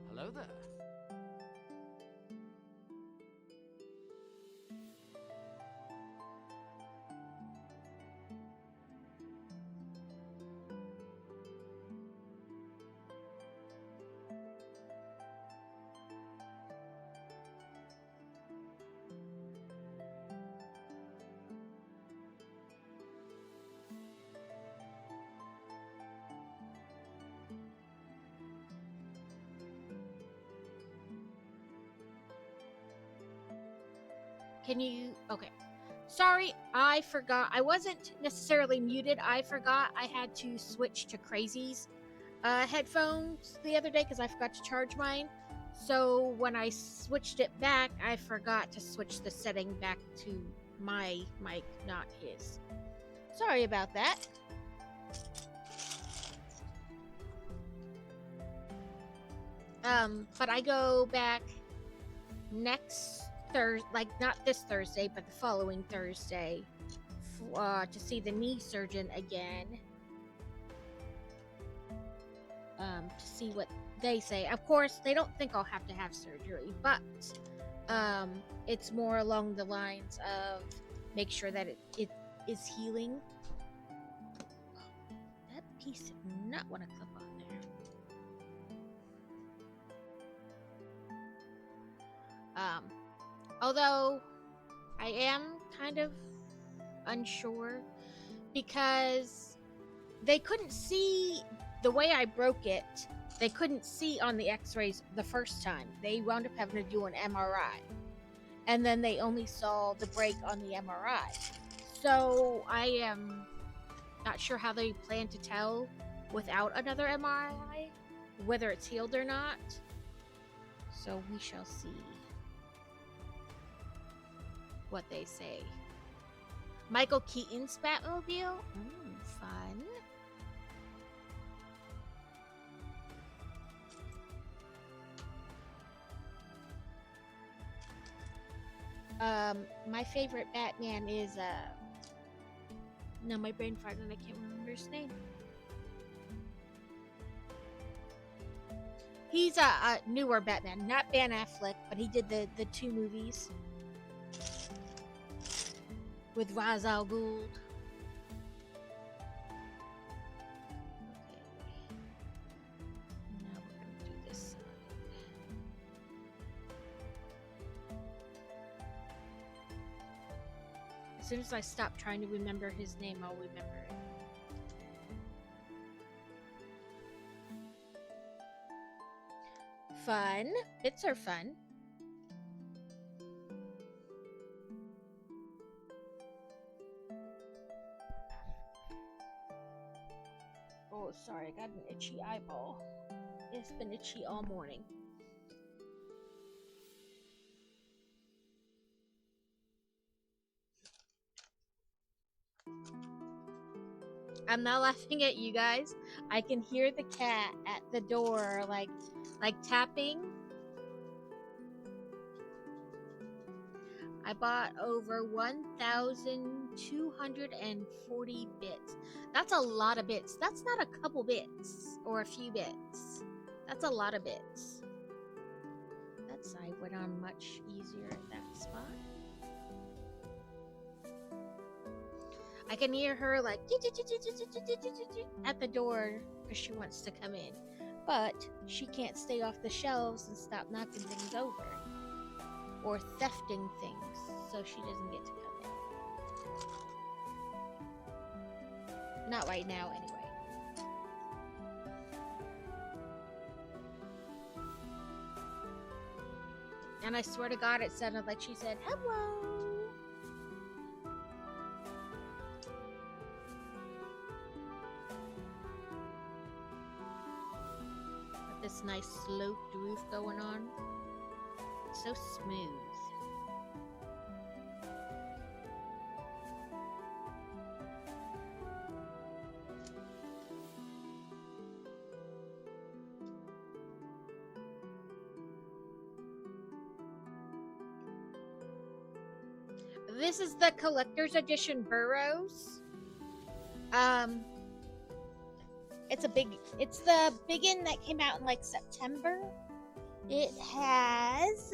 Hello there. Can you? Okay. Sorry, I forgot. I wasn't necessarily muted. I forgot I had to switch to Crazy's headphones the other day because I forgot to charge mine. So when I switched it back, I forgot to switch the setting back to my mic, not his. Sorry about that. But I go back next Thursday, like not this Thursday, but the following Thursday, to see the knee surgeon again. To see what they say. Of course, they don't think I'll have to have surgery, but it's more along the lines of make sure that it is healing. That piece did not want to clip on there. Although I am kind of unsure because they couldn't see the way I broke it. They couldn't see on the x-rays the first time. They wound up having to do an MRI. And then they only saw the break on the MRI. So I am not sure how they plan to tell without another MRI whether it's healed or not. So we shall see what they say. Michael Keaton's Batmobile? Fun. My favorite Batman is no, my brain farted and I can't remember his name. He's a newer Batman, not Ben Affleck, but he did the 2 movies with Ra's al Ghul. Now we're gonna do this side. As soon as I stop trying to remember his name, I'll remember it. Fun. Bits are fun. Oh, sorry, I got an itchy eyeball. It's been itchy all morning. I'm not laughing at you guys. I can hear the cat at the door, like tapping. I bought over 1,240 bits. That's a lot of bits. That's not a couple bits or a few bits. That's a lot of bits. That side went on much easier at that spot. I can hear her like at the door because she wants to come in. But she can't stay off the shelves and stop knocking things over. Or thefting things, so she doesn't get to come in. Not right now, anyway. And I swear to God, it sounded like she said, hello! With this nice sloped roof going on. It's so smooth. This is the collector's edition Burrows. It's the big one that came out in like September. It has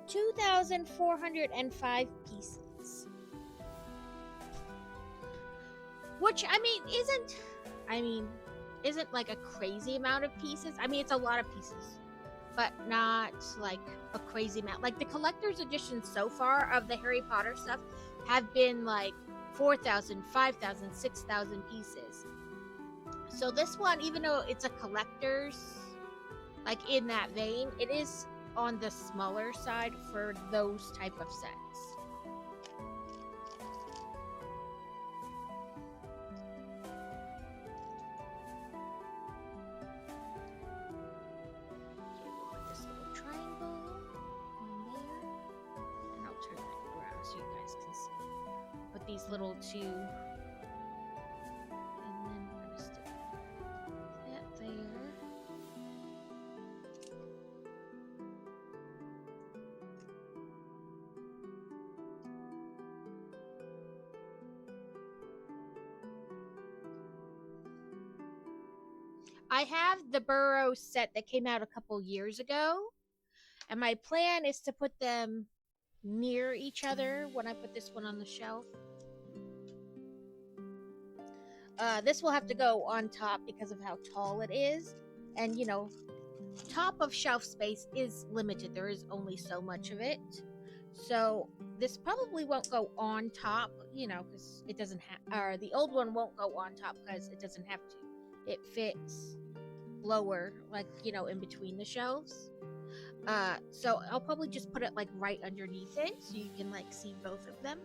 2,405 pieces. Which, isn't like a crazy amount of pieces. I mean, it's a lot of pieces, but not like a crazy amount. Like the collector's edition so far of the Harry Potter stuff have been like 4,000, 5,000, 6,000 pieces. So this one, even though it's a collector's, like in that vein, it is on the smaller side for those type of sets. Okay, we'll put this little triangle on there, and I'll turn that around so you guys can see. Put these little 2, and then we're gonna stick that there. I have the Burrows set that came out a couple years ago, and my plan is to put them near each other when I put this one on the shelf. This will have to go on top because of how tall it is, and you know, top of shelf space is limited. There is only so much of it, so this probably won't go on top, you know, because it doesn't have, or the old one won't go on top because it doesn't have to. It fits lower, like, you know, in between the shelves. So I'll probably just put it like right underneath it so you can like see both of them.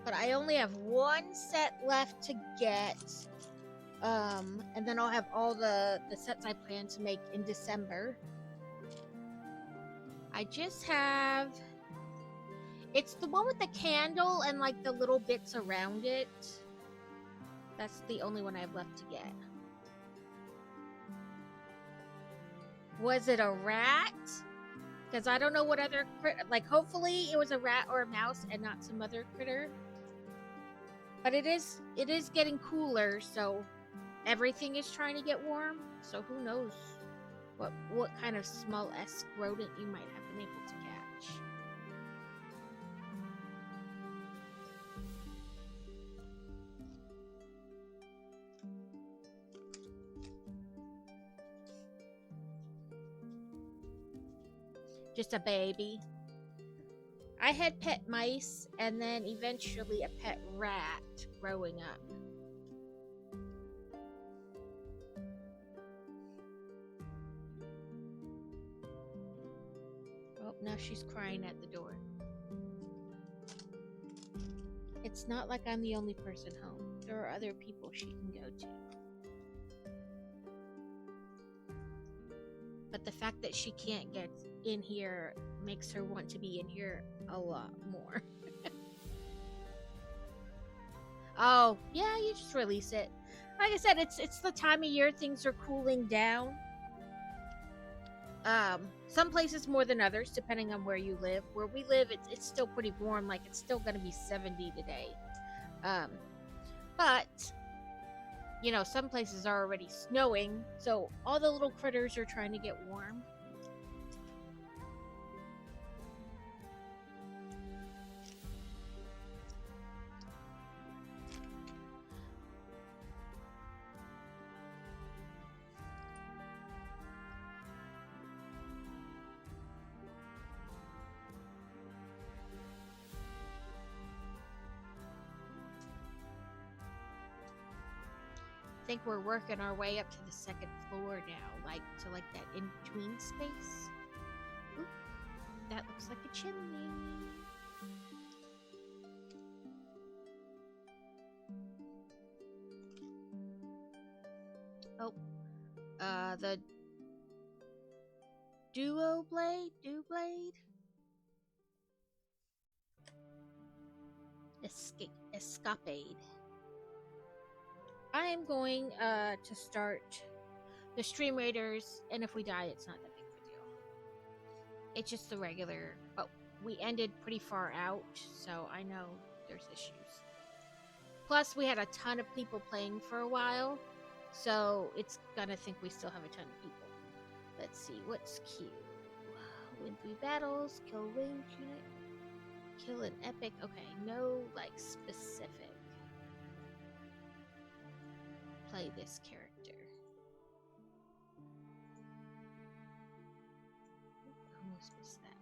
But I only have one set left to get. And then I'll have all the sets I plan to make in December. I just have It's the one with the candle and like the little bits around it. That's the only one I have left to get. Was it a rat? Because I don't know what other like. Hopefully, it was a rat or a mouse and not some other critter. But it is getting cooler, so everything is trying to get warm. So who knows what kind of small-esque rodent you might have been able to catch. Just a baby. I had pet mice and then eventually a pet rat growing up. Oh, now she's crying at the door. It's not like I'm the only person home. There are other people she can go to. But the fact that she can't get in here makes her want to be in here a lot more. Oh, yeah, you just release it. Like I said, it's the time of year things are cooling down. Some places more than others, depending on where you live. Where we live, it's still pretty warm. Like, it's still going to be 70 today. But, you know, some places are already snowing, so all the little critters are trying to get warm. I think we're working our way up to the second floor now, like to like that in-between space. Oop, that looks like a chimney. Oh, the duo blade, escapade. I'm going to start the Stream Raiders, and if we die, it's not that big of a deal. It's just the regular. Oh, we ended pretty far out, so I know there's issues. Plus, we had a ton of people playing for a while, so it's gonna think we still have a ton of people. Let's see, what's Q? Win 3 battles, kill range unit, kill an epic. Okay, no, like, specific. Play this character. Almost missed that.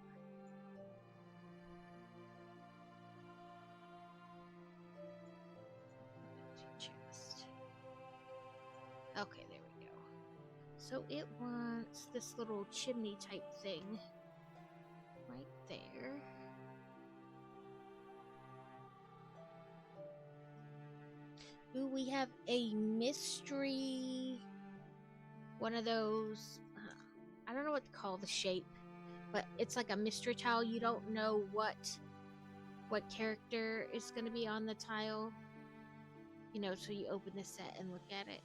Chest. Okay, there we go. So it wants this little chimney type thing right there. Ooh, we have a mystery. One of those. I don't know what to call the shape, but it's like a mystery tile. You don't know what character is going to be on the tile. You know, so you open the set and look at it.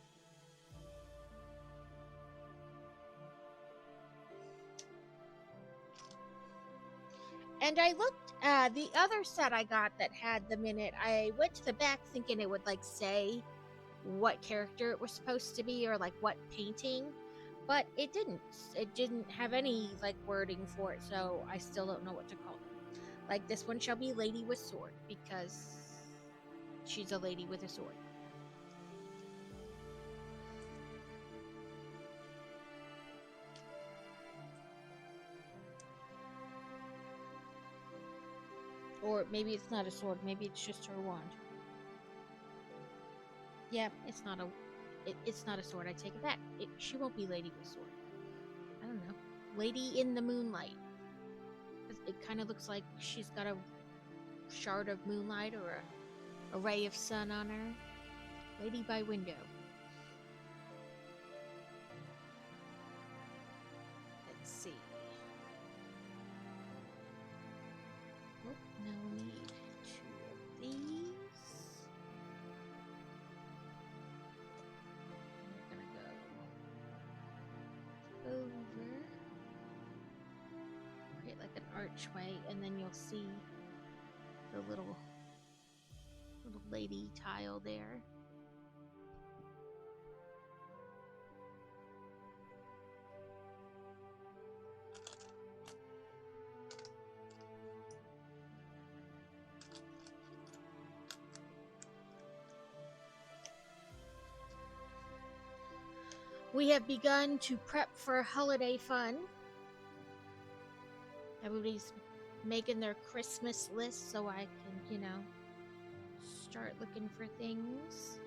And I looked, the other set I got that had them in it, I went to the back thinking it would, like, say what character it was supposed to be or, like, what painting, but it didn't. It didn't have any, like, wording for it, so I still don't know what to call them. Like, this one shall be Lady with Sword, because she's a lady with a sword. Or maybe it's not a sword, maybe it's just her wand. Yeah, it's not a sword. I take it back. She won't be Lady with Sword. I don't know. Lady in the Moonlight. It kind of looks like she's got a shard of moonlight or a ray of sun on her. Lady by window. Let's see. Oh, no, archway, and then you'll see the little lady tile there. We have begun to prep for holiday fun. Everybody's making their Christmas list so I can, start looking for things.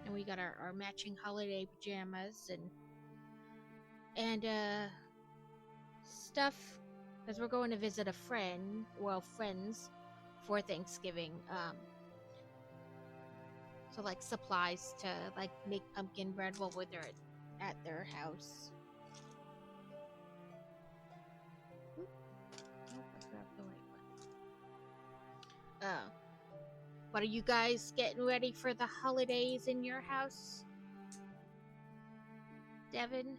And we got our matching holiday pajamas and stuff, because we're going to visit a friends for Thanksgiving. So like supplies to like make pumpkin bread while we're there at their house. Oop. Nope, I grabbed the right one. But are you guys getting ready for the holidays in your house? Devin?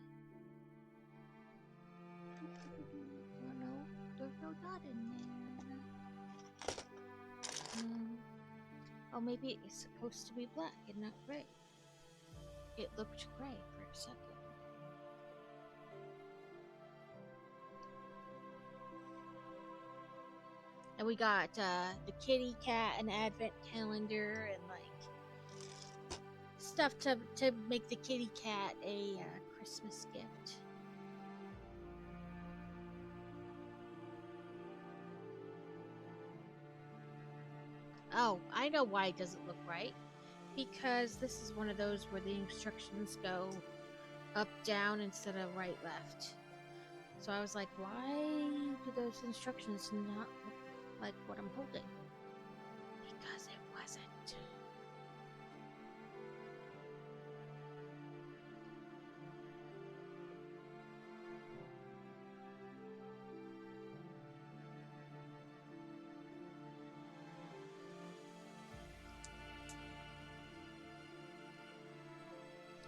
Oh no, there's no dot in there. Oh, maybe it's supposed to be black and not gray. It looked gray for a second. And we got the kitty cat and advent calendar and like stuff to make the kitty cat a Christmas gift. Oh, I know why it doesn't look right. Because this is one of those where the instructions go up, down instead of right, left. So I was like, why do those instructions not look like what I'm holding? Because it wasn't.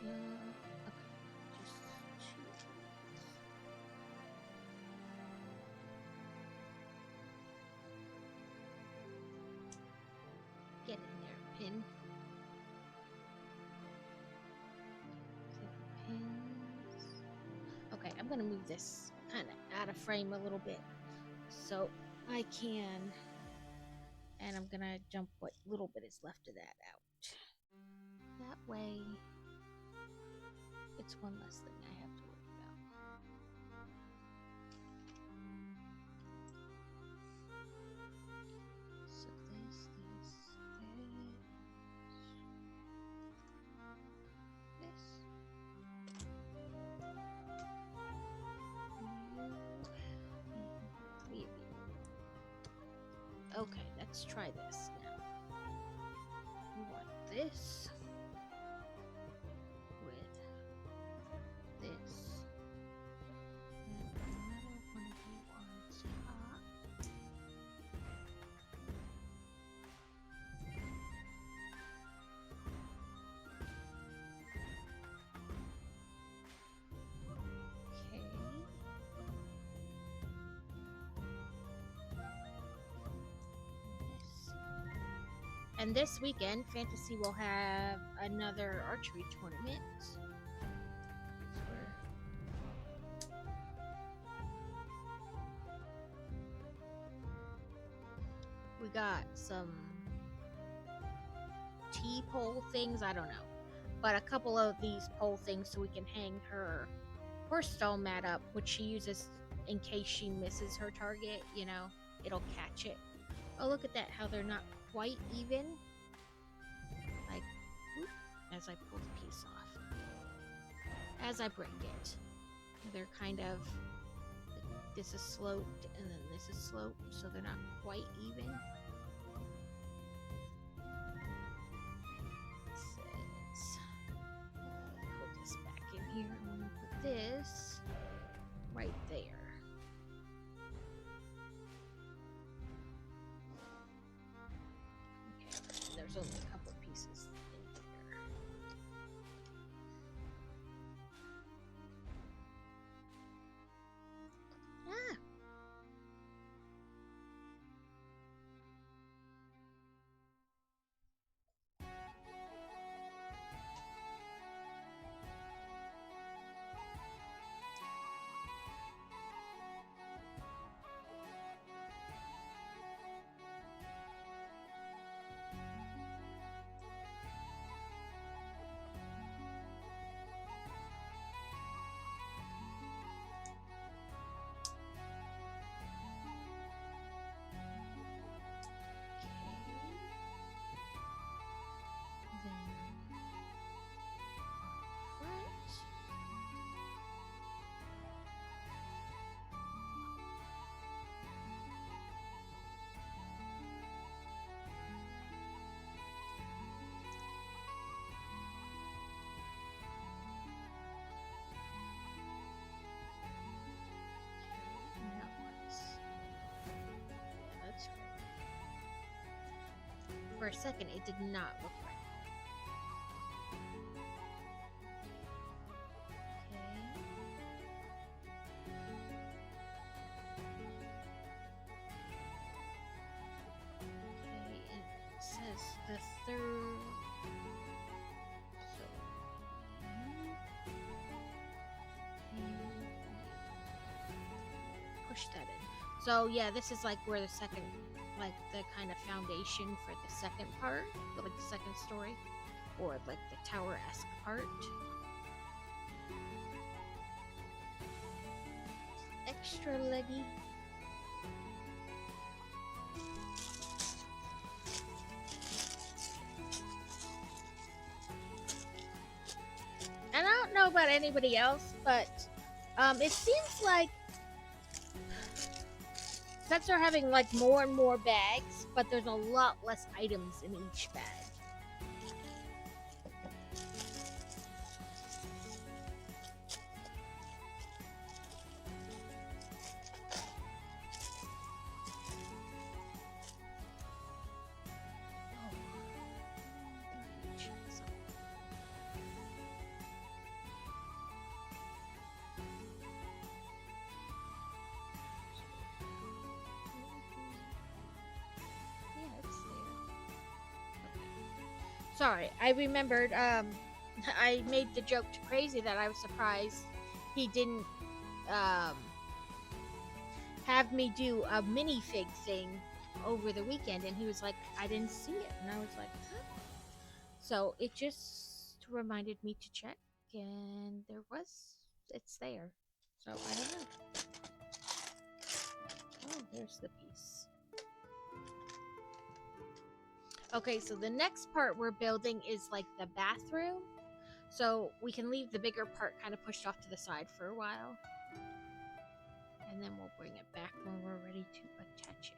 Okay, just two. Get in there, pin. Pins. Okay, I'm gonna move this kind of out of frame a little bit so I can, and I'm gonna jump what little bit is left of that out. That way, it's one less thing I have to worry about. So this. Okay, let's try this now. We want this with this. And another one of you on top. Okay. And this weekend, Fantasy will have another archery tournament. We got some T-pole things, I don't know. But a couple of these pole things so we can hang her horse stall mat up, which she uses in case she misses her target, it'll catch it. Oh, look at that, how they're not quite even. Like, whoop, as I pull the piece off. As I break it. They're kind of, like, this is sloped and then this is sloped, so they're not quite even. Put this back in here. I'm gonna put this right there. Okay, there's only a couple pieces in here. for a second, it did not look right. Okay, it says the third. So, push that in. So yeah, this is like where the second, like the kind of foundation for the second part, like the second story, or like the tower-esque part. Extra leggy. And I don't know about anybody else, but it seems like sets are having like more and more bags, but there's a lot less items in each bag. Sorry, I remembered, I made the joke to Crazy that I was surprised he didn't, have me do a minifig thing over the weekend, and he was like, I didn't see it, and I was like, huh? So it just reminded me to check, and it's there. So I don't know. Oh, there's the piece. Okay, so the next part we're building is like the bathroom. So we can leave the bigger part kind of pushed off to the side for a while. And then we'll bring it back when we're ready to attach it.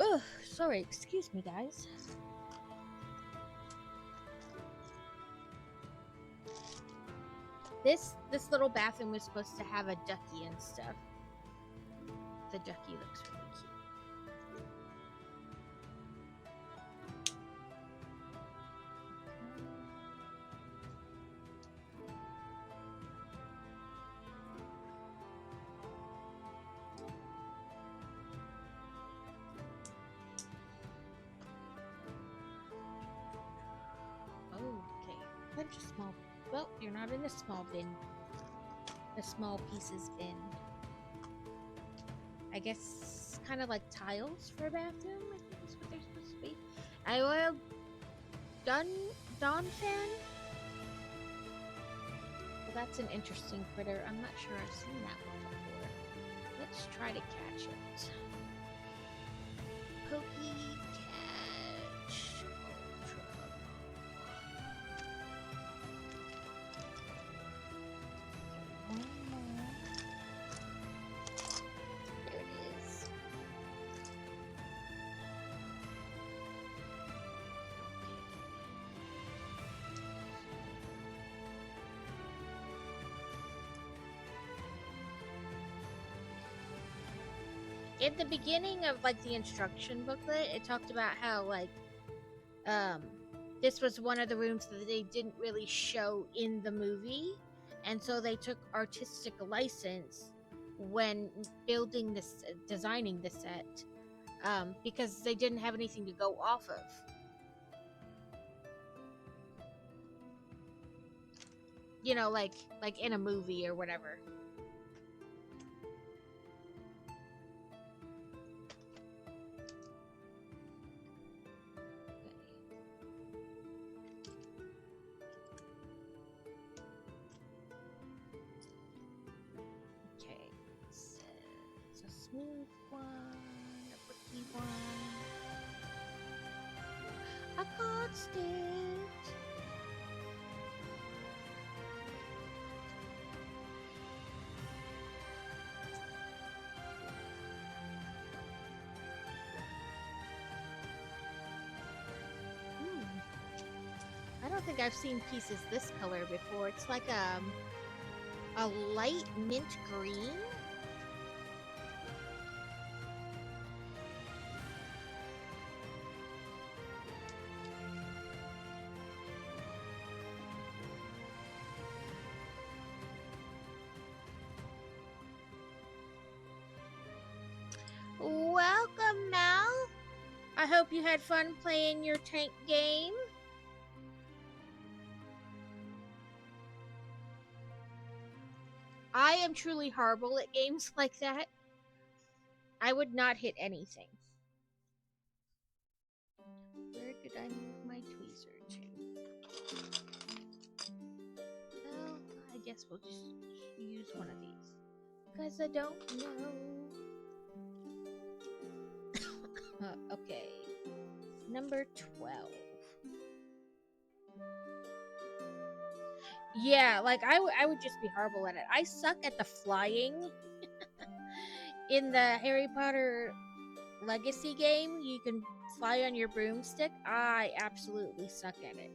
Ugh, sorry, excuse me, guys. This little bathroom was supposed to have a ducky and stuff. The ducky looks really cute. Okay, bunch of small. Well, you're not in the small bin. The small pieces bin. I guess kind of like tiles for a bathroom. I think is what they're supposed to be. I oiled Dawn fan. Well, that's an interesting critter. I'm not sure I've seen that one before. Let's try to catch it. Pokey catch ultra. One more. There it is. In the beginning of like the instruction booklet, it talked about how like this was one of the rooms that they didn't really show in the movie, and so they took artistic license when building this, designing the set, because they didn't have anything to go off of. You know, like in a movie or whatever. Smooth one, a bricky one, a constant. don't think I've seen pieces this color before. It's like a light mint green. Welcome, Mel. I hope you had fun playing your tank game. I am truly horrible at games like that. I would not hit anything. Where did I move my tweezer to? Well, I guess we'll just use one of these. Because I don't know. Okay. Number 12. Yeah, like I would just be horrible at it. I suck at the flying. In the Harry Potter Legacy game, you can fly on your broomstick. I absolutely suck at it.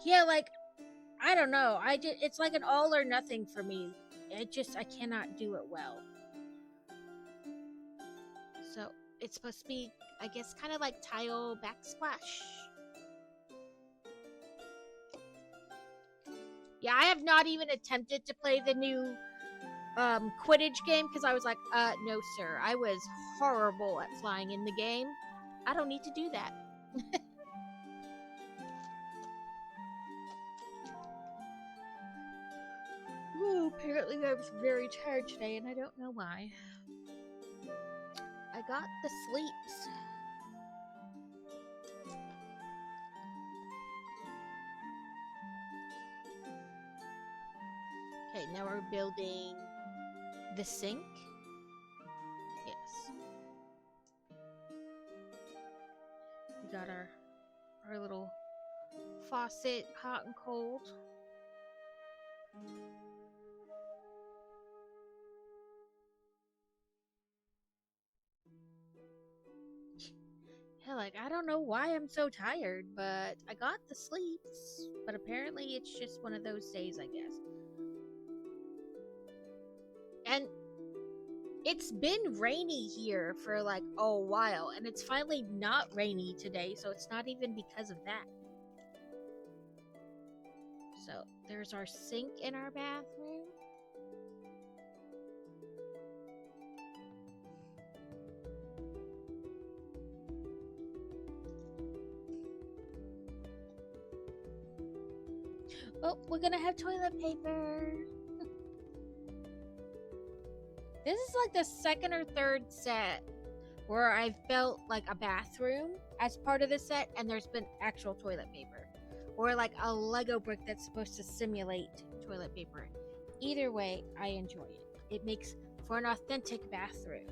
Yeah, like I don't know. It's like an all or nothing for me. I cannot do it well. So it's supposed to be, I guess, kind of like tile backsplash. Yeah, I have not even attempted to play the new Quidditch game because I was like, no, sir. I was horrible at flying in the game. I don't need to do that. Ooh, apparently I was very tired today, and I don't know why. I got the sleeps. Okay, now we're building the sink. Yes. We got our little faucet, hot and cold. Yeah, like I don't know why I'm so tired, but I got the sleeps. But apparently it's just one of those days, I guess. And it's been rainy here for like a while, and it's finally not rainy today, so it's not even because of that. So there's our sink in our bathroom. Oh, we're gonna have toilet paper. This is like the second or third set where I've built like a bathroom as part of the set, and there's been actual toilet paper. Or like a Lego brick that's supposed to simulate toilet paper. Either way, I enjoy it. It makes for an authentic bathroom.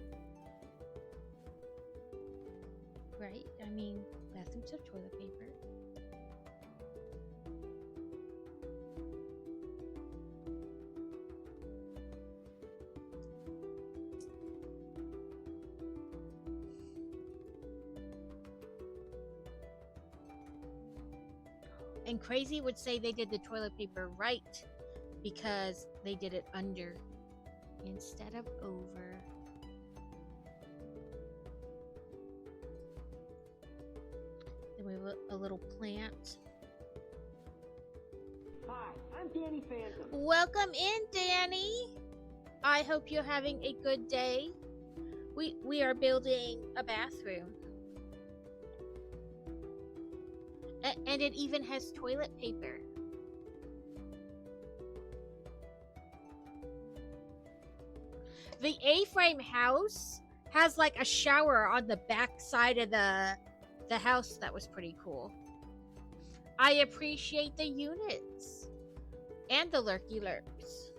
Right? I mean, bathrooms have toilet paper. And Crazy would say they did the toilet paper right because they did it under instead of over. Then we have a little plant. Hi, I'm Danny Phantom. Welcome in, Danny. I hope you're having a good day. We are building a bathroom. And it even has toilet paper. The A-frame house has like a shower on the back side of the house. That was pretty cool. I appreciate the units and the lurky lurks.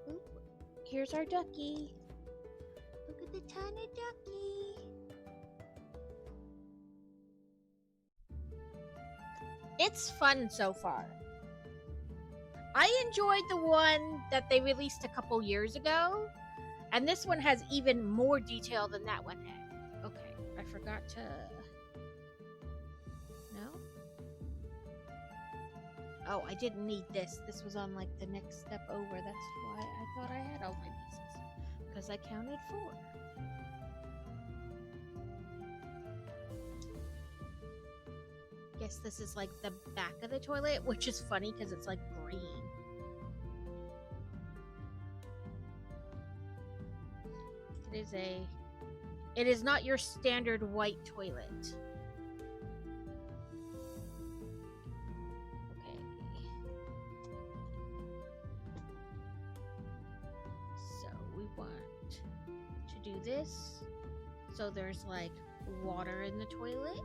Ooh, here's our ducky. Look at the tiny ducky. it's fun so far. I enjoyed the one that they released a couple years ago, and this one has even more detail than that one had. Okay, I forgot to... No? Oh, I didn't need this. This was on, like, the next step over. That's why I thought I had all my pieces. Because I counted 4. Guess this is, like, the back of the toilet, which is funny because it's, like, green. It is not your standard white toilet. Okay. So we want to do this. So there's like water in the toilet.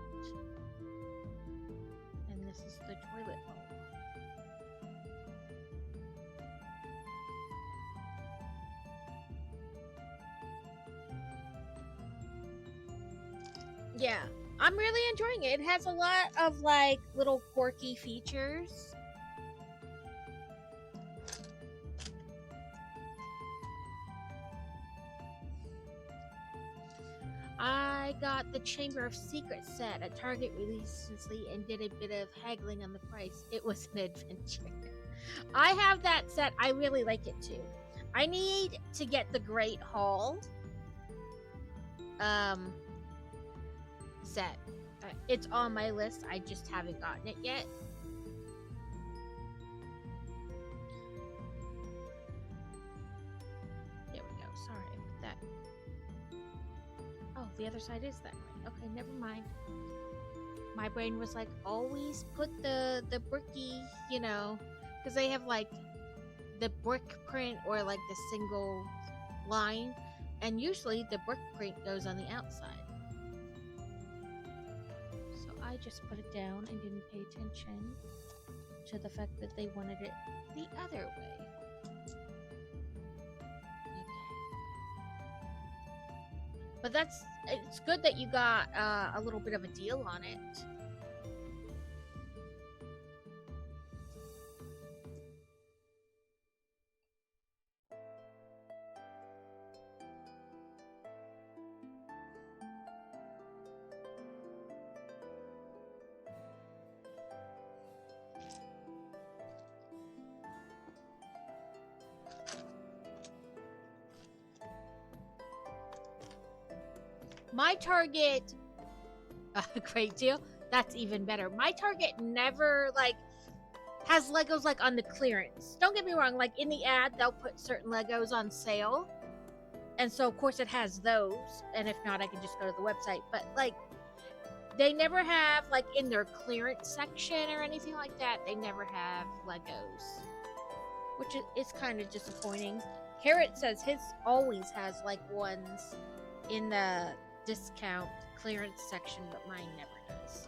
And this is the toilet bowl. Yeah, I'm really enjoying it. It has a lot of like little quirky features. I got the Chamber of Secrets set at Target recently and did a bit of haggling on the price. It was an adventure. I have that set. I really like it too. I need to get the Great Hall set. It's on my list. I just haven't gotten it yet. There we go. Sorry, I put that. Oh, the other side is that way. Okay, never mind. My brain was like, always put the bricky, you know, because they have like the brick print or like the single line, and usually the brick print goes on the outside. I just put it down and didn't pay attention to the fact that they wanted it the other way. Okay. But it's good that you got a little bit of a deal on it. My Target, a great deal. That's even better. My Target never like has Legos like on the clearance. Don't get me wrong. Like in the ad, they'll put certain Legos on sale, and so of course it has those. And if not, I can just go to the website. But like, they never have like in their clearance section or anything like that. They never have Legos, which is kind of disappointing. Carrot says his always has like ones in the discount clearance section, but mine never does.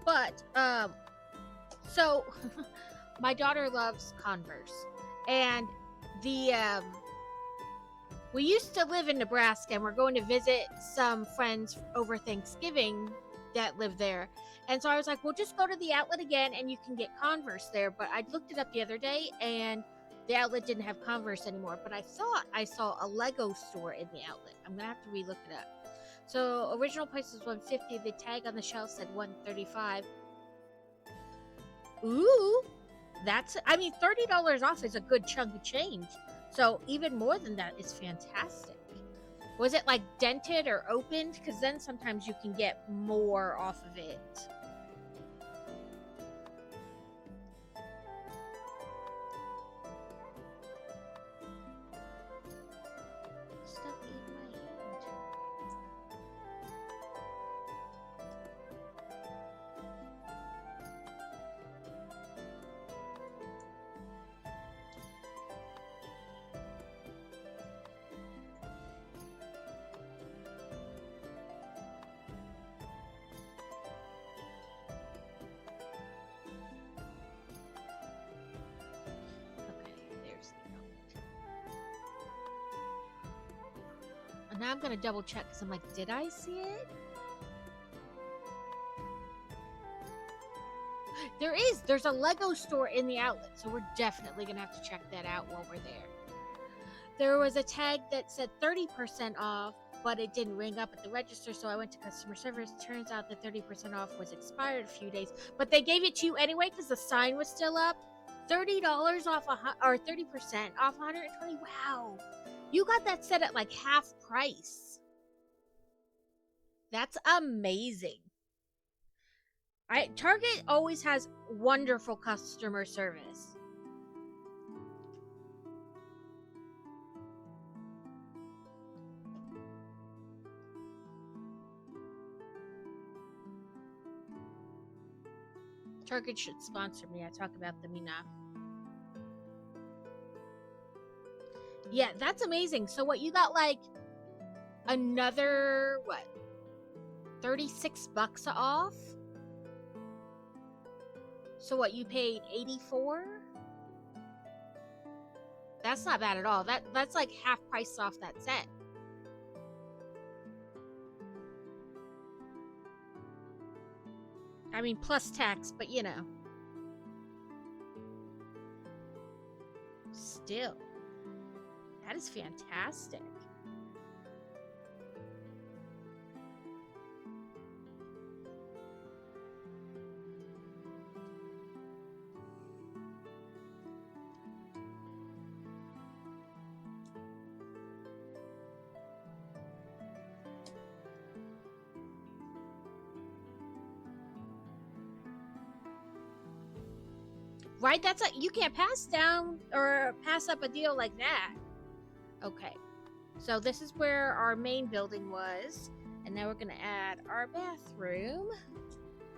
But so my daughter loves Converse, and the we used to live in Nebraska, and we're going to visit some friends over Thanksgiving that live there. And so I was like, well, just go to the outlet again, and you can get Converse there. But I looked it up the other day, and the outlet didn't have Converse anymore. But I thought I saw a Lego store in the outlet. I'm going to have to relook it up. So original price was $150. The tag on the shelf said $135. Ooh, I mean, $30 off is a good chunk of change. So even more than that is fantastic. Was it like dented or opened? Because then sometimes you can get more off of it. Stuck in my hand. Now I'm gonna double check because I'm like, did I see it? There's a Lego store in the outlet, so we're definitely gonna have to check that out while we're there. There was a tag that said 30% off, but it didn't ring up at the register, so I went to customer service. Turns out that 30% off was expired a few days, but they gave it to you anyway because the sign was still up. $30 off or 30% off 120. Wow, you got that set at like half price. That's amazing. Target always has wonderful customer service. Target should sponsor me. I talk about them enough. Yeah, that's amazing. So what, you got like another, what, 36 bucks off? So what, you paid 84? That's not bad at all. That's like half price off that set. I mean, plus tax, but you know. Still, that is fantastic. Right? You can't pass down or pass up a deal like that. Okay. So this is where our main building was. And now we're going to add our bathroom.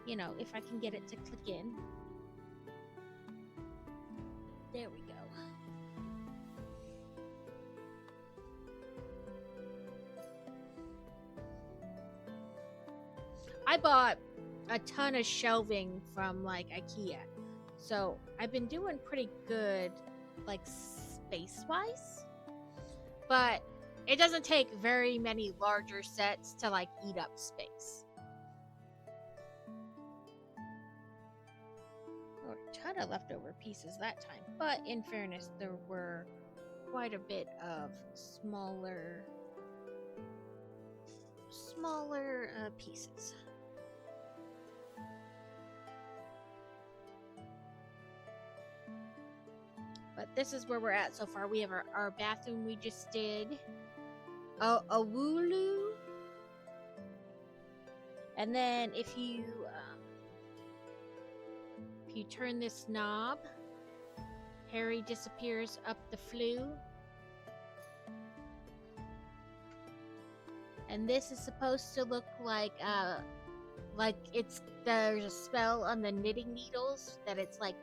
You know, if I can get it to click in. There we go. I bought a ton of shelving from like IKEA. So I've been doing pretty good, like, space-wise. But it doesn't take very many larger sets to, like, eat up space. Oh, a ton of leftover pieces that time. But in fairness, there were quite a bit of smaller pieces. But this is where we're at so far. We have our bathroom we just did. A Wooloo. And then if you turn this knob, Harry disappears up the flue. And this is supposed to look like there's a spell on the knitting needles, that it's like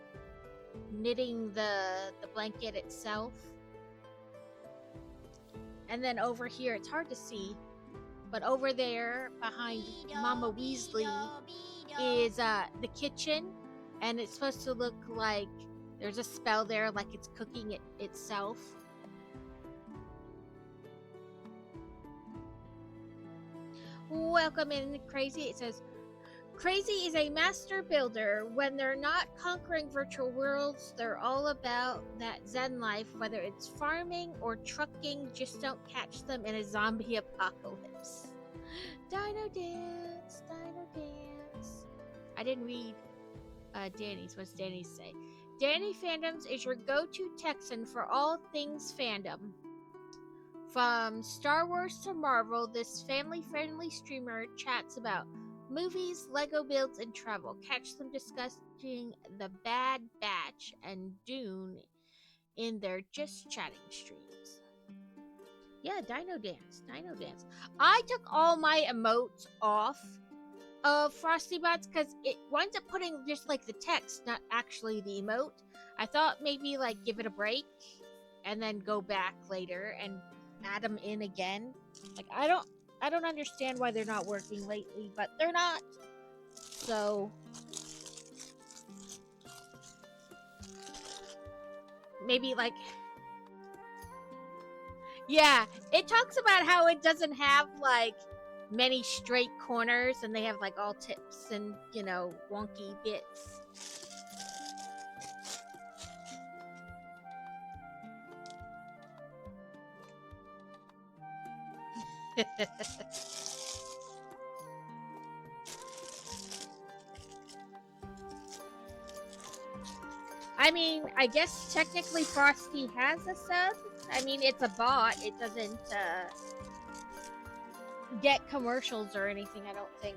knitting the blanket itself. And then over here, it's hard to see, but over there behind Mama Weasley is the kitchen, and it's supposed to look like there's a spell there, like it's cooking itself. Welcome in, Crazy. It says, Crazy is a master builder. When they're not conquering virtual worlds, they're all about that Zen life, whether it's farming or trucking. Just don't catch them in a zombie apocalypse. Dino Dance, Dino Dance. I didn't read Danny's. What's Danny say? Danny Fandoms is your go-to Texan for all things fandom. From Star Wars to Marvel, this family-friendly streamer chats about movies, Lego builds, and travel. Catch them discussing The Bad Batch and Dune in their Just Chatting streams. Yeah, Dino Dance, Dino Dance. I took all my emotes off of Frosty Bots because it winds up putting just like the text, not actually the emote. I thought maybe like give it a break and then go back later and add them in again. Like I don't understand why they're not working lately, but they're not. So maybe like Yeah, it talks about how it doesn't have like many straight corners and they have like all tips and, you know, wonky bits. I mean, I guess technically Frosty has a sub. I mean, it's a bot. It doesn't get commercials or anything, I don't think.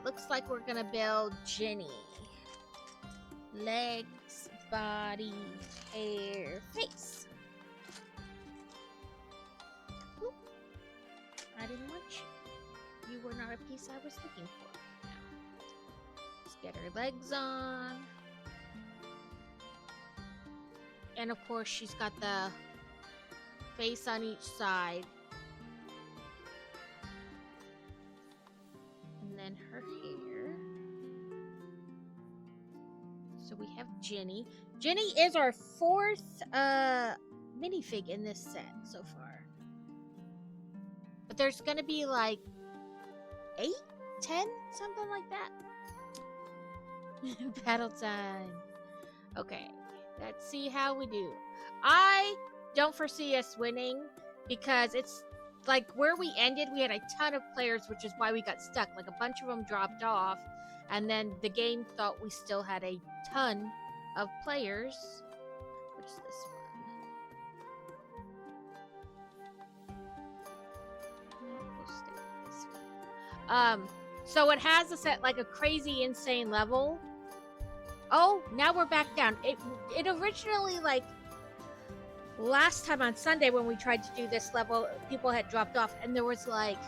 Looks like we're gonna build Ginny. Legs, body, hair, face. Oop. I didn't want you. You were not a piece I was looking for. Now, let's get her legs on. And of course, she's got the face on each side. And then her hair. So we have Ginny. Ginny is our fourth minifig in this set so far. But there's gonna be like 8, 10, something like that. Battle time. Okay, let's see how we do. I don't foresee us winning because it's like where we ended, we had a ton of players, which is why we got stuck. Like a bunch of them dropped off, and then the game thought we still had a ton of players. Which is this one? We'll stick with this one. So it has us at like a crazy, insane level. Oh, now we're back down. It originally, like, last time on Sunday when we tried to do this level, people had dropped off, and there was like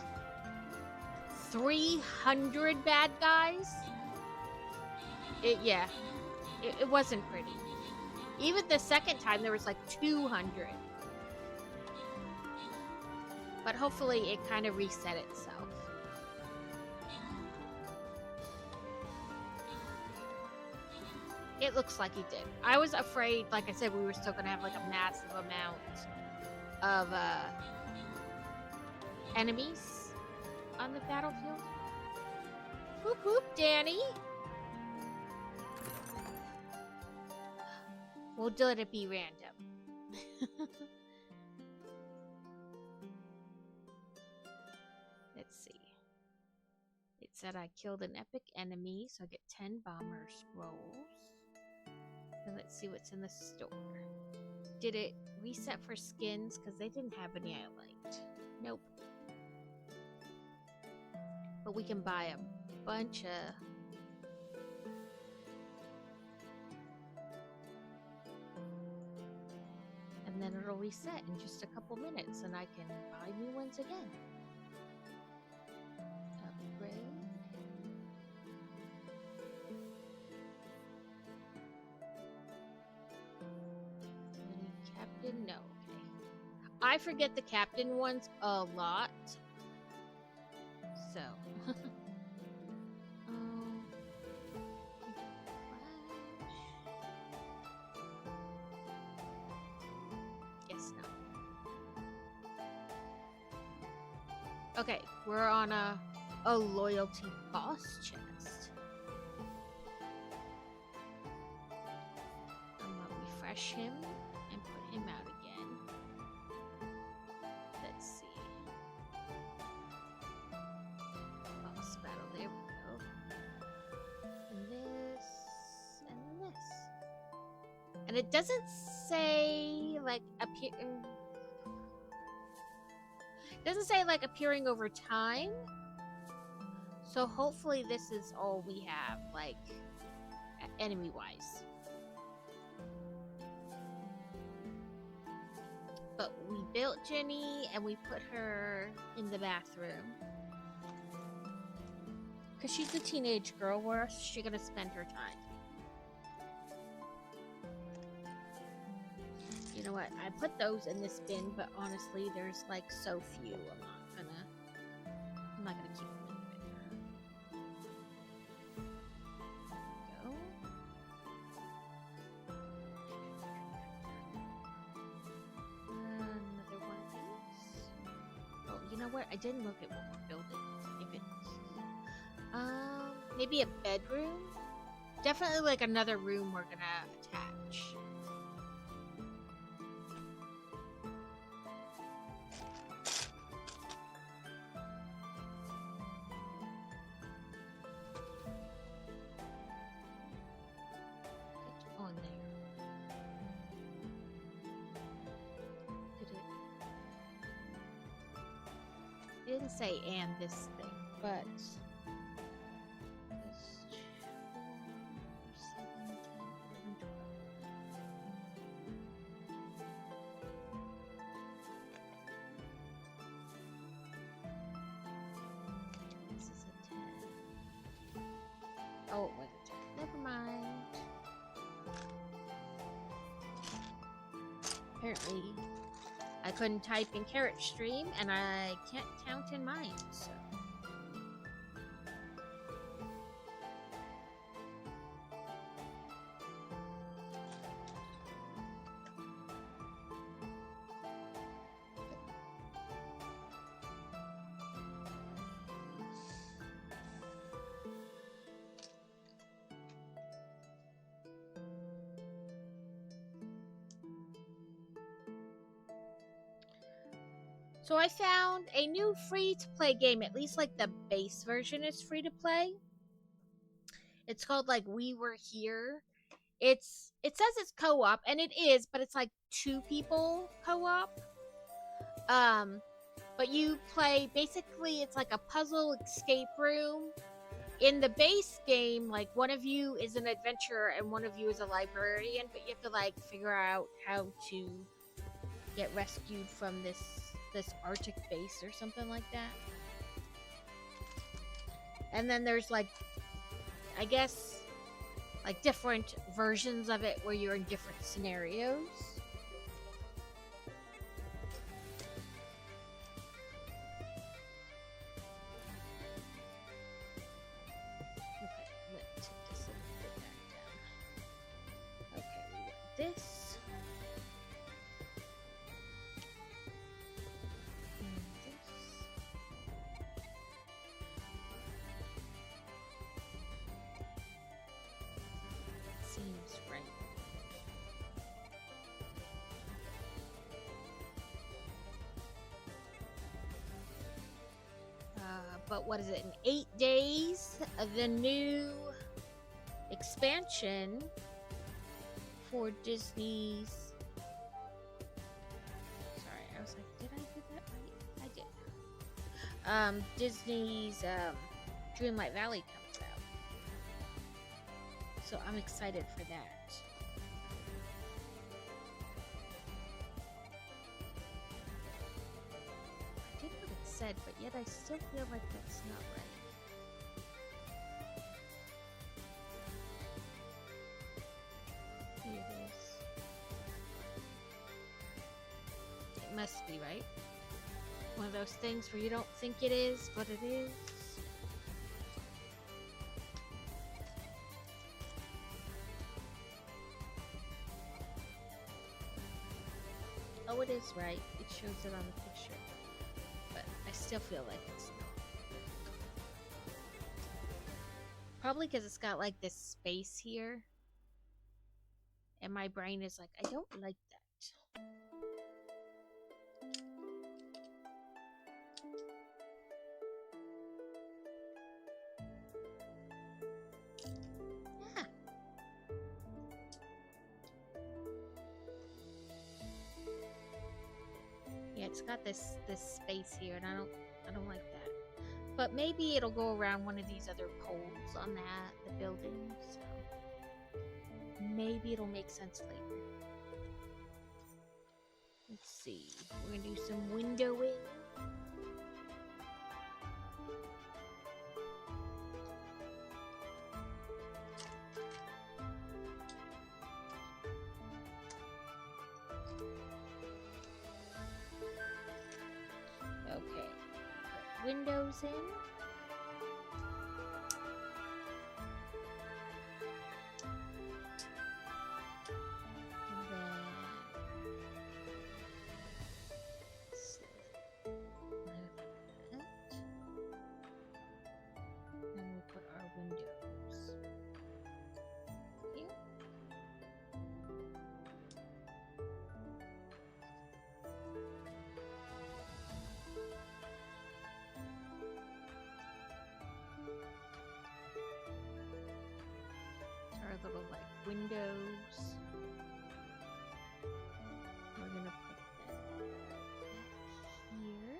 300 bad guys. It wasn't pretty. Even the second time, there was like 200. But hopefully it kind of reset itself. It looks like it did. I was afraid, like I said, we were still going to have like a massive amount of enemies on the battlefield. Whoop whoop, Danny. We'll let it be random. Let's see. It said I killed an epic enemy, so I get 10 bomber scrolls. And let's see what's in the store. Did it reset for skins? Because they didn't have any I liked. Nope. But we can buy a bunch of... And then it'll reset in just a couple minutes and I can buy new ones again. Upgrade. Captain, no. Okay. I forget the captain ones a lot. So. Guess not. Okay, we're on a loyalty boss chest. I'm gonna refresh him and put him out again. Let's see. Boss battle, there we go. And this, and this. And it doesn't say, like, doesn't say, like, appearing over time. So hopefully this is all we have, like, enemy-wise. But we built Ginny, and we put her in the bathroom. Because she's a teenage girl, where else is she going to spend her time? You know what? I put those in this bin, but honestly, there's like so few. I'm not know what? I didn't look at what we're building. If it's maybe a bedroom. Definitely like another room we're gonna attach. Get on there. Did it? It didn't say and this thing, but. Oh, it wasn't 10. Never mind. Apparently, I couldn't type in carrot stream, and I can't count in mine, so. So I found a new free-to-play game, at least like the base version is free to play. It's called like We Were Here. It says it's co-op, and it is, but it's like 2 people co-op. But you play, basically it's like a puzzle escape room. In the base game, like one of you is an adventurer and one of you is a librarian, but you have to like figure out how to get rescued from this Arctic base or something like that. And then there's like, I guess, like different versions of it where you're in different scenarios. Okay, let's take this and put that down. Okay, we want this. But what is it? In 8 days, the new expansion for Disney's. Sorry, I was like, did I do that right? I did. Disney's Dreamlight Valley comes out, so I'm excited for that. Said, but yet I still feel like that's not right. Here it is. It must be right. One of those things where you don't think it is, but it is. Oh, it is right. It shows it on the picture. I still feel like it's not. Probably because it's got like this space here. And my brain is like, I don't like that. Yeah. Yeah, it's got this space here, and I don't like that. But maybe it'll go around one of these other poles on the building, so maybe it'll make sense later. Let's see. We're gonna do some windowing. Okay, put windows in. And then windows. Here. Our little like windows. We're gonna put that here.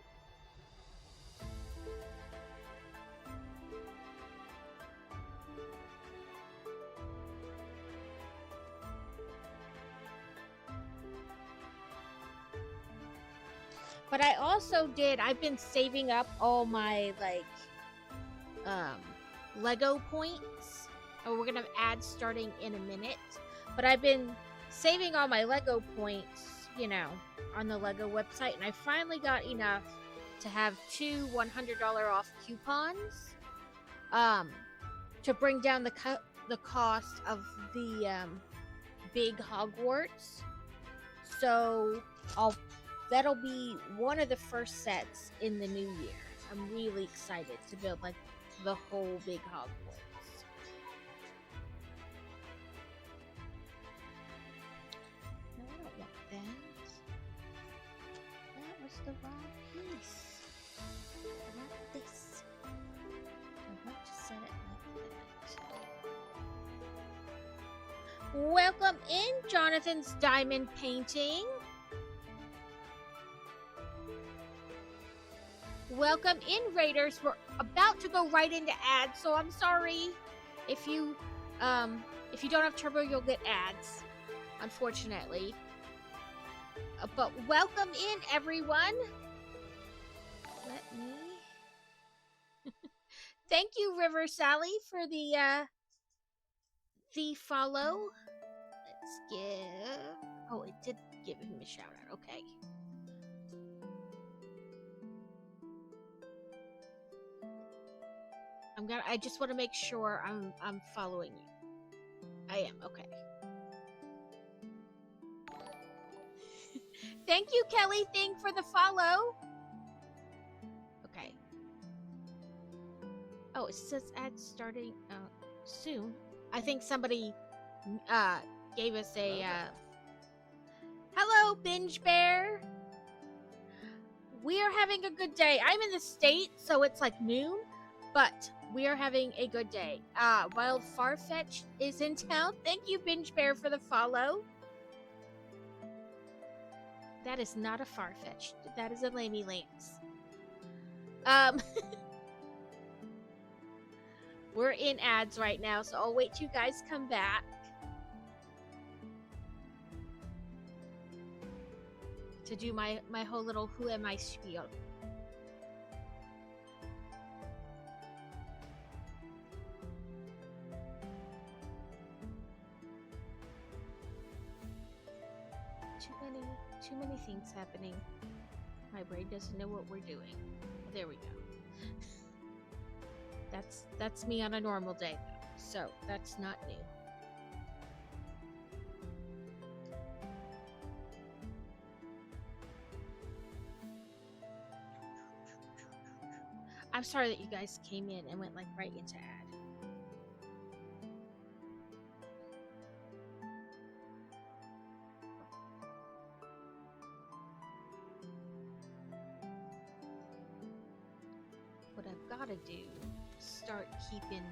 But I also I've been saving up all my like Lego points. And we're gonna have ads starting in a minute. But I've been saving all my Lego points, you know, on the Lego website, and I finally got enough to have 2 $100 off coupons to bring down the cost of the big Hogwarts. So that'll be one of the first sets in the new year. I'm really excited to build like the whole big Hogwarts. No, I don't want that. That was the wrong piece. I want this. I want to set it like that. Welcome in, Jonathan's diamond painting. Welcome in, Raiders. We're about to go right into ads, so I'm sorry if you don't have Turbo, you'll get ads, unfortunately. But welcome in, everyone. Let me. Thank you, River Sally, for the follow. Let's give. Oh, it did give him a shout out. Okay. I just want to make sure I'm following you. I am, okay. Thank you, Kelly Thing, for the follow. Okay. Oh, it says ads starting soon. I think somebody gave us a hello, Binge Bear. We are having a good day. I'm in the States, so it's like noon, but we are having a good day. Wild Farfetch is in town. Thank you, Binge Bear, for the follow. That is not a Farfetch. That is a Lamey Lance. We're in ads right now, so I'll wait till you guys come back. To do my whole little who am I spiel. Too many things happening. My brain doesn't know what we're doing. There we go. That's me on a normal day, though, so that's not new. I'm sorry that you guys came in and went like right into ad. What I've got to do is start keeping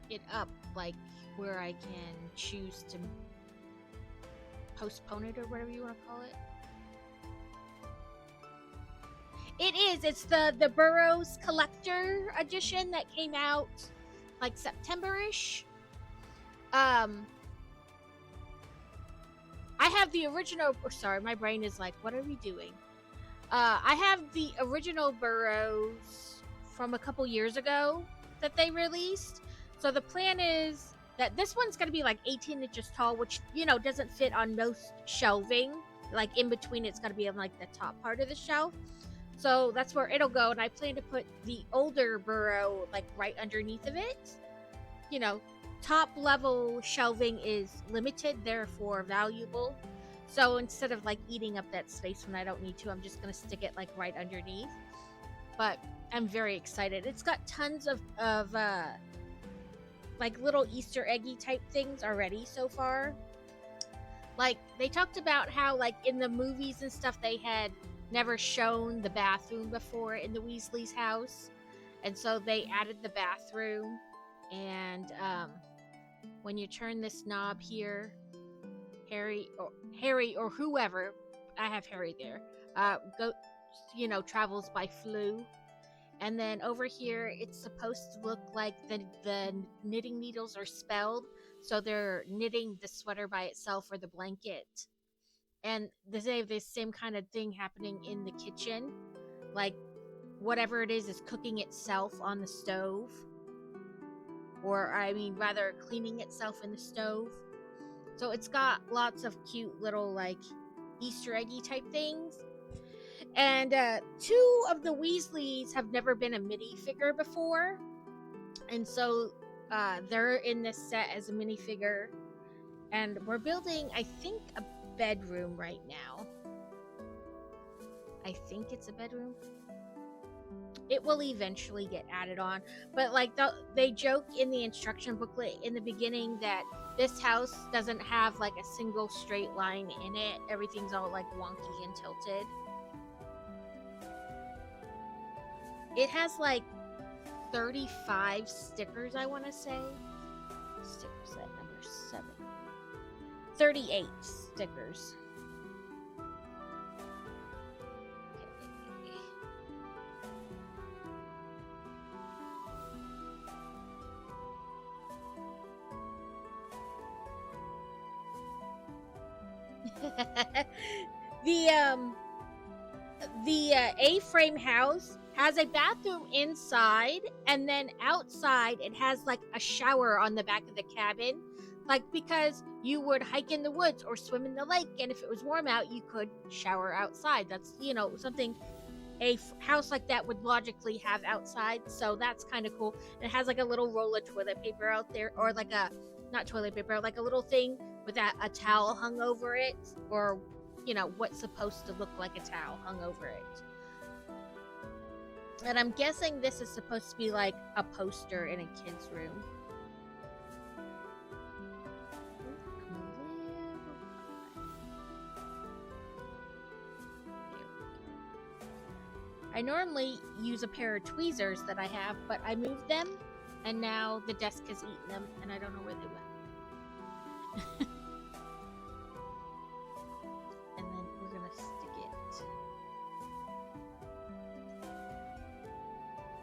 it up, like where I can choose to postpone it or whatever you want to call it. It is. It's the Burrows Collector edition that came out like September-ish. I have the original. Sorry, my brain is like, what are we doing? I have the original Burrows from a couple years ago that they released. So the plan is that this one's going to be like 18 inches tall, which, you know, doesn't fit on most shelving. Like in between, it's going to be on like the top part of the shelf. So that's where it'll go. And I plan to put the older Burrow like right underneath of it. You know, top level shelving is limited, therefore valuable. So instead of like eating up that space when I don't need to, I'm just going to stick it like right underneath. But I'm very excited. It's got tons of like little Easter eggy type things already so far. Like they talked about how like in the movies and stuff they had never shown the bathroom before in the Weasley's house, and so they added the bathroom. And when you turn this knob here, Harry or whoever, I have Harry there, travels by flu. And then over here, it's supposed to look like the knitting needles are spelled, so they're knitting the sweater by itself or the blanket. And they have this same kind of thing happening in the kitchen, like whatever it is cooking itself on the stove, or I mean, rather cleaning itself in the stove. So it's got lots of cute little like Easter eggy type things. And two of the Weasleys have never been a minifigure before, and so they're in this set as a minifigure. And we're building, I think, a bedroom right now. I think it's a bedroom. It will eventually get added on, but like they joke in the instruction booklet in the beginning that this house doesn't have like a single straight line in it. Everything's all like wonky and tilted. It has like 35 stickers, I want to say. Sticker set number 7. 38 stickers. The A-frame house has a bathroom inside, and then outside it has like a shower on the back of the cabin, like because you would hike in the woods or swim in the lake, and if it was warm out you could shower outside. That's something a house like that would logically have outside, so that's kind of cool. And it has like a little roll of toilet paper out there, or like a not toilet paper, like a little thing with a towel hung over it, or what's supposed to look like a towel hung over it. And I'm guessing this is supposed to be like a poster in a kid's room. I normally use a pair of tweezers that I have, but I moved them, and now the desk has eaten them, and I don't know where they went. And then we're gonna stick it.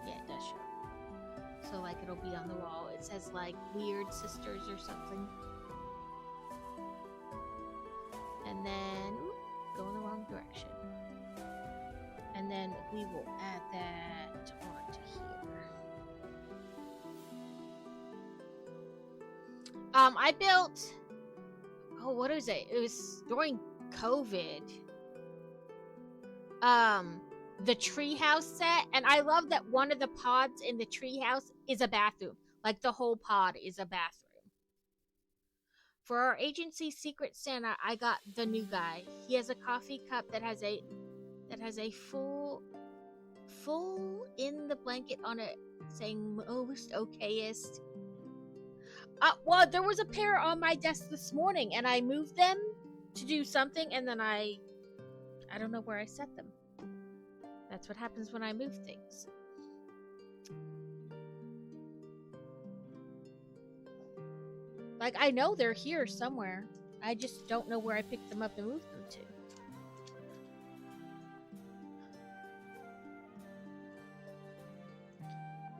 Yeah, it does show. So like it'll be on the wall. It says like Weird Sisters or something. And then go in the wrong direction. And then we will add that onto here. I built, what is it? It was during COVID. The treehouse set, and I love that one of the pods in the treehouse is a bathroom. Like the whole pod is a bathroom. For our agency Secret Santa, I got the new guy. He has a coffee cup that has a full in the blanket on it saying most okayest. Well, there was a pair on my desk this morning, and I moved them to do something, and then I don't know where I set them. That's what happens when I move things. Like, I know they're here somewhere. I just don't know where I picked them up and moved them to.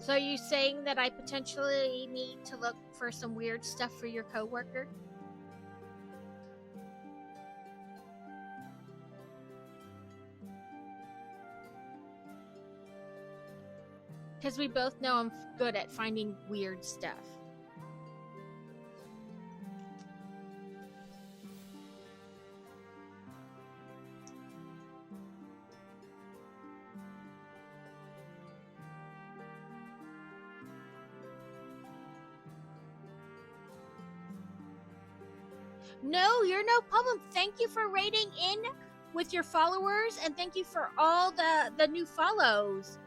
So are you saying that I potentially need to look for some weird stuff for your coworker? Because we both know I'm good at finding weird stuff. No, you're no problem. Thank you for raiding in with your followers, and thank you for all the new follows.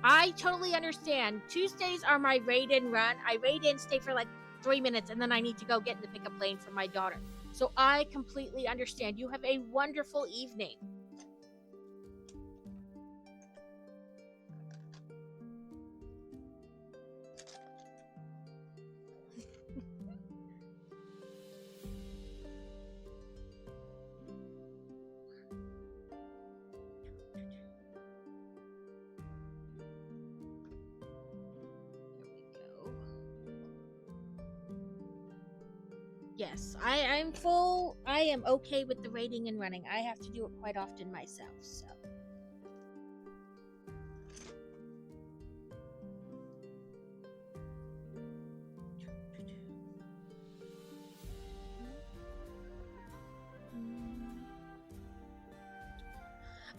I totally understand. Tuesdays are my raid and run. I raid in, stay for like 3 minutes, and then I need to go get in the pickup lane for my daughter. So I completely understand. You have a wonderful evening. Yes, I'm full. I am okay with the raiding and running. I have to do it quite often myself, so.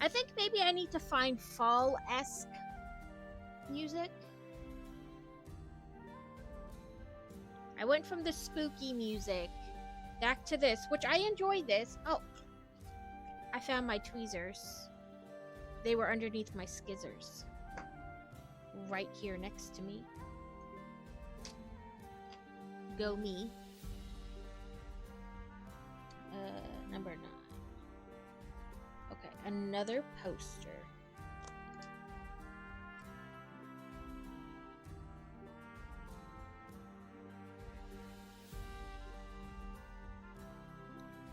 I think maybe I need to find fall-esque music. I went from the spooky music back to this, which I enjoy this. Oh, I found my tweezers. They were underneath my skizzers. Right here next to me. Go me. Number 9. Okay, another poster.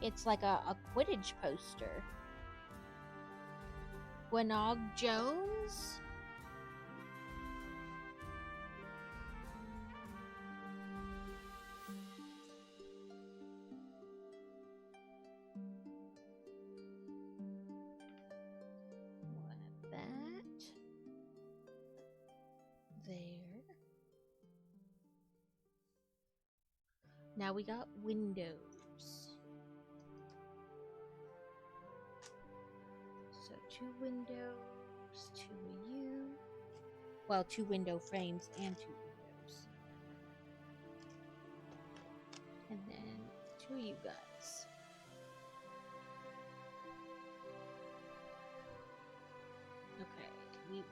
It's like a Quidditch poster. Gwenog Jones? Now we got windows. So 2 windows, 2 of you. Well, 2 window frames and 2 windows. And then 2 of you guys. Okay, we want...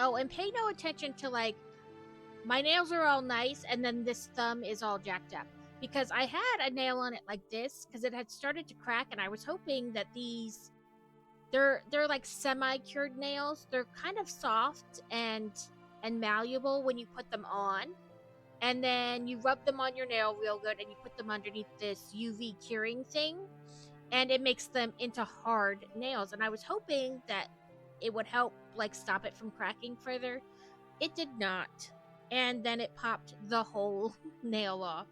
Oh, and pay no attention to, like, my nails are all nice, and then this thumb is all jacked up. Because I had a nail on it like this, because it had started to crack, and I was hoping that these... They're like semi-cured nails. They're kind of soft and malleable when you put them on. And then you rub them on your nail real good, and you put them underneath this UV curing thing. And it makes them into hard nails. And I was hoping that it would help, like, stop it from cracking further. It did not. And then it popped the whole nail off.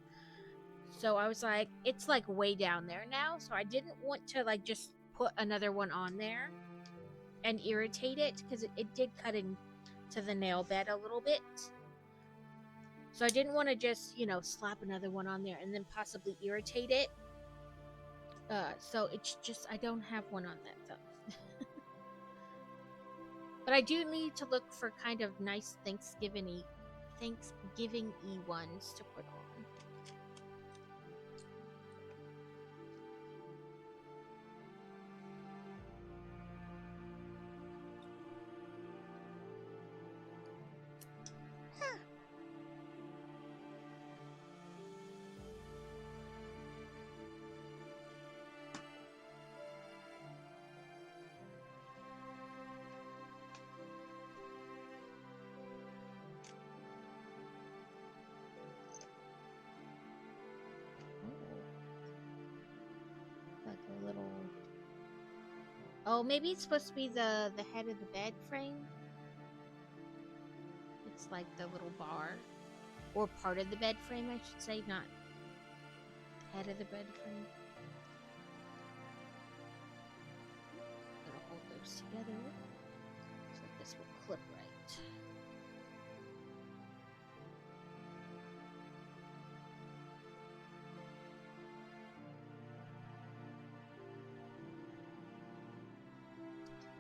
So I was like, it's like way down there now. So I didn't want to, like, just put another one on there and irritate it, because it did cut into the nail bed a little bit. So I didn't want to just, you know, slap another one on there and then possibly irritate it. So it's just, I don't have one on that thumb. But I do need to look for kind of nice Thanksgiving-y ones to put on. Oh, maybe it's supposed to be the head of the bed frame. It's like the little bar. Or part of the bed frame, I should say, not head of the bed frame. I'm gonna hold those together so that this will clip right.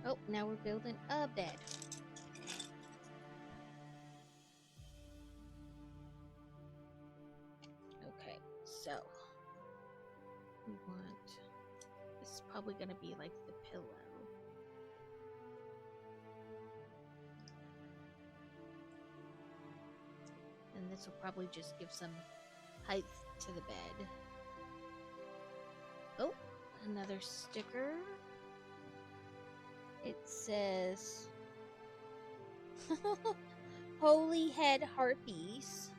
Oh, now we're building a bed. Okay, so we want, this is probably this will probably just give some height to the bed. Oh, another sticker. It says Holy Head Harpies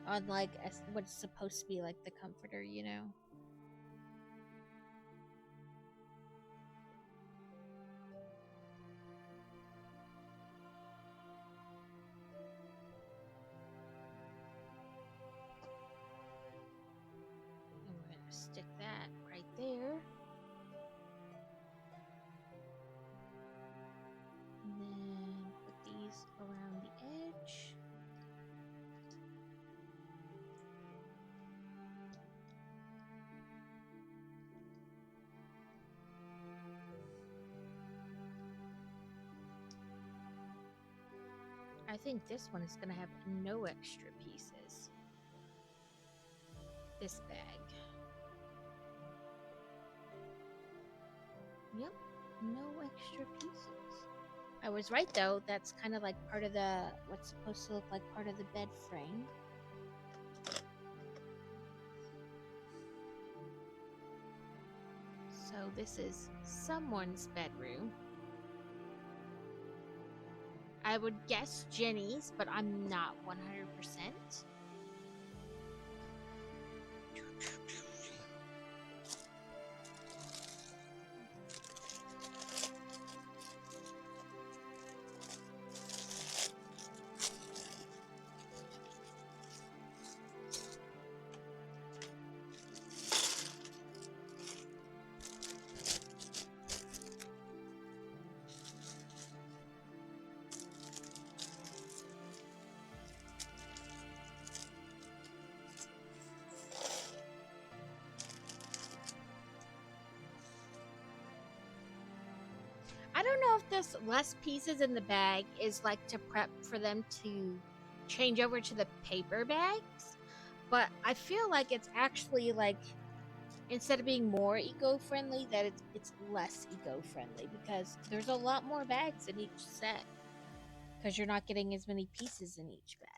on like what's supposed to be like the comforter, you know. And we're gonna stick that right there. And then put these around the edge. I think this one is going to have no extra pieces. This bag. Yep, no extra pieces. I was right though, that's kind of like part of the, what's supposed to look like part of the bed frame. So this is someone's bedroom. I would guess Jenny's, but I'm not 100%. I don't know if this less pieces in the bag is like to prep for them to change over to the paper bags, but I feel like it's actually like, instead of being more eco-friendly, that it's less eco-friendly because there's a lot more bags in each set because you're not getting as many pieces in each bag.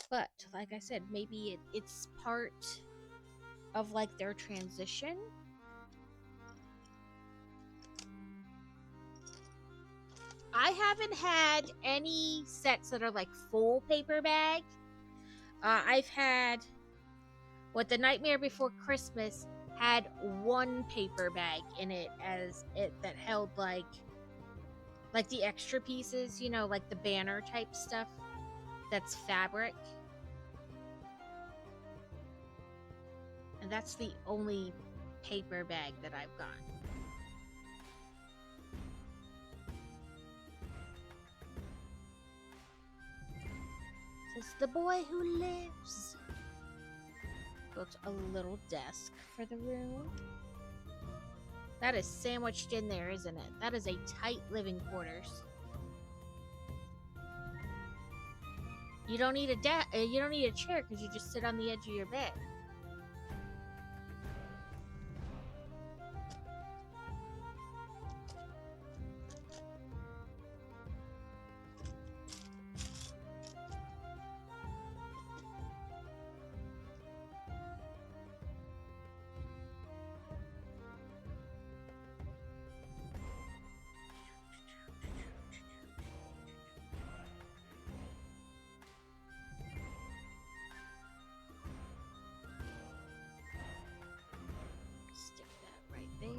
But like I said, maybe it's part of like their transition. I haven't had any sets that are like full paper bag. I've had what the Nightmare Before Christmas had one paper bag in it as it that held like the extra pieces, you know, like the banner type stuff that's fabric. And that's the only paper bag that I've got. It's the boy who lives. Built a little desk for the room. That is sandwiched in there, isn't it? That is a tight living quarters. You don't need a chair because you just sit on the edge of your bed. Stick that right there.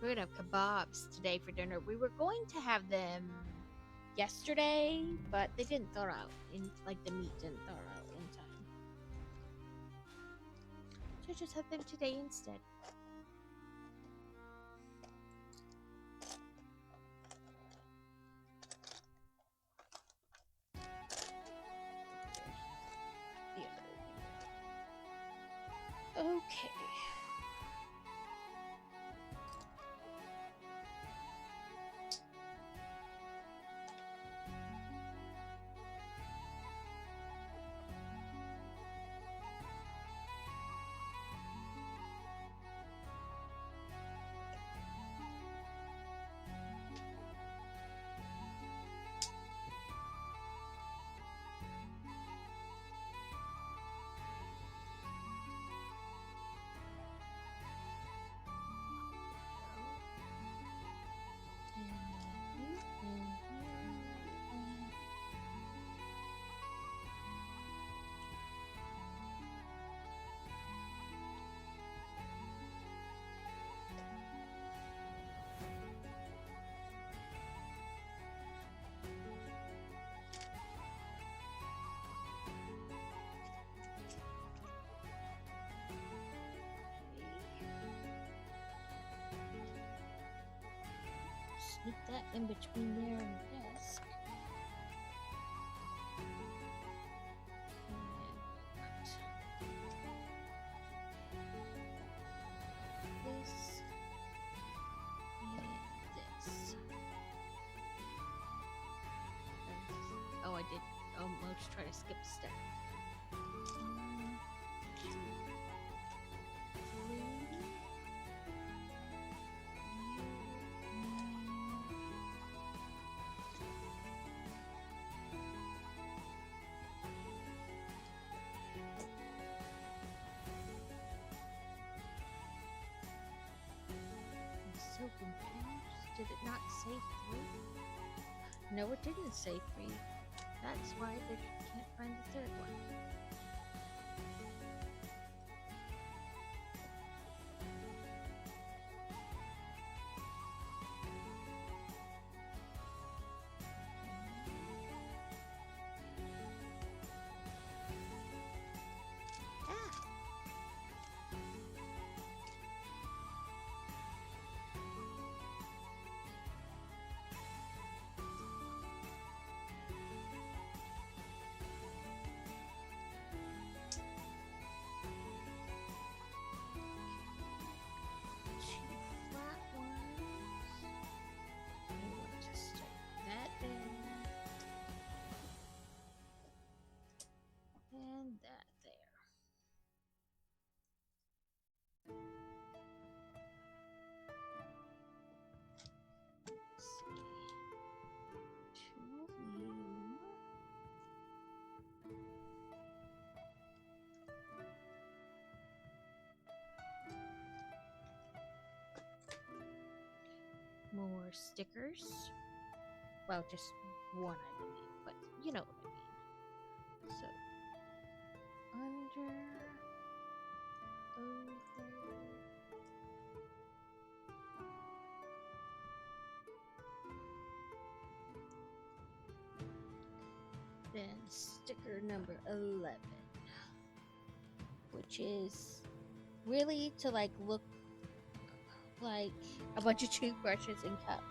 We're gonna have kebabs today for dinner. We were going to have them yesterday, but they didn't thaw out. Like the meat didn't thaw out in time. So just have them today instead. Okay. sneak that in between there and the desk. And this and this. Oh, I did almost try to skip a step. So confused. Did it not save 3? No, it didn't save 3. That's why they can't find the third one. That there. Let's see. 2 of you. More stickers. Well, just one, I believe, but you know what I mean. So, under, over, then sticker number 11, which is really to like look like a bunch of toothbrushes and cups.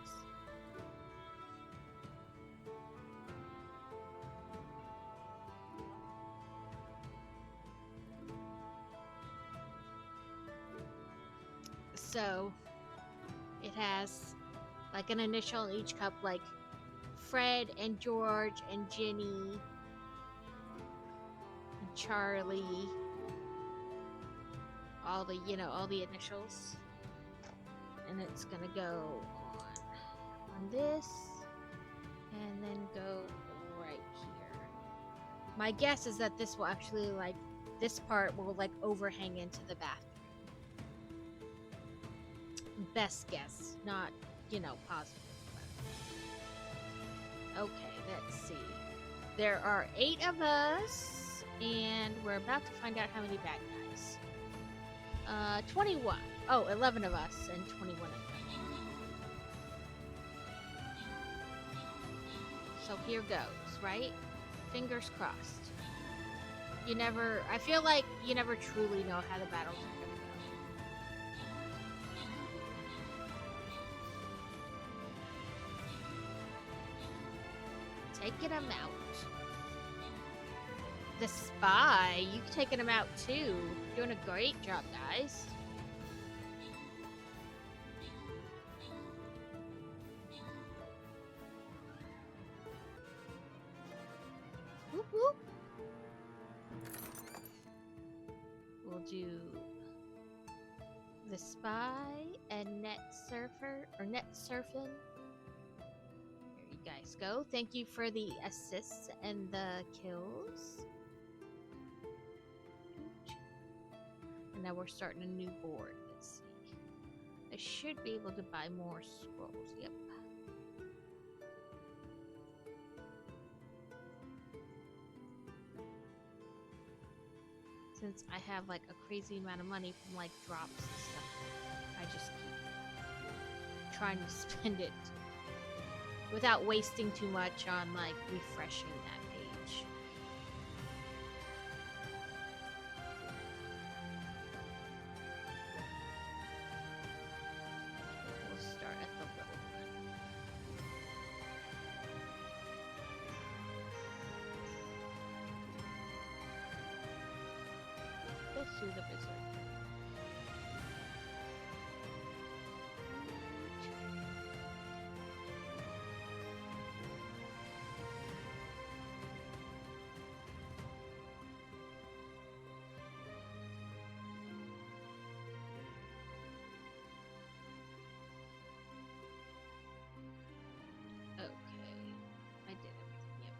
So it has like an initial in each cup, like Fred and George and Ginny and Charlie. All the, all the initials. And it's gonna go on this and then go right here. My guess is that this will actually, like, this part will like overhang into the bathroom. Best guess, not, positive. Okay, let's see. There are 8 of us, and we're about to find out how many bad guys. 21. Oh, 11 of us and 21 of them. So here goes, right? Fingers crossed. I feel like you never truly know how the battles are going to go. Taking them out. The spy, you've taken him out too. Doing a great job, guys. Whoop, whoop. We'll do the spy and net surfing. There you guys go. Thank you for the assists and the kills. And now we're starting a new board. Let's see. I should be able to buy more scrolls. Yep. Since I have like a crazy amount of money from like drops and stuff, I just keep trying to spend it without wasting too much on like refreshing that page. We'll start at the little one. Go sue the wizard. Okay. I did everything, yep.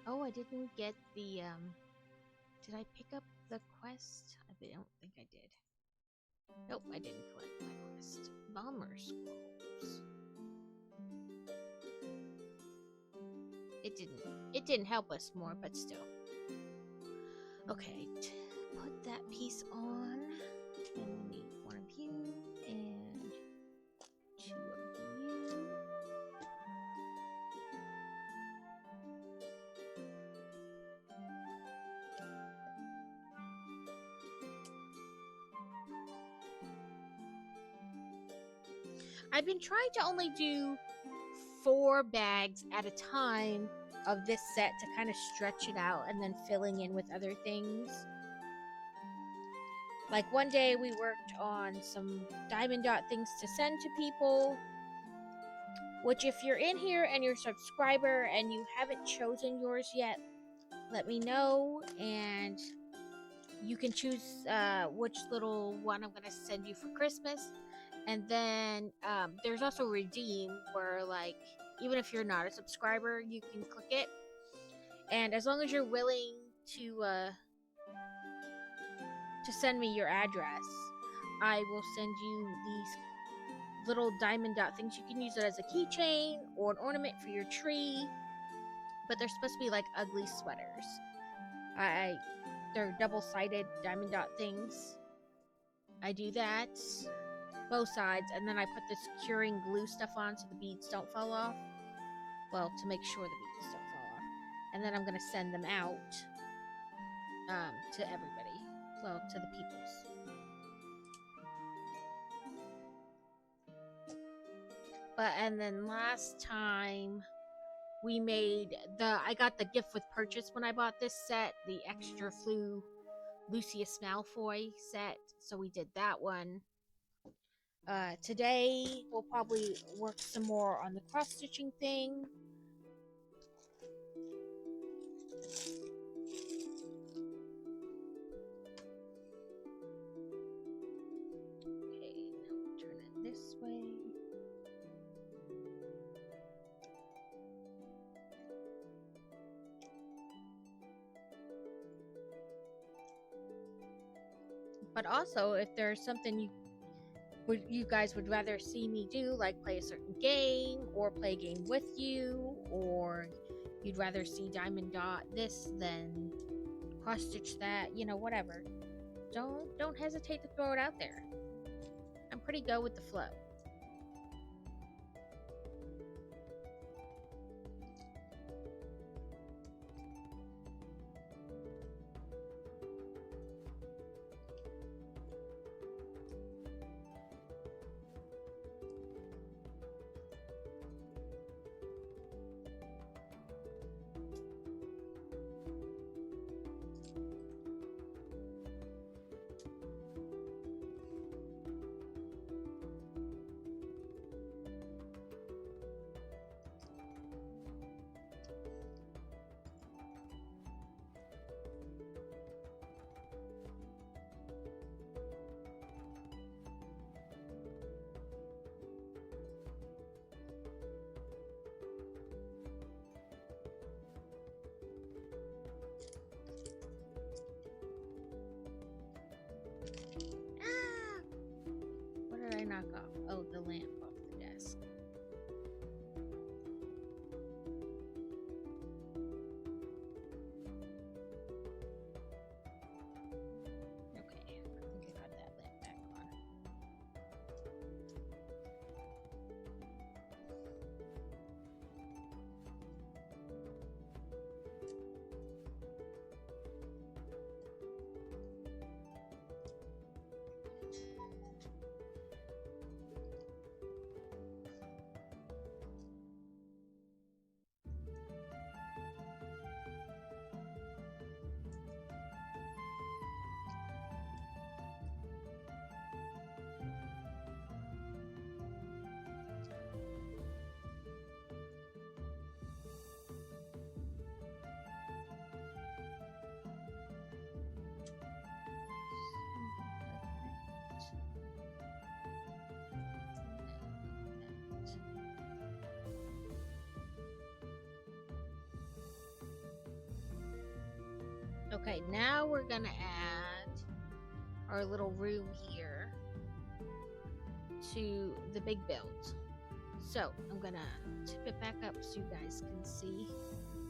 Oh, I didn't get the, did I pick up the quest? I don't think I did. Nope, I didn't collect my quest. Bomber scrolls. It didn't help us more, but still. Okay, put that piece on. And we need one of you and two of you. I've been trying to only do 4 bags at a time of this set to kind of stretch it out and then filling in with other things. Like one day we worked on some diamond dot things to send to people, which if you're in here and you're a subscriber and you haven't chosen yours yet, let me know and you can choose which little one I'm going to send you for Christmas. And then there's also redeem where, like, even if you're not a subscriber, you can click it. And as long as you're willing to send me your address, I will send you these little diamond dot things. You can use it as a keychain or an ornament for your tree. But they're supposed to be like ugly sweaters. They're double-sided diamond dot things. I do that. Both sides, and then I put this curing glue stuff on so the beads don't fall off. Well, to make sure the beads don't fall off. And then I'm going to send them out to everybody. Well, to the peoples. And then last time we made I got the gift with purchase when I bought this set, the extra flu Lucius Malfoy set. So we did that one. Today we'll probably work some more on the cross-stitching thing. Okay, now we'll turn it this way. But also, if there's something you guys would rather see me do, like play a certain game or play a game with you, or you'd rather see diamond dot this than cross stitch that, you know, whatever, don't hesitate to throw it out there. I'm pretty go with the flow. What did I knock off? Oh, the lamp off the desk. Okay, I think I got that lamp back on. Okay, now we're gonna add our little room here to the big build. So I'm gonna tip it back up so you guys can see.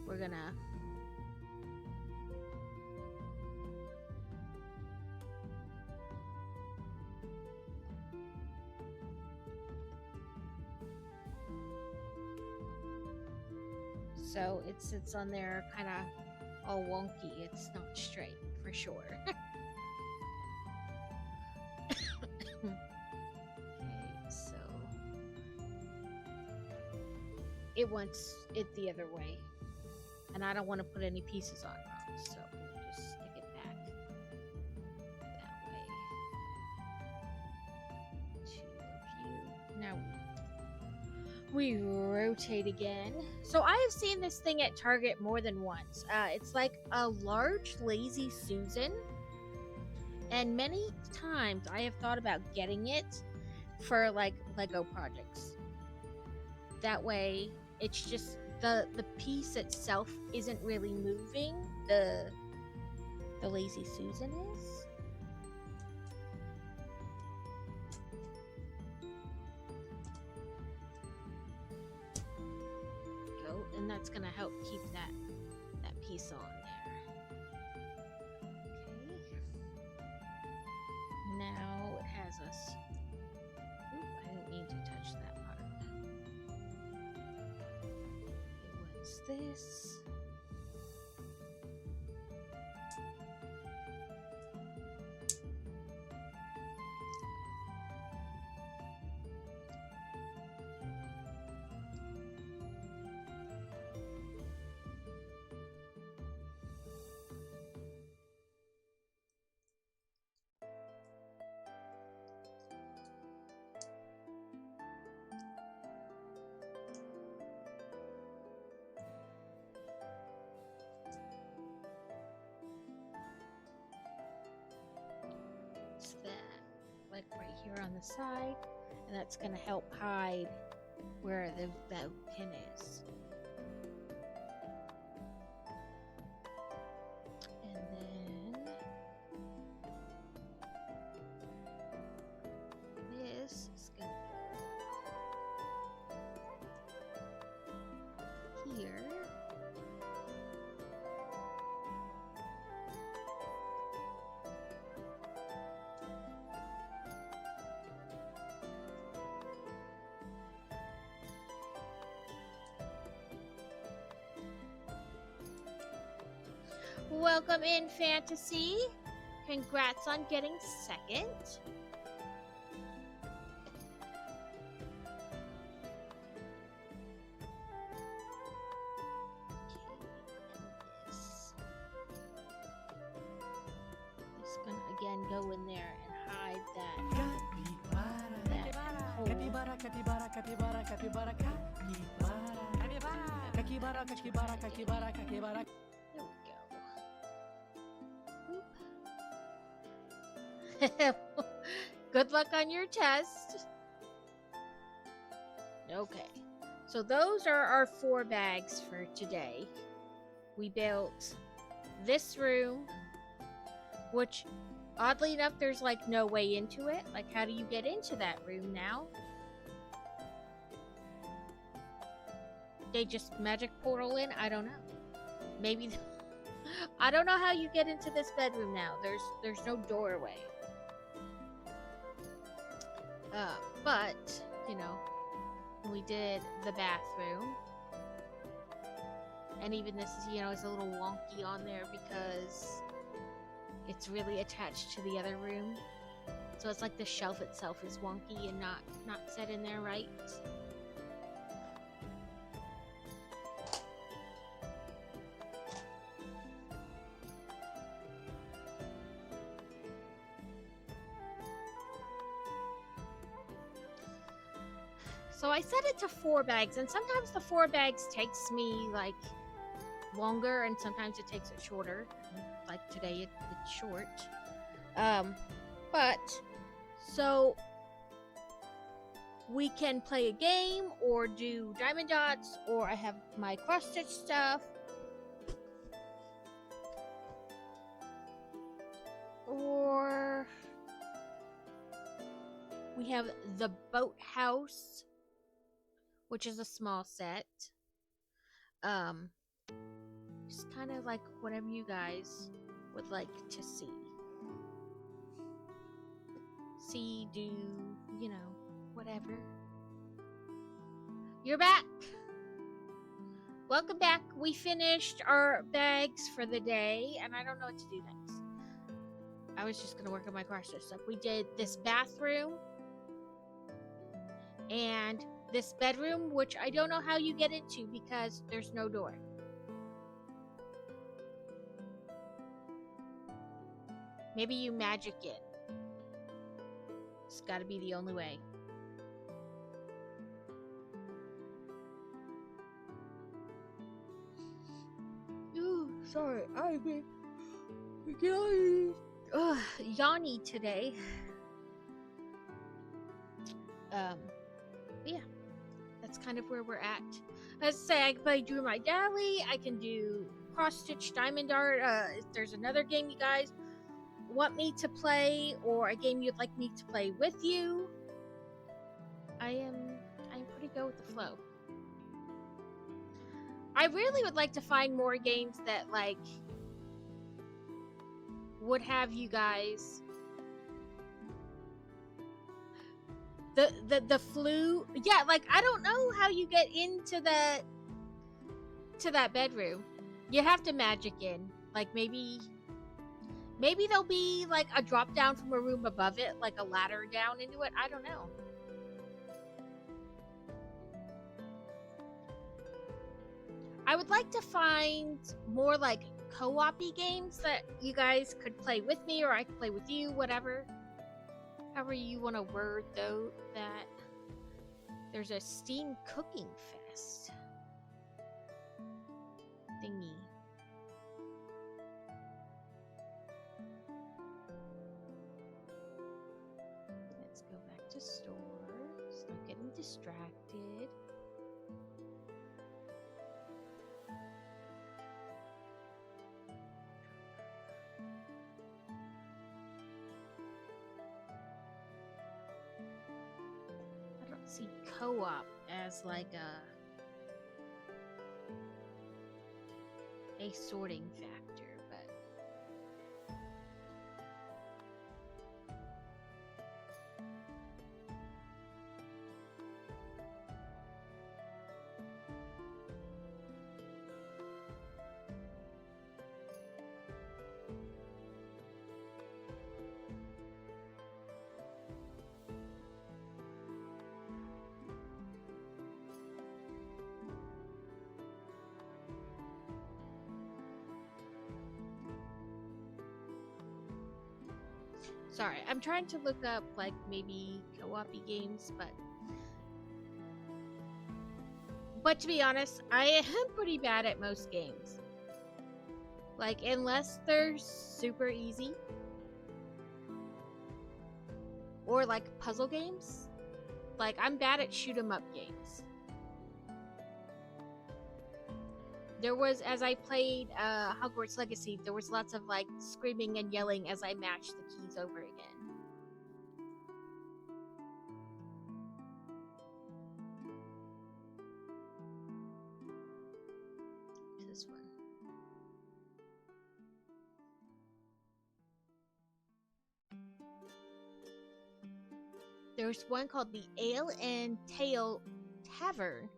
We're gonna so it sits on there kind of all wonky. It's not straight for sure. Okay, so it wants it the other way, and I don't want to put any pieces on wrong, so we'll just stick it back that way to view. Now we rotate again. So I have seen this thing at Target more than once. It's like a large Lazy Susan, and many times I have thought about getting it for like Lego projects. That way it's just the piece itself isn't really moving. The Lazy Susan is. Go, and that's gonna help keep that piece on there. Okay. Now it has us. Oop, I didn't mean to touch that part. It was this. That like right here on the side, and that's going to help hide where the pin is. And then this is going to go here. Welcome in, Fantasy. Congrats on getting second. It's gonna again go in there and hide that hole. There we go. Good luck on your test. Okay, so those are our 4 bags for today. We built this room, which oddly enough there's like no way into it. Like, how do you get into that room now? They just magic portal in? I don't know. Maybe I don't know how you get into this bedroom now. There's no doorway. But, you know, we did the bathroom. And even this is, you know, it's a little wonky on there because it's really attached to the other room. So it's like the shelf itself is wonky and not set in there right. So I set it to 4 bags, and sometimes the 4 bags takes me like longer, and sometimes it takes it shorter. Like today, it's short. But so we can play a game or do diamond dots, or I have my cross stitch stuff. We have the Boathouse, which is a small set. Just kind of like whatever you guys would like to see. See, do, you know, whatever. You're back! Welcome back. We finished our bags for the day, and I don't know what to do next. I was just gonna work on my crafter stuff. We did this bathroom and this bedroom, which I don't know how you get into because there's no door. Maybe you magic it. It's gotta be the only way. Ooh, sorry, I've been yawny today. Yeah, that's kind of where we're at. As I say, I can play Drew My Dally, I can do Cross Stitch Diamond Art. If there's another game you guys want me to play, or a game you'd like me to play with you, I'm pretty good with the flow. I really would like to find more games that like would have you guys the flu. Yeah, like I don't know how you get into that bedroom. You have to magic in. Like maybe there'll be like a drop down from a room above it, like a ladder down into it. I don't know. I would like to find more like co-op-y games that you guys could play with me, or I could play with you, whatever. However you want to word though that. There's a Steam Cooking Fest thingy. Let's go back to store. Stop getting distracted. See co-op as like a sorting factor, but sorry, I'm trying to look up like maybe co-op-y games, but to be honest, I am pretty bad at most games. Like unless they're super easy or like puzzle games, like I'm bad at shoot 'em up games. There was, as I played Hogwarts Legacy, there was lots of like screaming and yelling as I mashed the keys over again. This one. There's one called the Ale and Tail Tavern.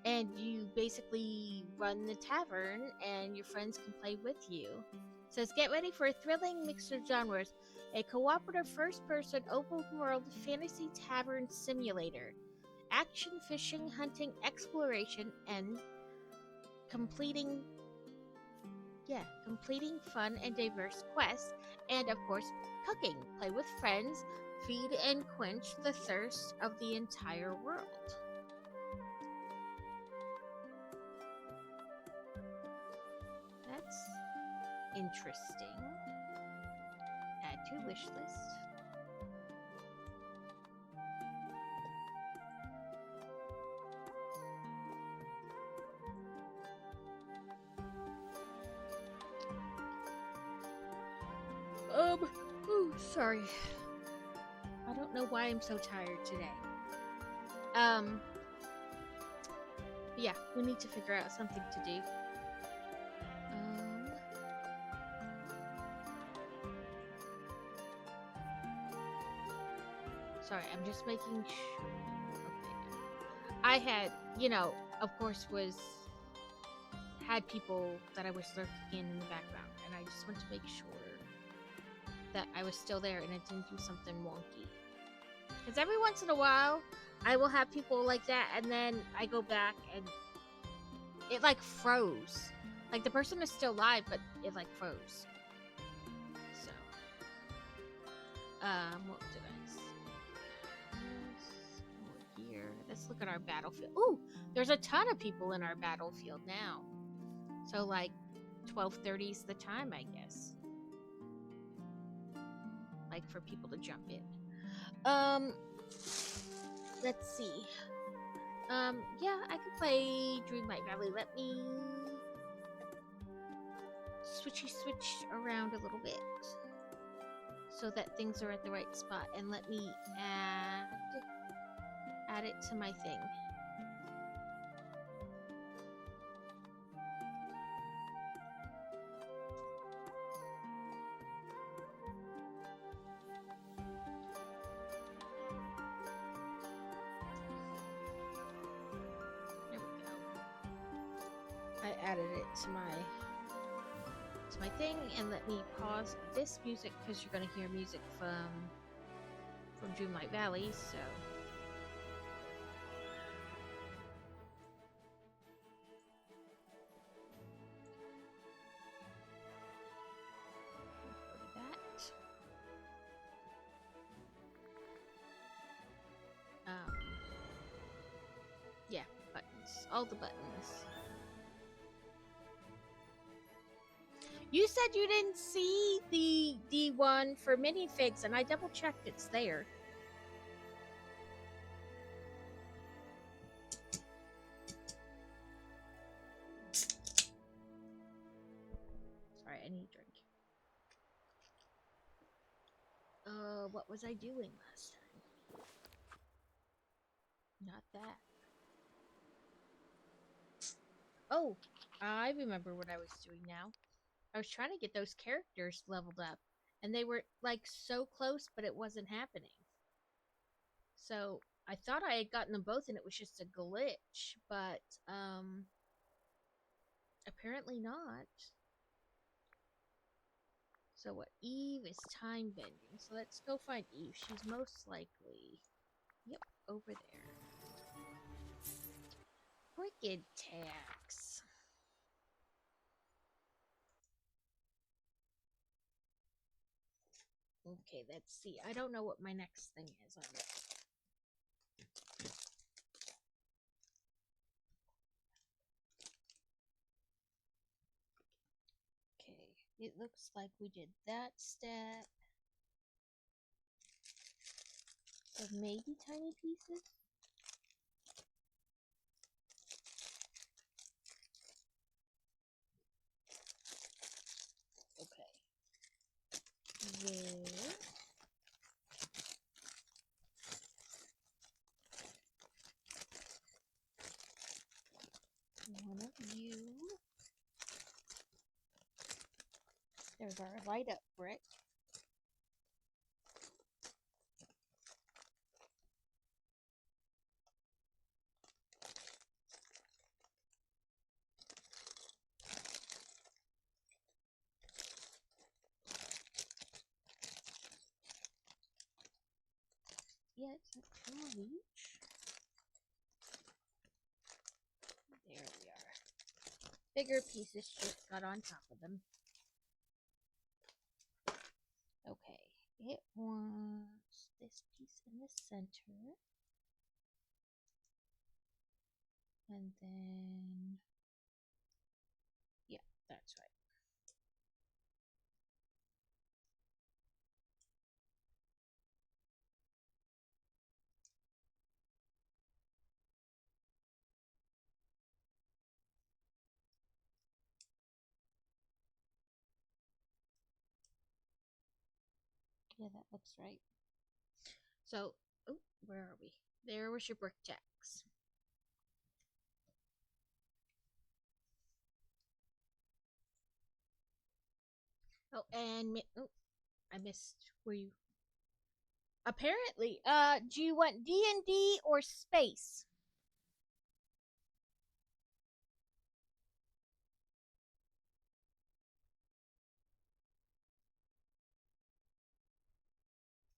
And you basically run the tavern and your friends can play with you. It says, get ready for a thrilling mix of genres. A cooperative first-person open-world fantasy tavern simulator. Action, fishing, hunting, exploration, and completing fun and diverse quests. And of course, cooking. Play with friends, feed and quench the thirst of the entire world. That's interesting. Add to wish list. Oh, sorry. I don't know why I'm so tired today. Yeah, we need to figure out something to do. Sorry, I'm just making sure. Okay. I had, of course, had people that I was lurking in the background, and I just want to make sure that I was still there and it didn't do something wonky. Because every once in a while, I will have people like that, and then I go back and it like froze. Like the person is still live, but it like froze. So, what did I say? Over here. Let's look at our battlefield. Ooh, there's a ton of people in our battlefield now. So like 12:30 is the time, I guess. Like for people to jump in. Let's see. Yeah, I can play Dreamlight Valley. Let me switch around a little bit so that things are at the right spot, and let me add it to my thing. Added it to my thing, and let me pause this music because you're going to hear music from Dreamlight Valley. So that. Yeah, buttons, all the buttons. You said you didn't see the one for minifigs, and I double checked. It's there. Sorry, I need a drink. What was I doing last time? Not that. Oh, I remember what I was doing now. I was trying to get those characters leveled up, and they were like so close, but it wasn't happening. So I thought I had gotten them both, and it was just a glitch, but apparently not. So what? Eve is time bending. So let's go find Eve. She's most likely, yep, over there. Wicked tax. Okay, let's see. I don't know what my next thing is on it. Okay, it looks like we did that step. So maybe tiny pieces? Okay. There. One of you. There's our light up brick. Yeah, it's not two of each. There we are. Bigger pieces just got on top of them. Okay, it wants this piece in the center. And then, yeah, that's right. Yeah, that looks right. So, oh, where are we? There was your brick jacks. Oh, and oh, I missed where you. Apparently, do you want D&D or space?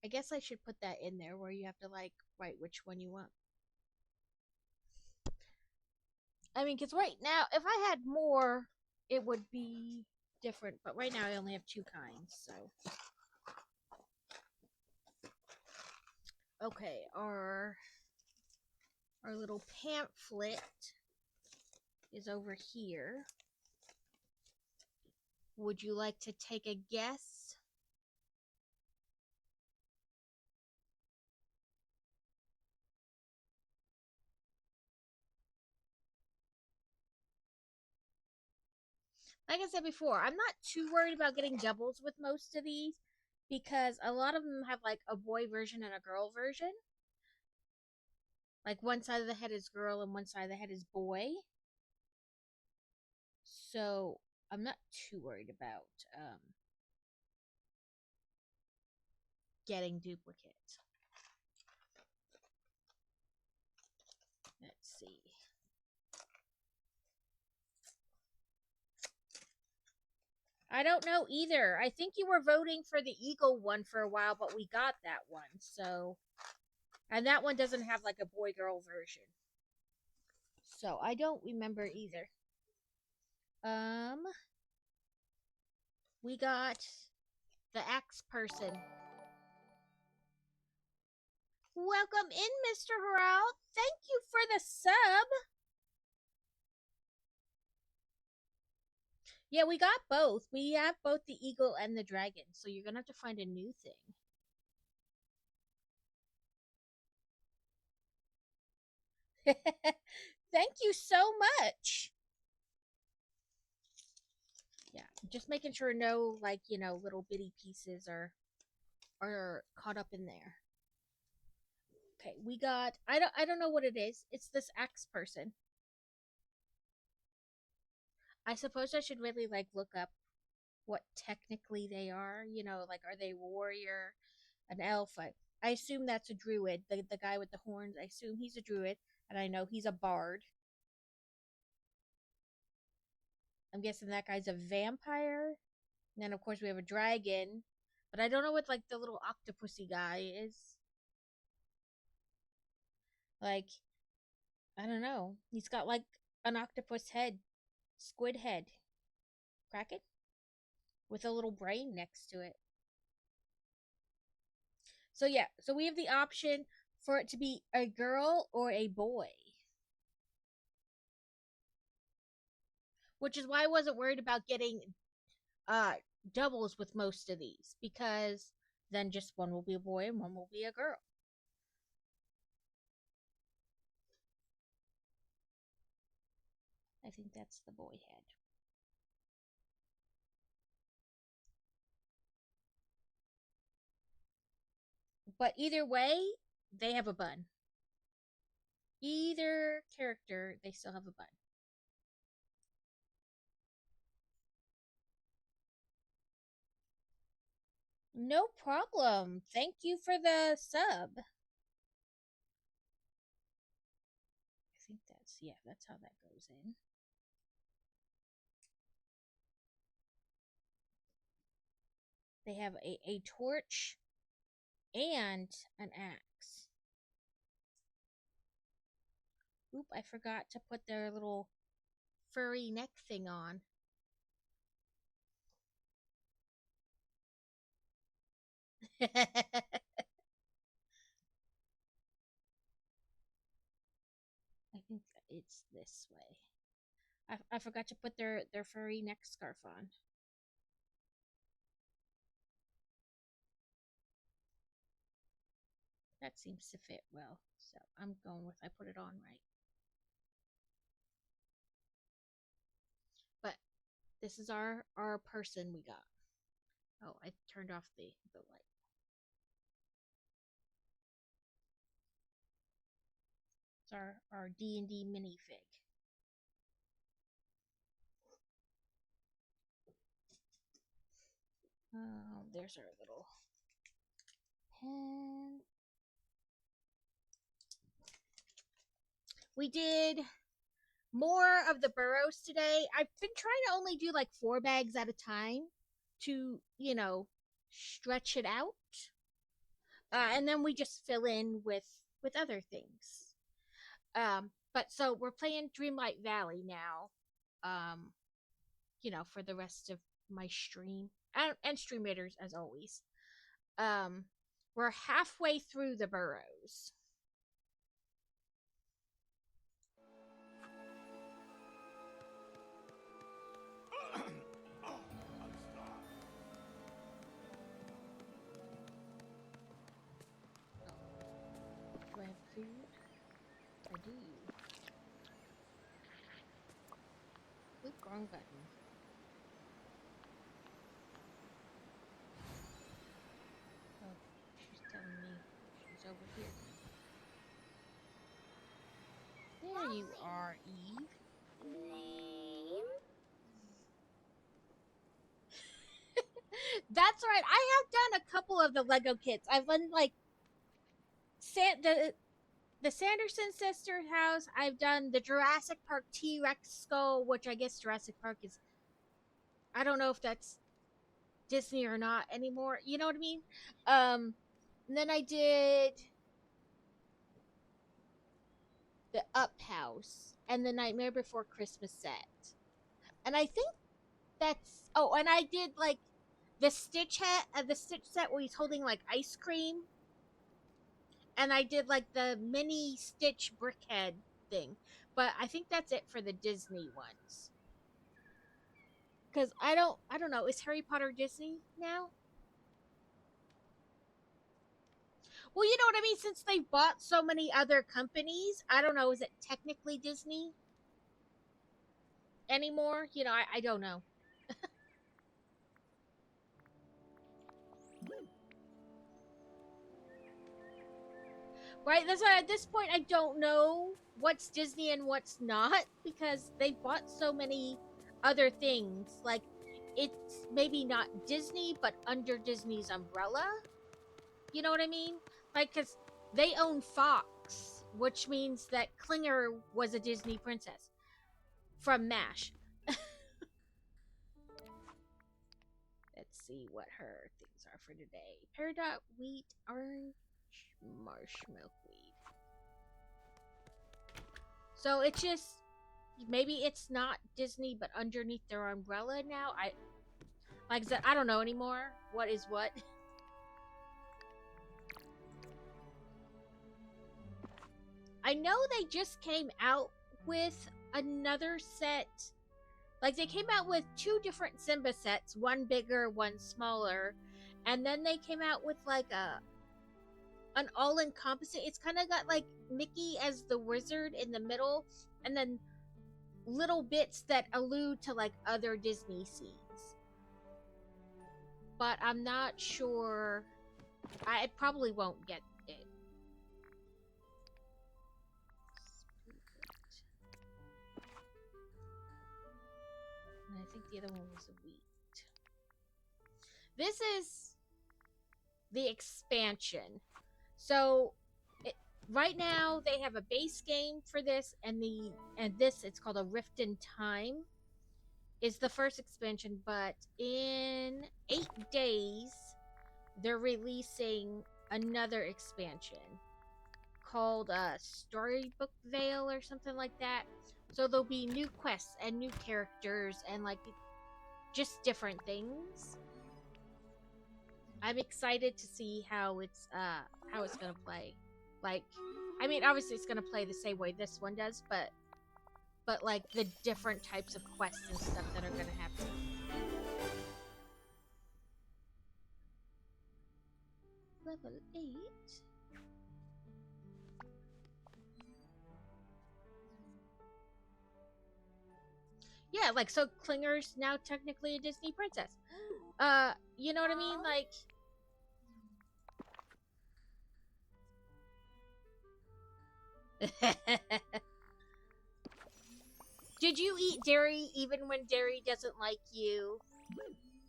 I guess I should put that in there where you have to like write which one you want. I mean, because right now, if I had more, it would be different. But right now, I only have two kinds. So, okay, our little pamphlet is over here. Would you like to take a guess? Like I said before, I'm not too worried about getting doubles with most of these because a lot of them have like a boy version and a girl version. Like one side of the head is girl and one side of the head is boy. So I'm not too worried about getting duplicates. Let's see. I don't know either. I think you were voting for the Eagle one for a while, but we got that one. So, and that one doesn't have like a boy girl version. So, I don't remember either. We got the axe person. Welcome in, Mr. Harrell. Thank you for the sub. Yeah, we got both. We have both the eagle and the dragon, so you're gonna have to find a new thing. Thank you so much. Yeah, just making sure no like, little bitty pieces are caught up in there. Okay, we got I don't know what it is. It's this axe person. I suppose I should really like look up what technically they are. Like are they warrior, an elf? I assume that's a druid. The guy with the horns. I assume he's a druid, and I know he's a bard. I'm guessing that guy's a vampire. And then of course we have a dragon, but I don't know what like the little octopusy guy is. Like I don't know. He's got like an octopus head, squid head, kraken with a little brain next to it. So yeah, so we have the option for it to be a girl or a boy. Which is why I wasn't worried about getting uh doubles with most of these because then just one will be a boy and one will be a girl. I think that's the boy head. But either way, they have a bun. Either character, they still have a bun. No problem. Thank you for the sub. I think that's how that goes in. They have a torch and an axe. Oop, I forgot to put their little furry neck thing on. I think it's this way. I forgot to put their furry neck scarf on. That seems to fit well. So I'm going with I put it on right. But this is our person we got. Oh, I turned off the light. That's our D&D minifig. There's our little pen. We did more of the Burrows today. I've been trying to only do like 4 bags at a time to, stretch it out. And then we just fill in with other things. But so we're playing Dreamlight Valley now. For the rest of my stream and stream raiders as always. We're halfway through the Burrows. Do I have food? I do. Click wrong button. Oh, she's telling me she's over here. There you are, Eve. That's right. I have done a couple of the Lego kits. I've done like the Sanderson Sisters house. I've done the Jurassic Park T-Rex skull, which I guess Jurassic Park is. I don't know if that's Disney or not anymore. You know what I mean? And then I did the Up House and the Nightmare Before Christmas set. And I think that's. Oh, and I did like the Stitch set where he's holding like ice cream. And I did like the mini Stitch brickhead thing. But I think that's it for the Disney ones. Because I don't know, is Harry Potter Disney now? Well, you know what I mean? Since they bought so many other companies, I don't know, is it technically Disney anymore? I don't know. Right? That's why at this point I don't know what's Disney and what's not because they bought so many other things. Like, it's maybe not Disney, but under Disney's umbrella. You know what I mean? Like, because they own Fox, which means that Klinger was a Disney princess from MASH. Let's see what her things are for today. Peridot, wheat, orange, marsh milkweed. So it's just maybe it's not Disney, but underneath their umbrella now. Like I said, I don't know anymore. What is what? I know they just came out with another set. Like, they came out with 2 different Simba sets, one bigger, one smaller, and then they came out with like an all-encompassing. It's kind of got like Mickey as the wizard in the middle, and then little bits that allude to like other Disney scenes. But I'm not sure. I probably won't get it. And I think the other one was a wheat. This is the expansion. So right now they have a base game for this, and this, it's called a Rift in Time, is the first expansion. But in 8 days, they're releasing another expansion called Storybook Vale or something like that. So there'll be new quests and new characters and like just different things. I'm excited to see how it's gonna play. Like, I mean, obviously it's gonna play the same way this one does, but like the different types of quests and stuff that are gonna happen. Level 8. Yeah, like, so Klinger's now technically a Disney princess. You know what I mean? Like, Did you eat dairy even when dairy doesn't like you?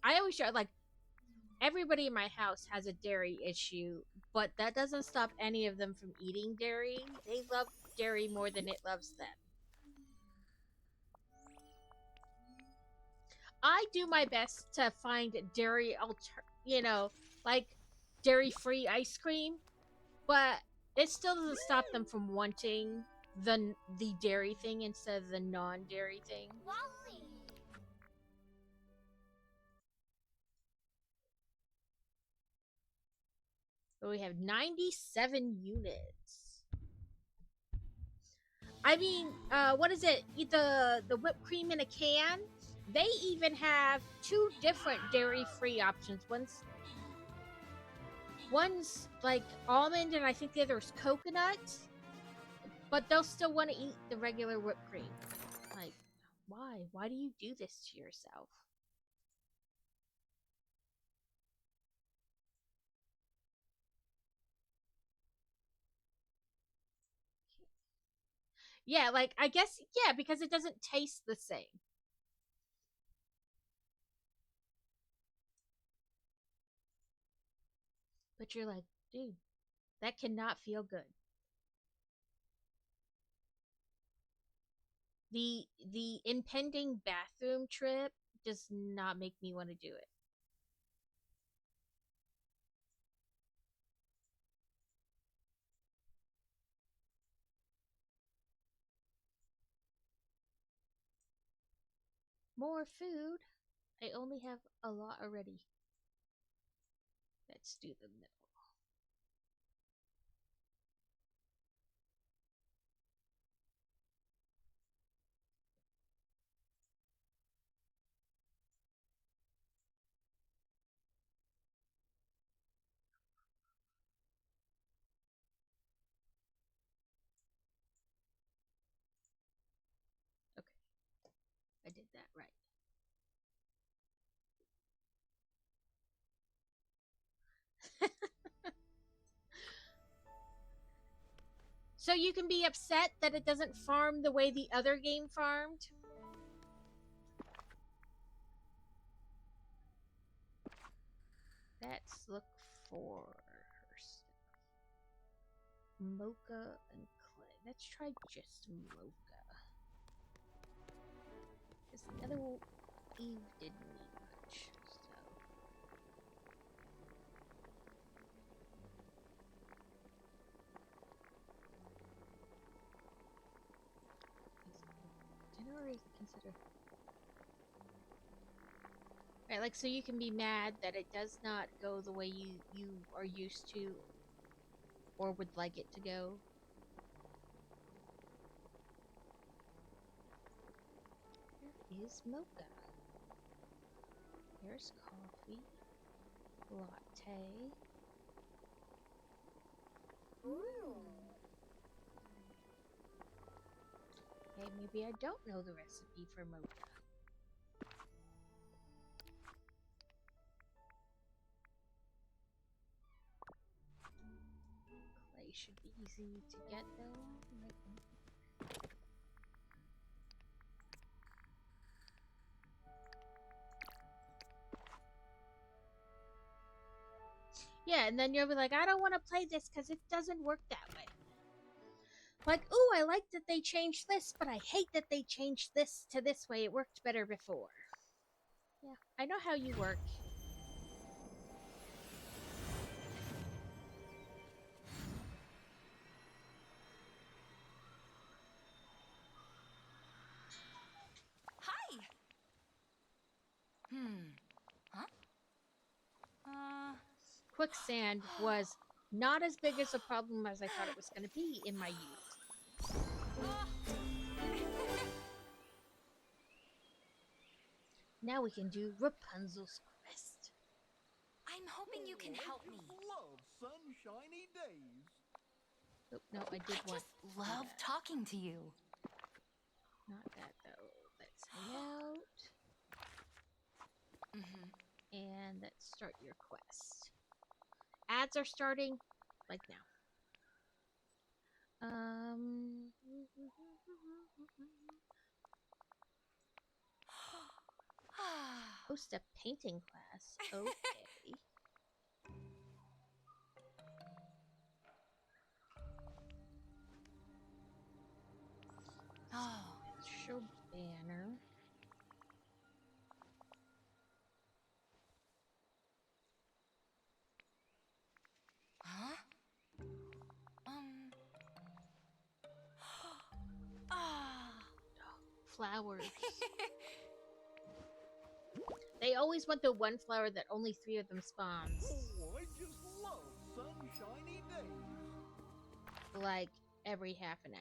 I always try, like, everybody in my house has a dairy issue, but that doesn't stop any of them from eating dairy. They love dairy more than it loves them. I do my best to find dairy like dairy-free ice cream, but it still doesn't stop them from wanting the dairy thing instead of the non-dairy thing. But we have 97 units. I mean, what is it? The whipped cream in a can? They even have two different dairy-free options. One's like almond, and I think the other is coconut. But they'll still want to eat the regular whipped cream. Like, why? Why do you do this to yourself? Yeah, like, I guess, yeah, because it doesn't taste the same. But you're like, dude, that cannot feel good. The impending bathroom trip does not make me want to do it. More food? I only have a lot already. Let's do the middle. Okay, I did that right. So you can be upset that it doesn't farm the way the other game farmed? Let's look for her stuff. Mocha and clay. Let's try just mocha. Because the other Eve didn't need much, so. Dinner is considered. Right, like, so you can be mad that it does not go the way you are used to or would like it to go. Here is mocha. Here's coffee. Latte. Ooh. Okay, maybe I don't know the recipe for mocha. Clay should be easy to get though. Yeah, and then you'll be like, I don't want to play this because it doesn't work that way. Like, ooh, I like that they changed this, but I hate that they changed this to this way. It worked better before. Yeah, I know how you work. Hi! Huh? Quicksand was not as big as a problem as I thought it was going to be in my youth. Now we can do Rapunzel's quest. I'm hoping you can help me. Love sunshiny days. Oh, no, I did I want just love talking to you. Not that though. Let's hang out. And let's start your quest. Ads are starting like Um. Host a painting class. Okay. Oh. Show banner. Huh? Ah. Flowers. They always want the one flower that only 3 of them spawns. Oh, I just love sunshiny days. Like every half an hour.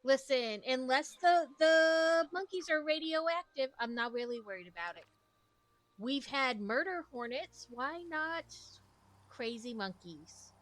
Listen, unless the monkeys are radioactive, I'm not really worried about it. We've had murder hornets. Why not crazy monkeys?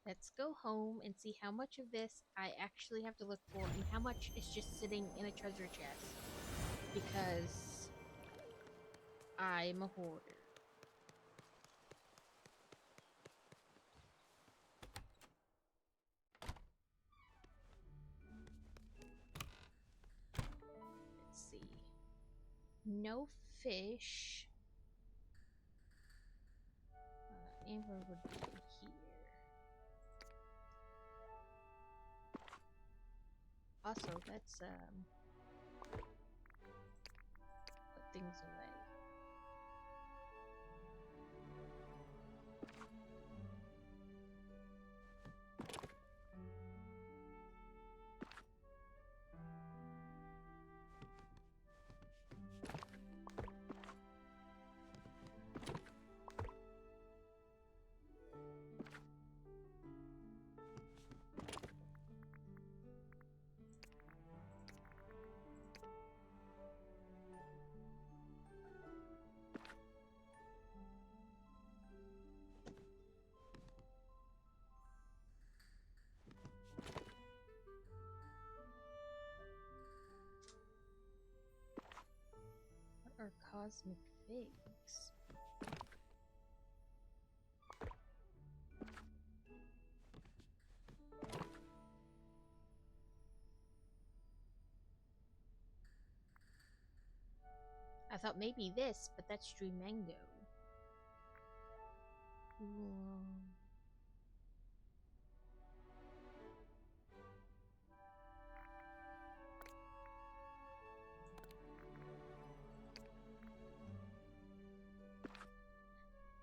Let's go home and see how much of this I actually have to look for and how much is just sitting in a treasure chest. Because I'm a hoarder. Let's see. No fish. Amber would be here. Also, let's put things away. What are cosmic figs? I thought maybe this, but that's stream mango. Ooh.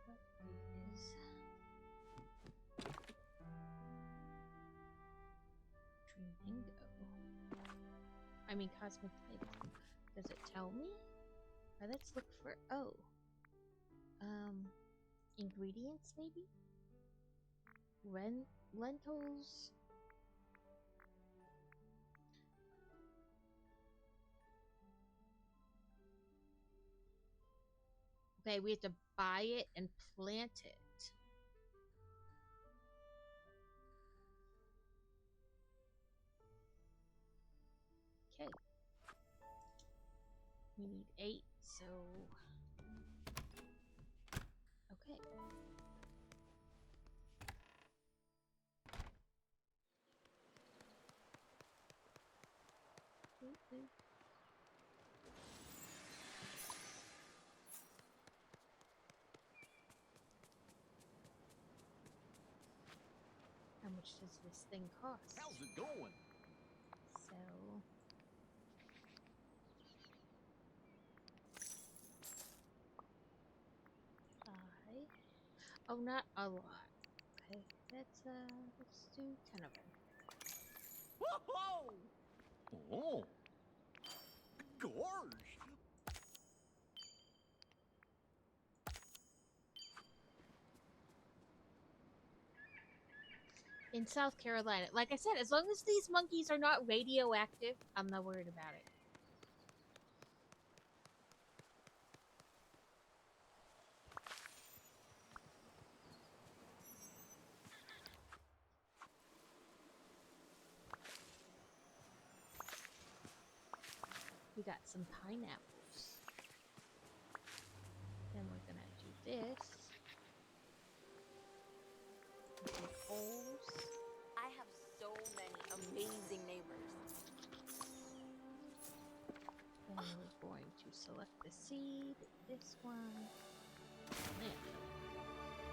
What is stream mango? I mean cosmic fig. Does it tell me? Let's look for ingredients maybe? Lentils. Okay, we have to buy it and plant it. Okay. We need 8, so okay. How much does this thing cost? How's it going? So five. Oh, not a lot. Okay, let's do 10 of them. Whoa! Oh, gorge! in South Carolina. Like I said, as long as these monkeys are not radioactive, I'm not worried about it. We got some pineapples. Then we're gonna do this. Dig holes. I have so many amazing neighbors. Then we're going to select the seed, this one, plant them.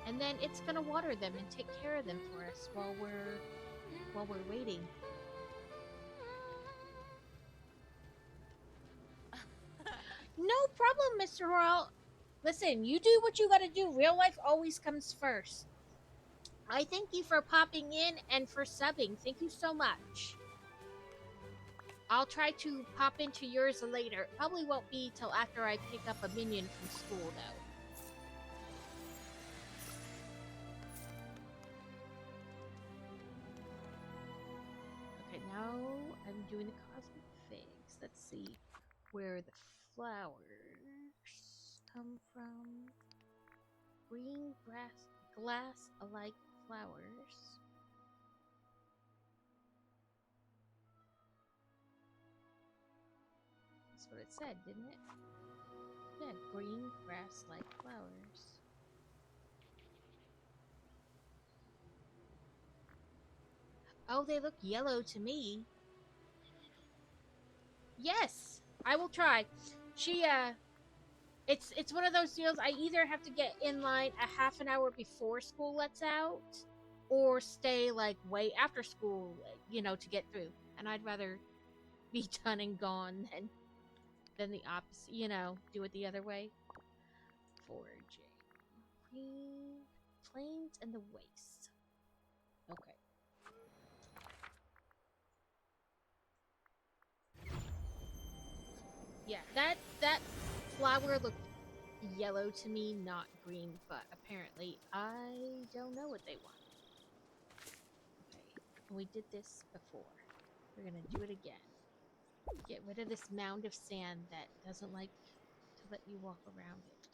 And then it's gonna water them and take care of them for us while we're waiting. No problem, Mr. Hurl. Listen, you do what you gotta do. Real life always comes first. I thank you for popping in and for subbing. Thank you so much. I'll try to pop into yours later. Probably won't be till after I pick up a minion from school, though. Okay, now I'm doing the cosmic figs. Let's see where the flowers come from. Green glass-alike flowers. That's what it said, didn't it? Yeah, green grass-like flowers. Oh, they look yellow to me. Yes, I will try. It's one of those deals. I either have to get in line a half an hour before school lets out, or stay like way after school, to get through. And I'd rather be done and gone than the opposite. Do it the other way. Foraging, green plains and the waste. Okay. Yeah, that flower looked yellow to me, not green, but apparently I don't know what they want. Okay, we did this before. We're gonna do it again. Get rid of this mound of sand that doesn't like to let you walk around it.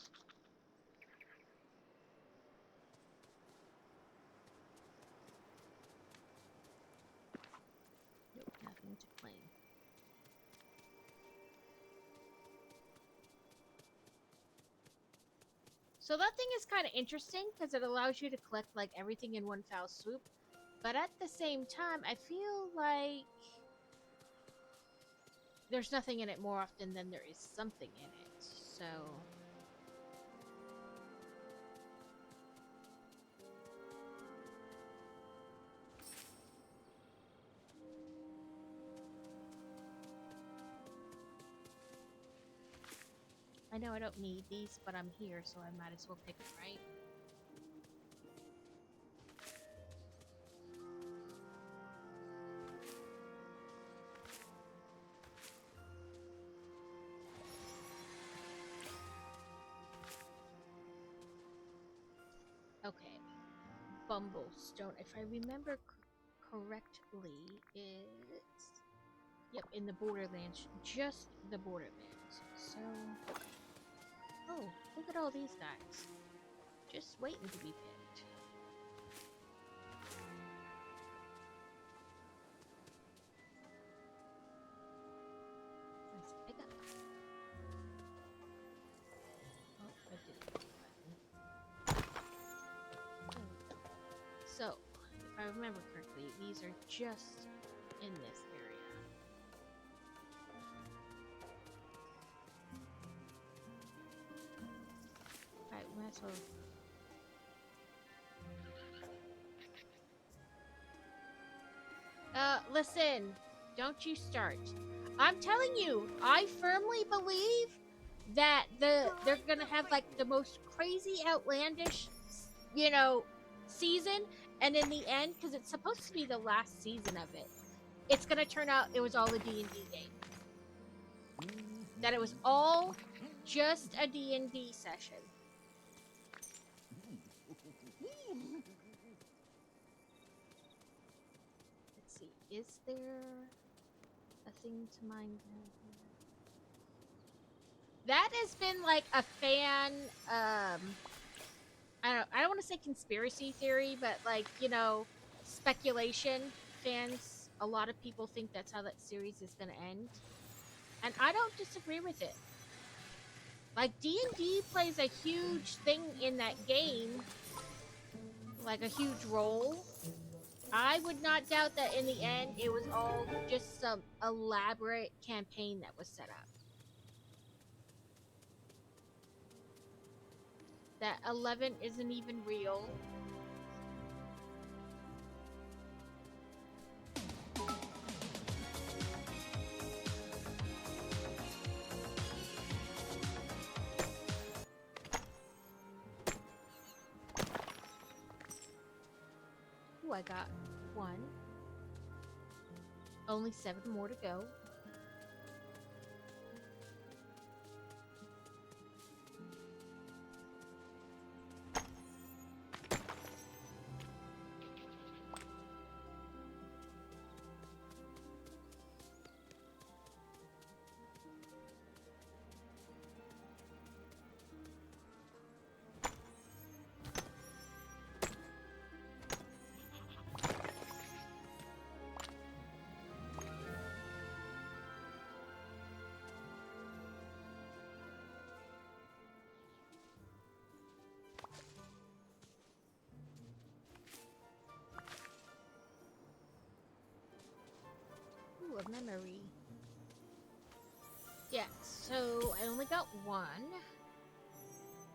Nope, nothing to claim. So that thing is kind of interesting because it allows you to collect like everything in one foul swoop. But at the same time, I feel like there's nothing in it more often than there is something in it. So I know I don't need these, but I'm here, so I might as well pick them, right? Okay. Bumblestone, if I remember correctly, it's... Yep, in the Borderlands. Just the Borderlands. So... Oh, look at all these guys. Just waiting to be picked. Let's pick up. Oh, I did it. There we go. So, if I remember correctly, these are just in this area. Alright, we might as well... listen, don't you start. I'm telling you, I firmly believe that they're gonna have like the most crazy, outlandish, season, and in the end, because it's supposed to be the last season of it, it's gonna turn out it was all a D&D game. That it was all just a D&D session. is there a thing to mine down here? That has been like a fan, I don't want to say conspiracy theory, but like, you know, speculation. Fans, a lot of people think that's how that series is going to end. And I don't disagree with it. Like, D&D plays a huge thing in that game, like a huge role. I would not doubt that in the end, it was all just some elaborate campaign that was set up. That 11 isn't even real. Ooh, I got 1. Only 7 more to go. Ooh, a memory. Yeah, so I only got 1.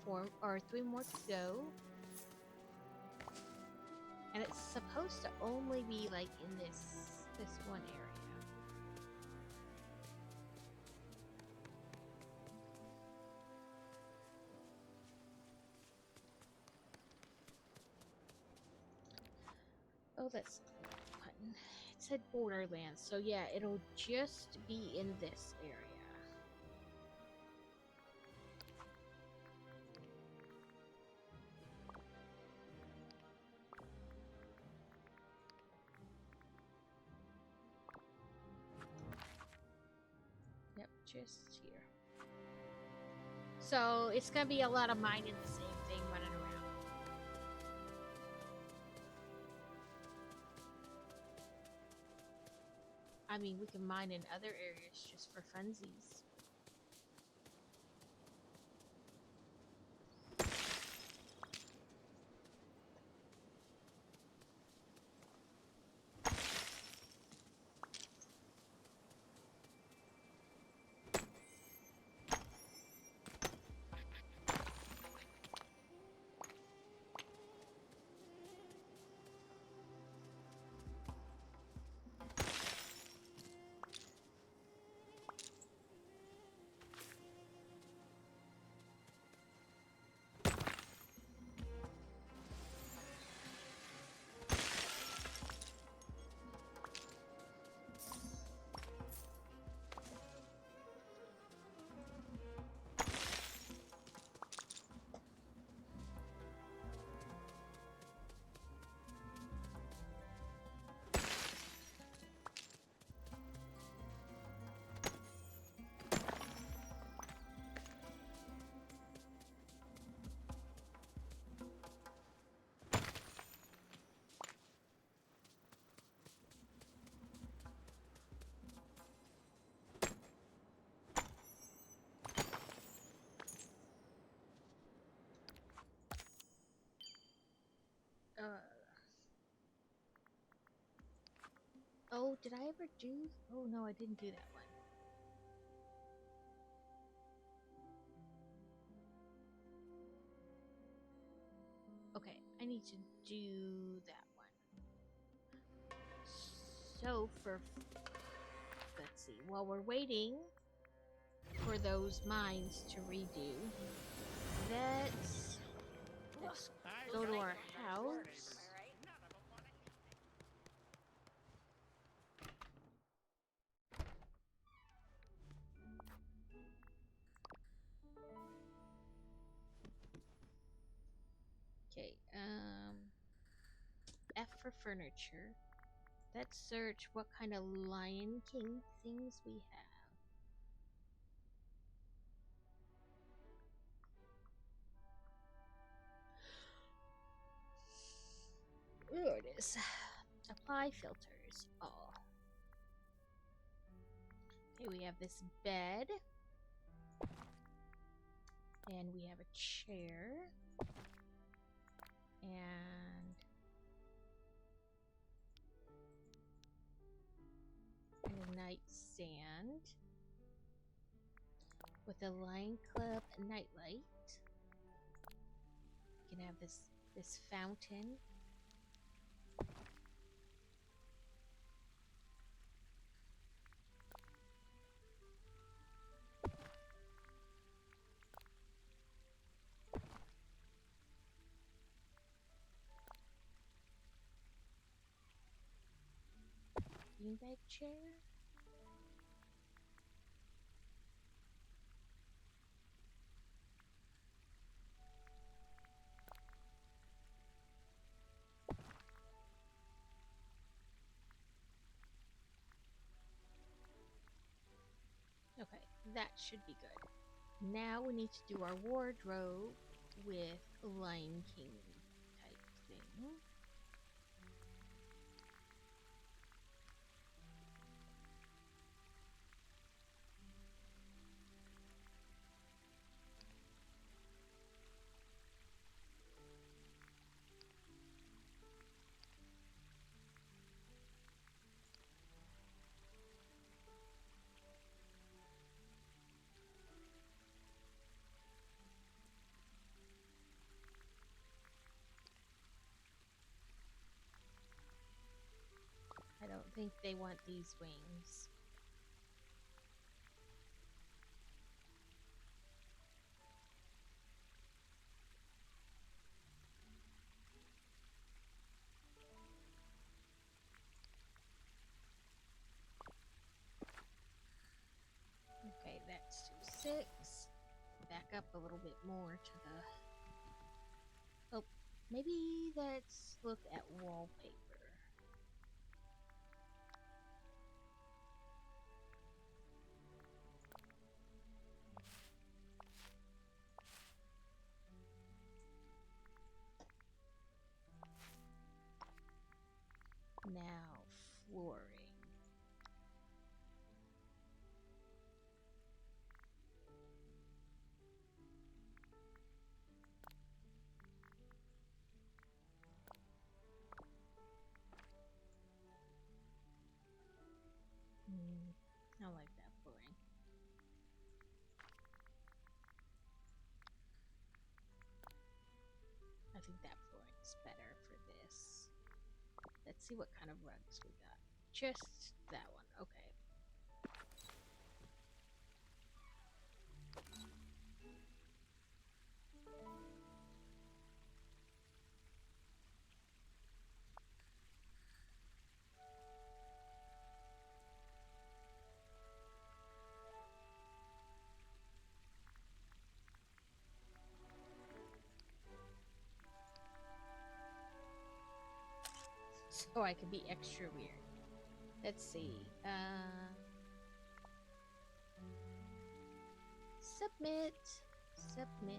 4 or 3 more to go. And it's supposed to only be like in this one area. Oh, that's button. It said Borderlands, so yeah, it'll just be in this area. Yep, just here. So it's gonna be a lot of mining the same thing running around. I mean, we can mine in other areas just for funsies. Oh, did I ever do? Oh no, I didn't do that one. Okay, I need to do that one. So let's see, while we're waiting for those mines to redo, let's go to our house. Okay, F for furniture. Let's search what kind of Lion King things we have. There it is. Apply filters. All. Okay, we have this bed. And we have a chair. And a nightstand. With a Lion Club nightlight. You can have this fountain. Beanbag chair. Okay, that should be good. Now we need to do our wardrobe with Lion King type thing. I don't think they want these wings. Okay, that's 2-6. Back up a little bit more to the... Oh, maybe let's look at wallpaper. Now, flooring. I like that flooring. I think that flooring's better for this. Let's see what kind of rugs we got. Just that one. Okay. So I can be extra weird. Let's see. Submit. Submit.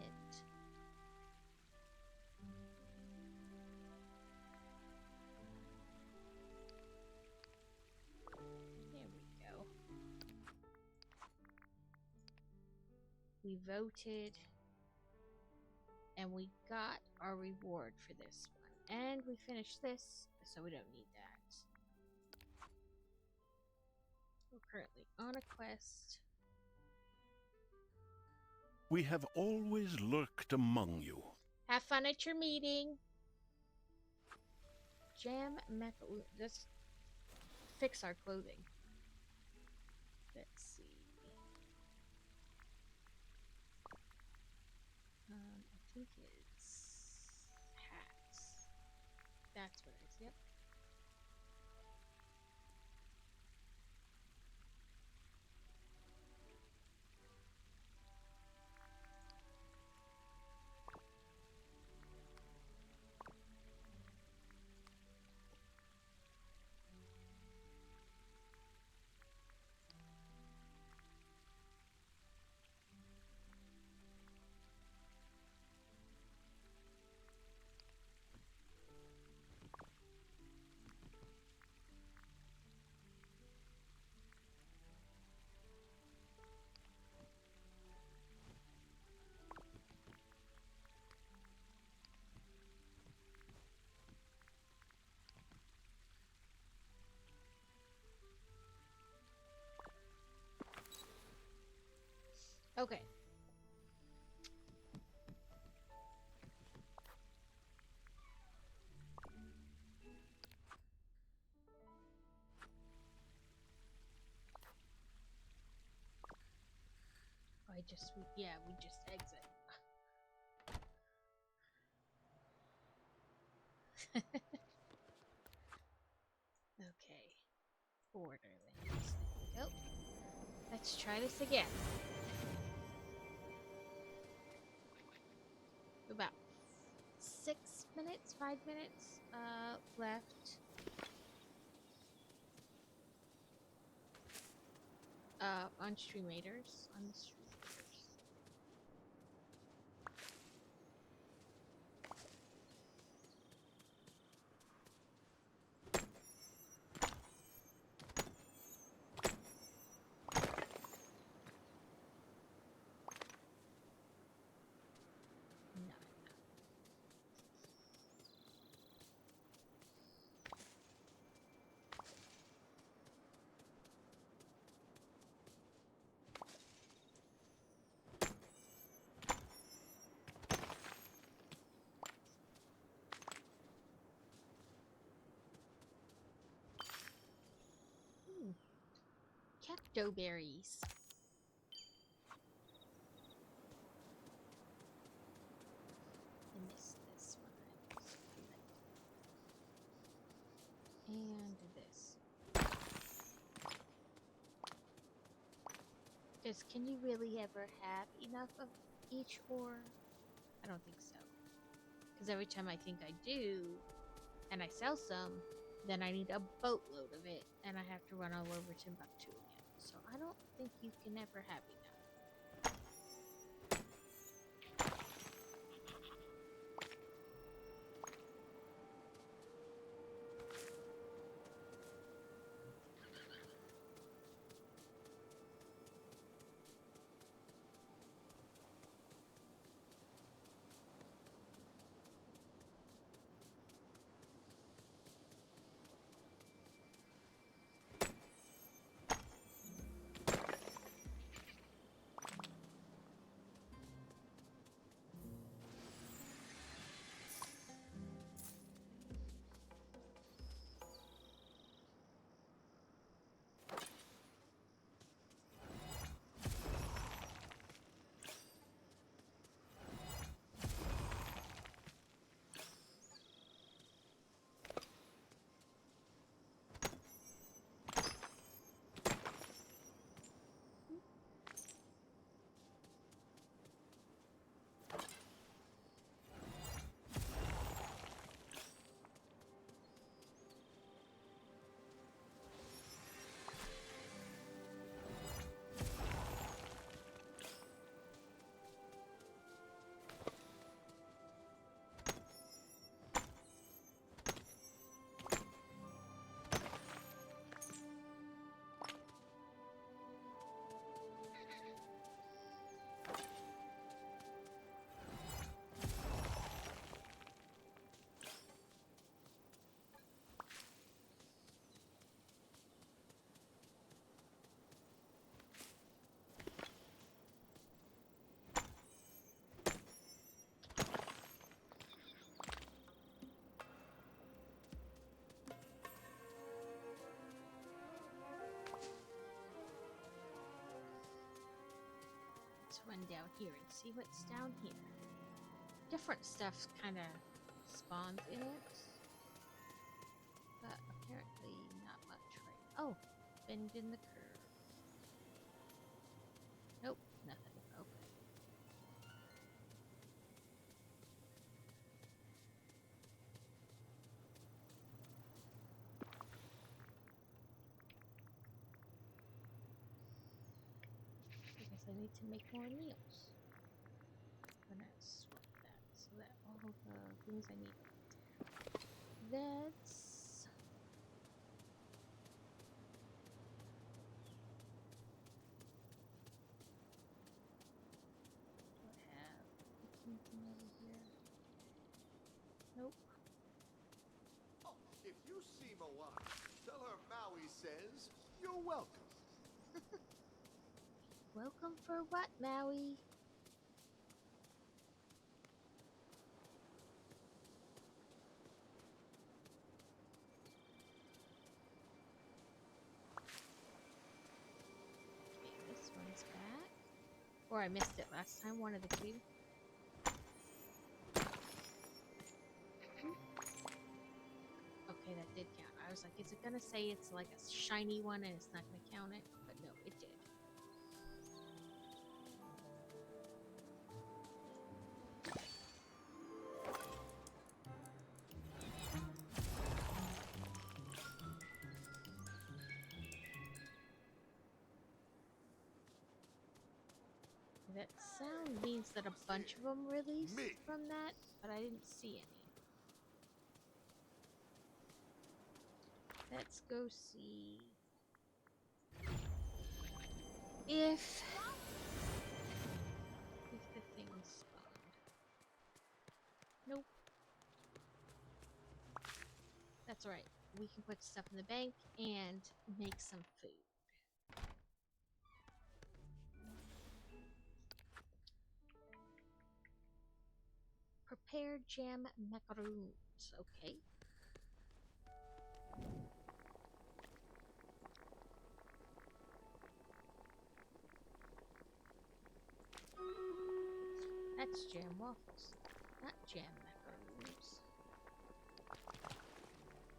There we go. We voted. And we got our reward for this one. And we finished this, so we don't need that. We're currently on a quest. We have always lurked among you. Have fun at your meeting. Jam macaroon. Let's fix our clothing. Let's see. I think it's hats. That's what it is. Yep. Okay. We just exit. Okay. Borderlands. There we go. Let's try this again. About 6 minutes, 5 minutes left. On streamators. On the streamators. Cacto berries. I missed this one. And this. Can you really ever have enough of each ore? I don't think so. Because every time I think I do, and I sell some, then I need a boatload of it, and I have to run all over Timbuktu again. So I don't think you can ever have enough. Let's run down here and see what's down here. Different stuff kind of spawns in it, but apparently not much right. Oh, bend in the curve. Nope, nothing. Okay. I guess I need to make more meals. I'm gonna swap that so that all the things I need. That's do I have anything over here? Nope. Oh, if you see Moana, tell her Maui says you're welcome. Welcome for what, Maui? Okay, this one's back. Or I missed it last time, one of the two. Okay, that did count. I was like, is it gonna say it's like a shiny one and it's not gonna count it? But no, it did. That sound means that a bunch of them released from that, but I didn't see any. Let's go see if the thing spawned. Nope. That's right. We can put stuff in the bank and make some food. Prepare jam macaroons. Okay. That's jam waffles, not jam macaroons.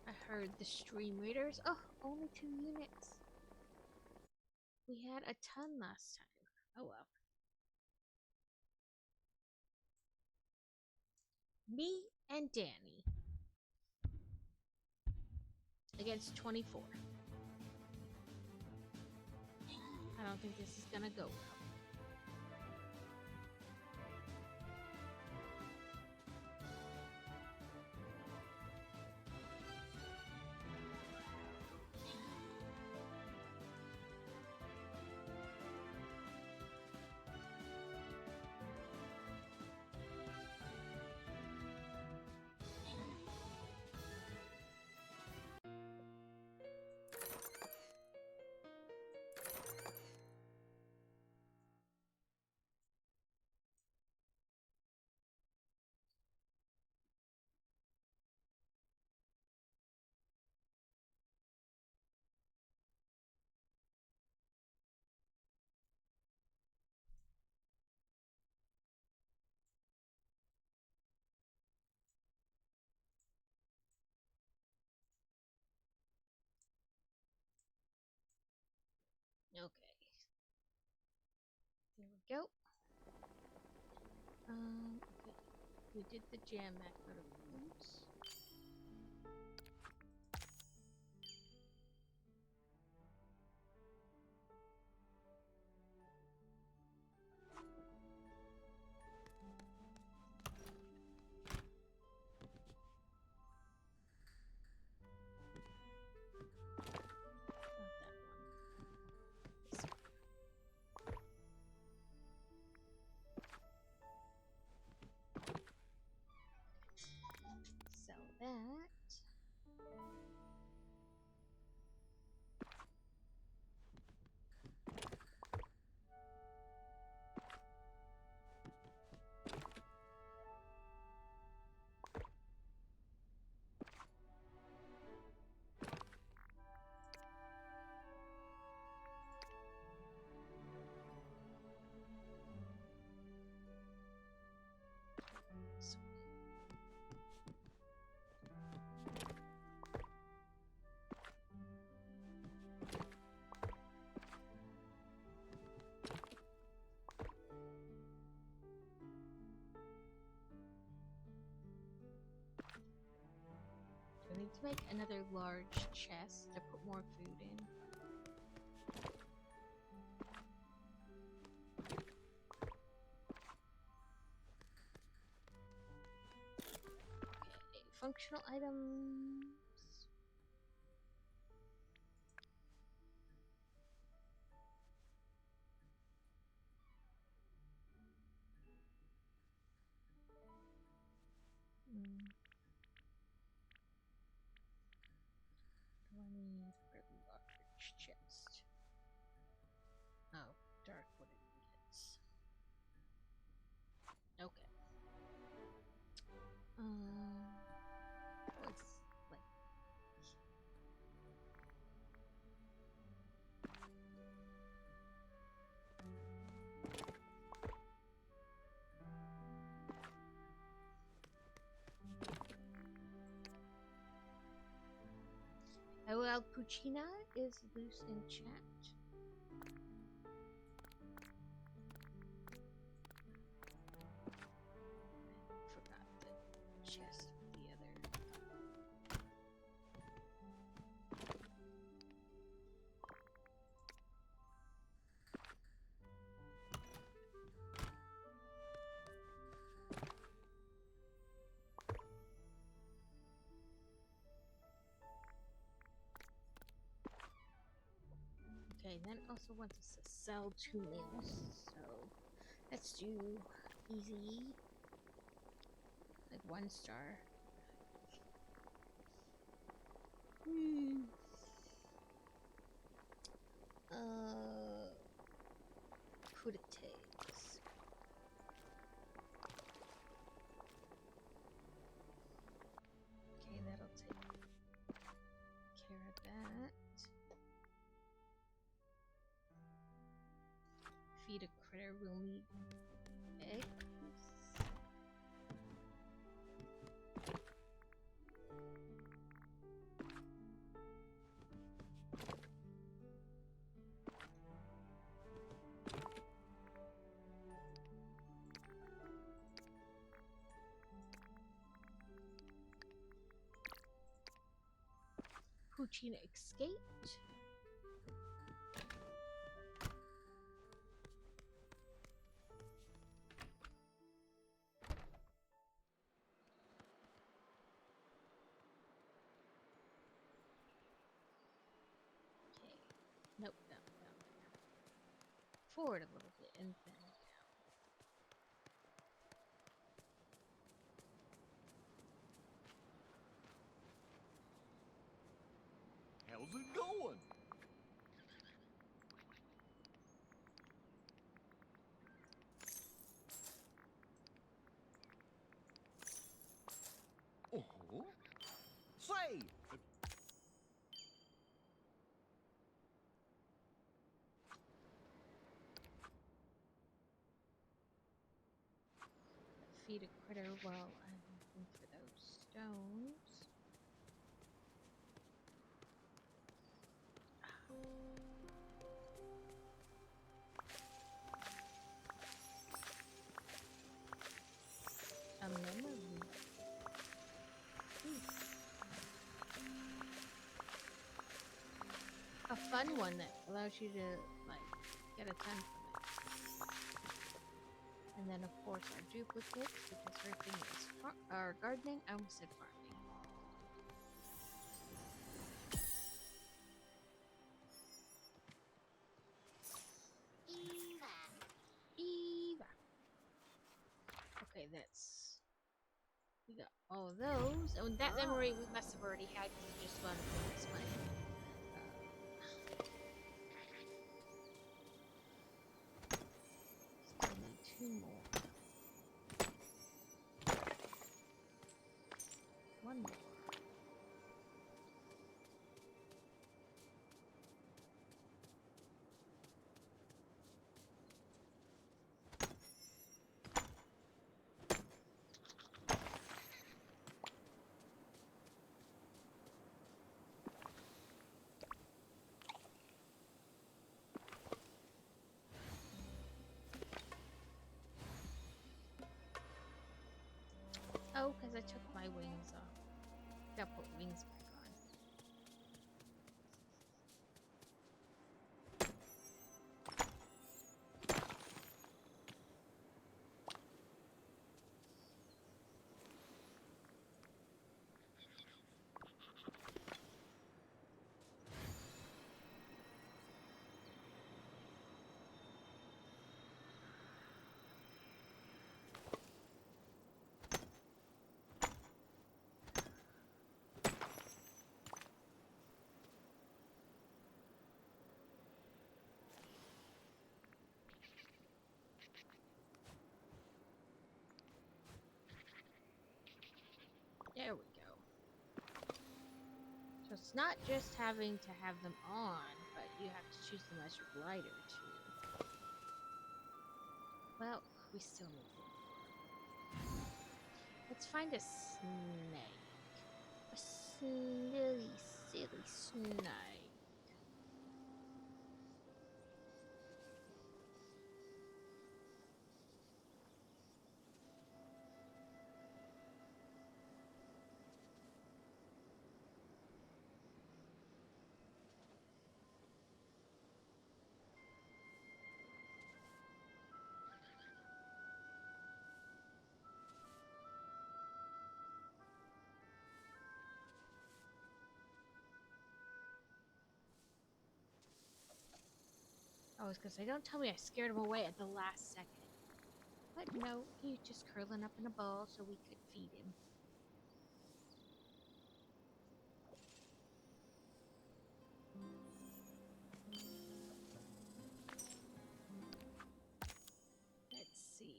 I heard the stream readers. Oh, only 2 units. We had a ton last time. Oh well. Me and Danny against 24. I don't think this is gonna go well. Okay. There we go. Okay. We did the jam macaroons. Sell that. I need to make another large chest to put more food in. Okay, functional items. Do I need for large chest? Oh, dark wood Well, Puccina is loose in chat. Forgot the chest with the other. Okay, then also wants us to sell 2 meals, so let's do easy, like 1 star. Crudités. Okay, that'll take care of that. Feed a critter, we'll need eggs. Puccina escaped. Okay. Nope, down. Forward a little bit and then down. How's it going? Oh, say, Feed a critter while I'm looking for those stones. A memory. A fun one that allows you to like get a ton from it. And then of course our duplicates, because her thing is our gardening. I almost said farming. Eva. Okay, we got all of those. And that memory we must have already had because we just found it from this one. Still need 2 more. 1 more. Oh, because I took my wings off. Gotta put wings back on. There we go. So it's not just having to have them on, but you have to choose them as your glider too. Well, we still need one more. Let's find a snake. A silly Silly snake. I was gonna say, don't tell me I scared him away at the last second. But no, he's just curling up in a ball so we could feed him. Let's see.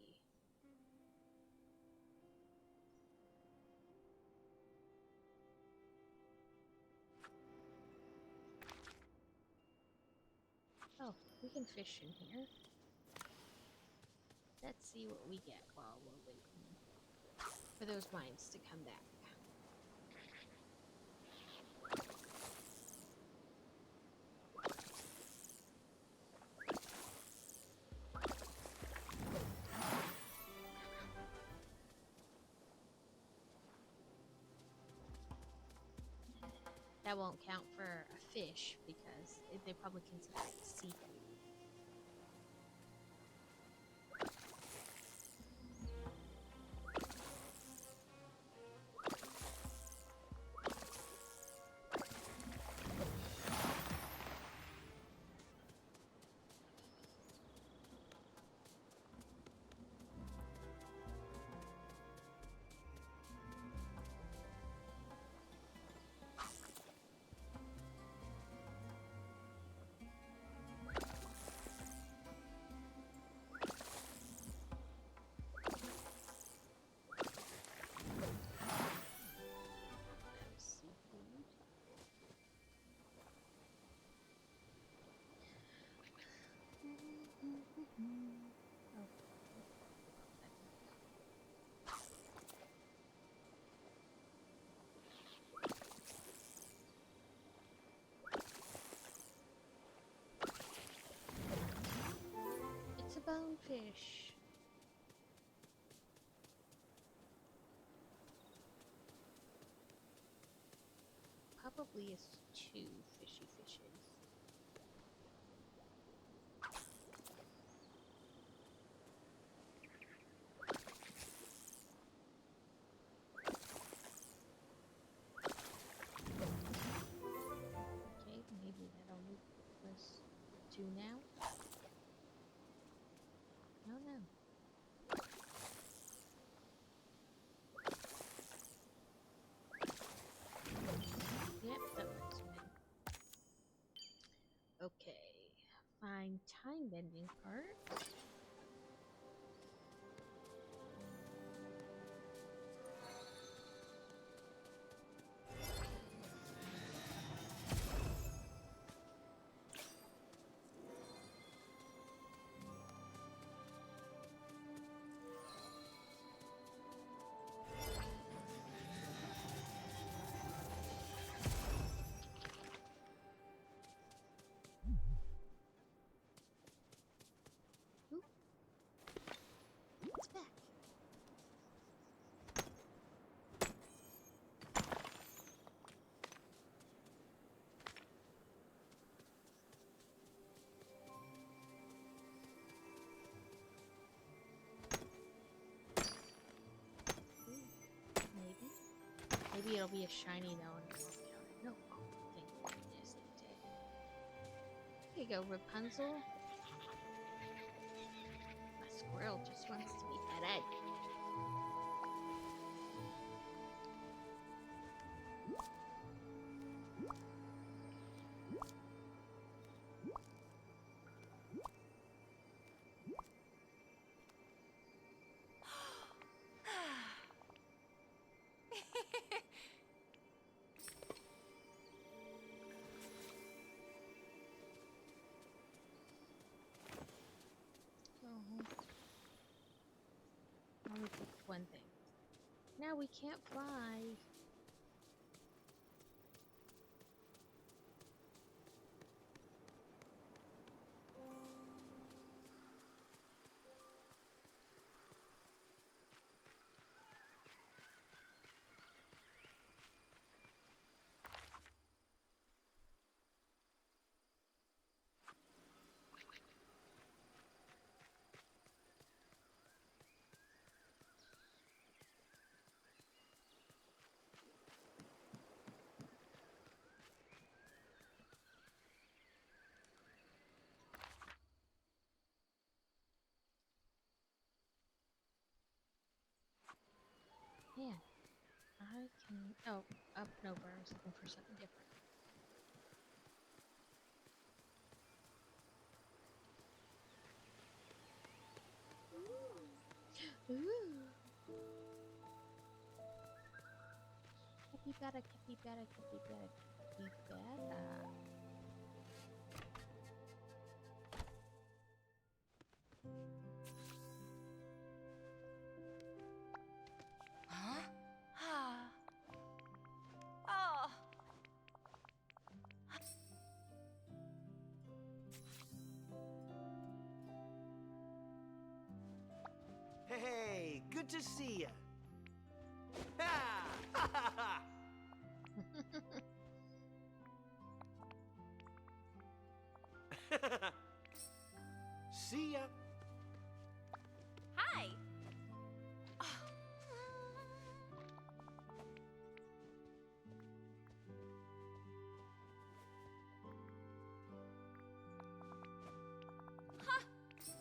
Oh, we can fish in here. Let's see what we get while we're waiting for those mines to come back. That won't count for a fish because they probably consider it seafood. Seafood. Oh. It's a bonefish. Probably is two fishy fishes. Okay, maybe that only was two now. No, no. Yep, that works for me. Okay, find time bending parts. Ooh. It's back. Maybe. Maybe it'll be a shiny though and it won't count it. No. Oh, thank goodness it did. Here you go, Rapunzel. My squirrel just wants to be petted. Only picked one thing. Now we can't fly. Man, I can. Oh, up and over. I was looking for something different. Ooh. Capybara, capybara, capybara, capybara. Huh? Oh. Hey, good to see ya. Ha! Ha ha ha! See ya. Hi. Ha!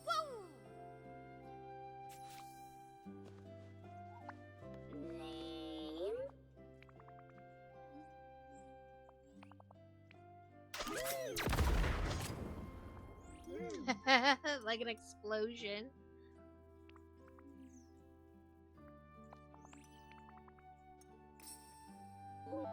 Woo! Name? Like an explosion. Ooh.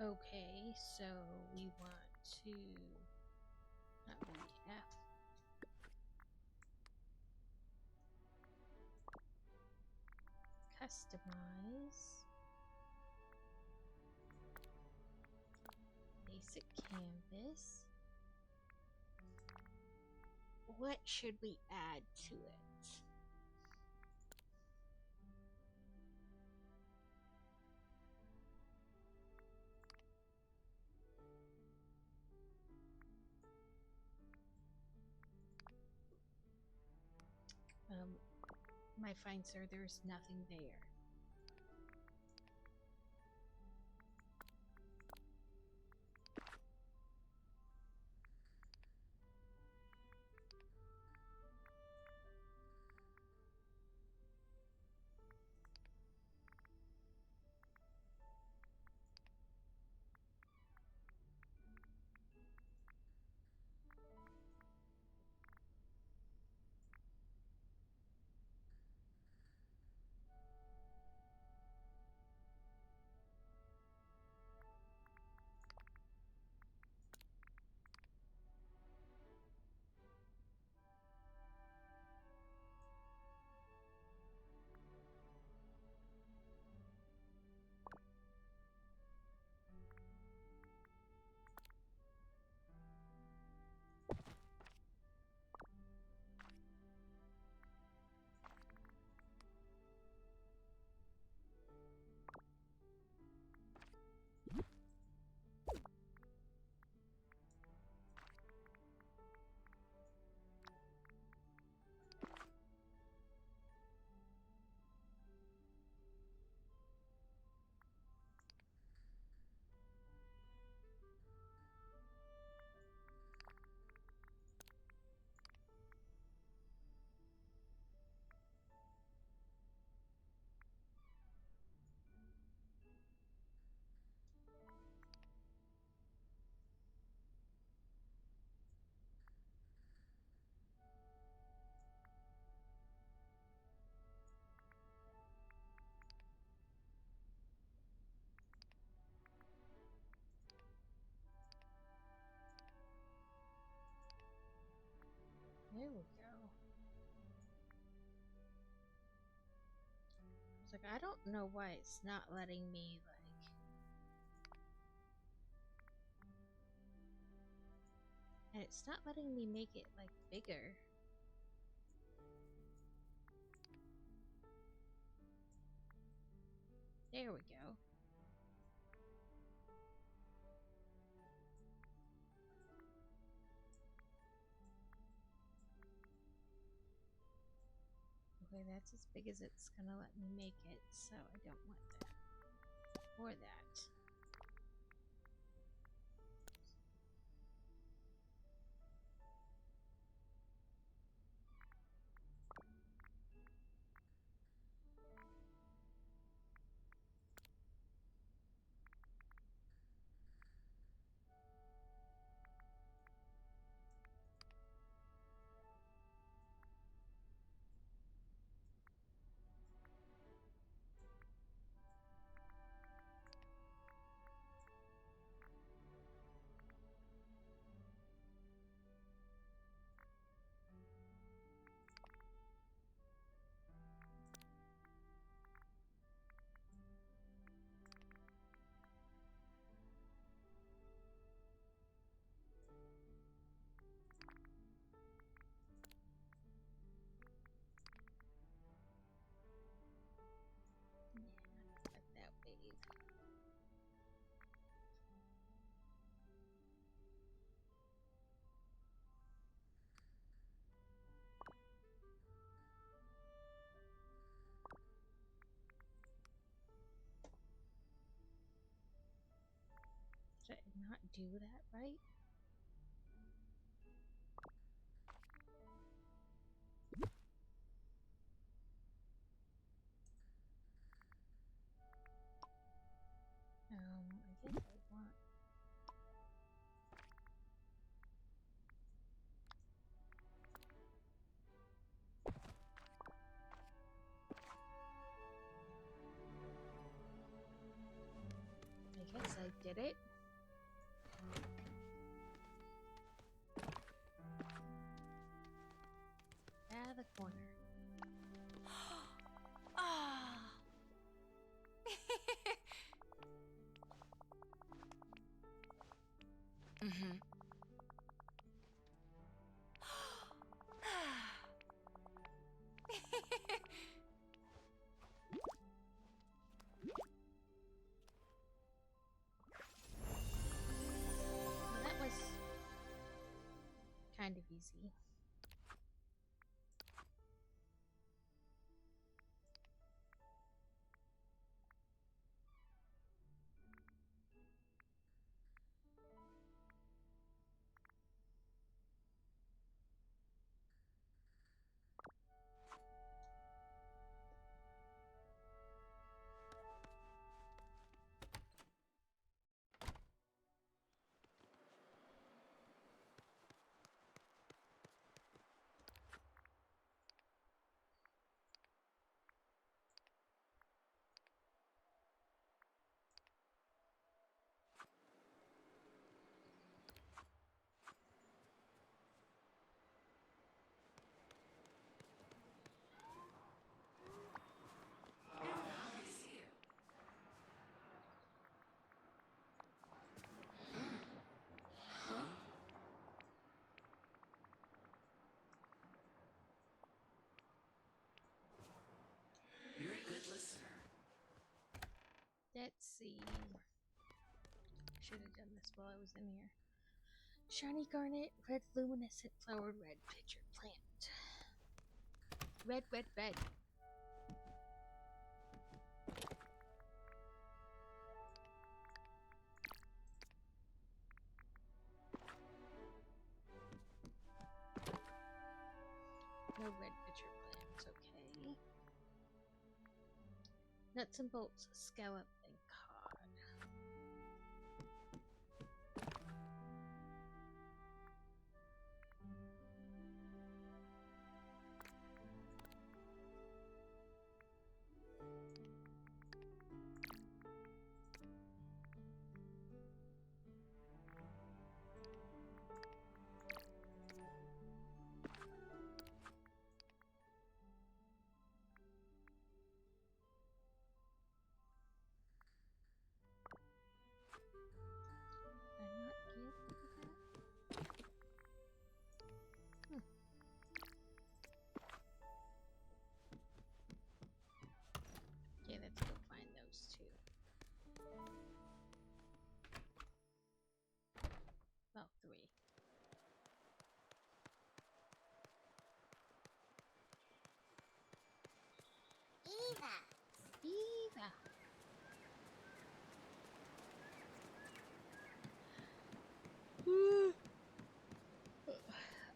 Okay, so we want to not really F. Customize basic canvas. What should we add to it? My fine sir, there's nothing there. There we go. I was like, I don't know why it's not letting me, like... And it's not letting me make it, like, bigger. There we go. Okay, that's as big as it's gonna let me make it, so I don't want that. Or that. Yeah, like that wave. Did I not do that right? I guess I want... I guess I did it. Out of the corner. Ah. Mm-hmm. Well, that was kind of easy. Let's see. Should have done this while I was in here. Shiny garnet, red luminescent flowered red pitcher plant. Red, red, red. No red pitcher plants, okay. Nuts and bolts, scallop, and cod.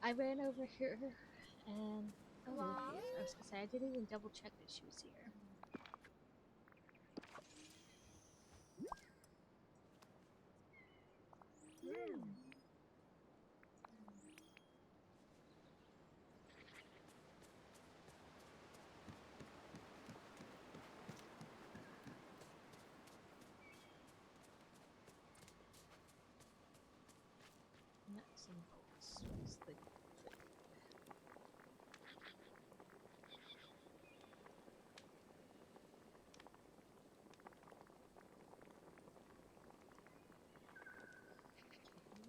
I ran over here and oh, Mom? okay. I was gonna say I didn't even double check that she was here. Nuts and bolts was the food.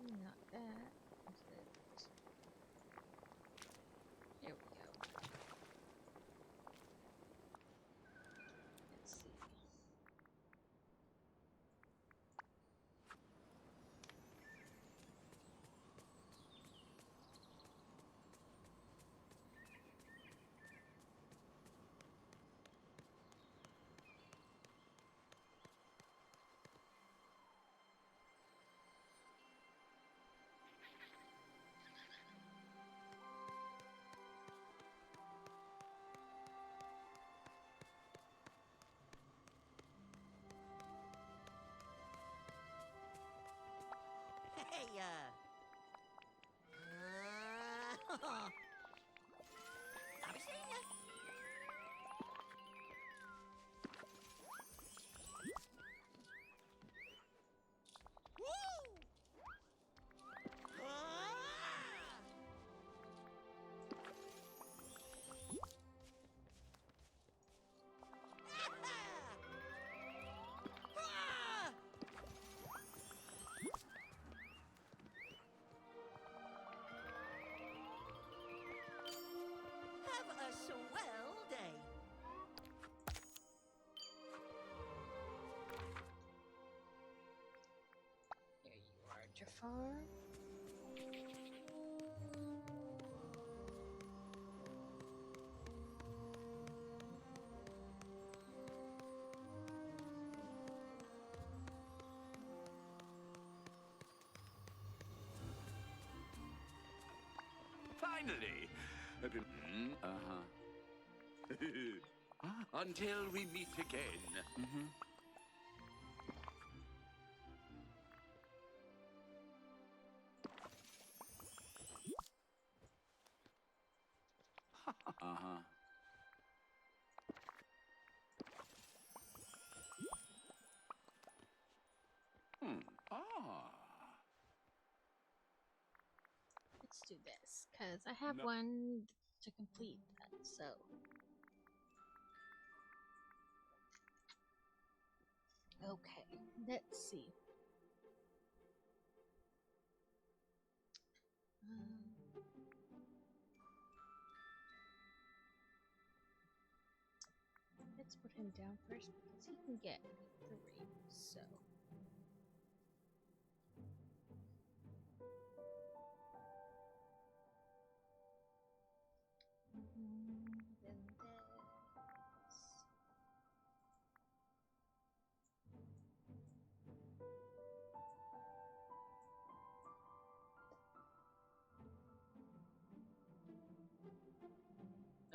Okay, not that. Is it? There we go. Let's see. Hey, I'll be seeing ya. Woo! Have a swell day. There you are, Jafar. Finally! I've been... Until we meet again. Let's do this, because I have one to complete that, so. Okay, let's see. Let's put him down first because he can get 3, so. Then this.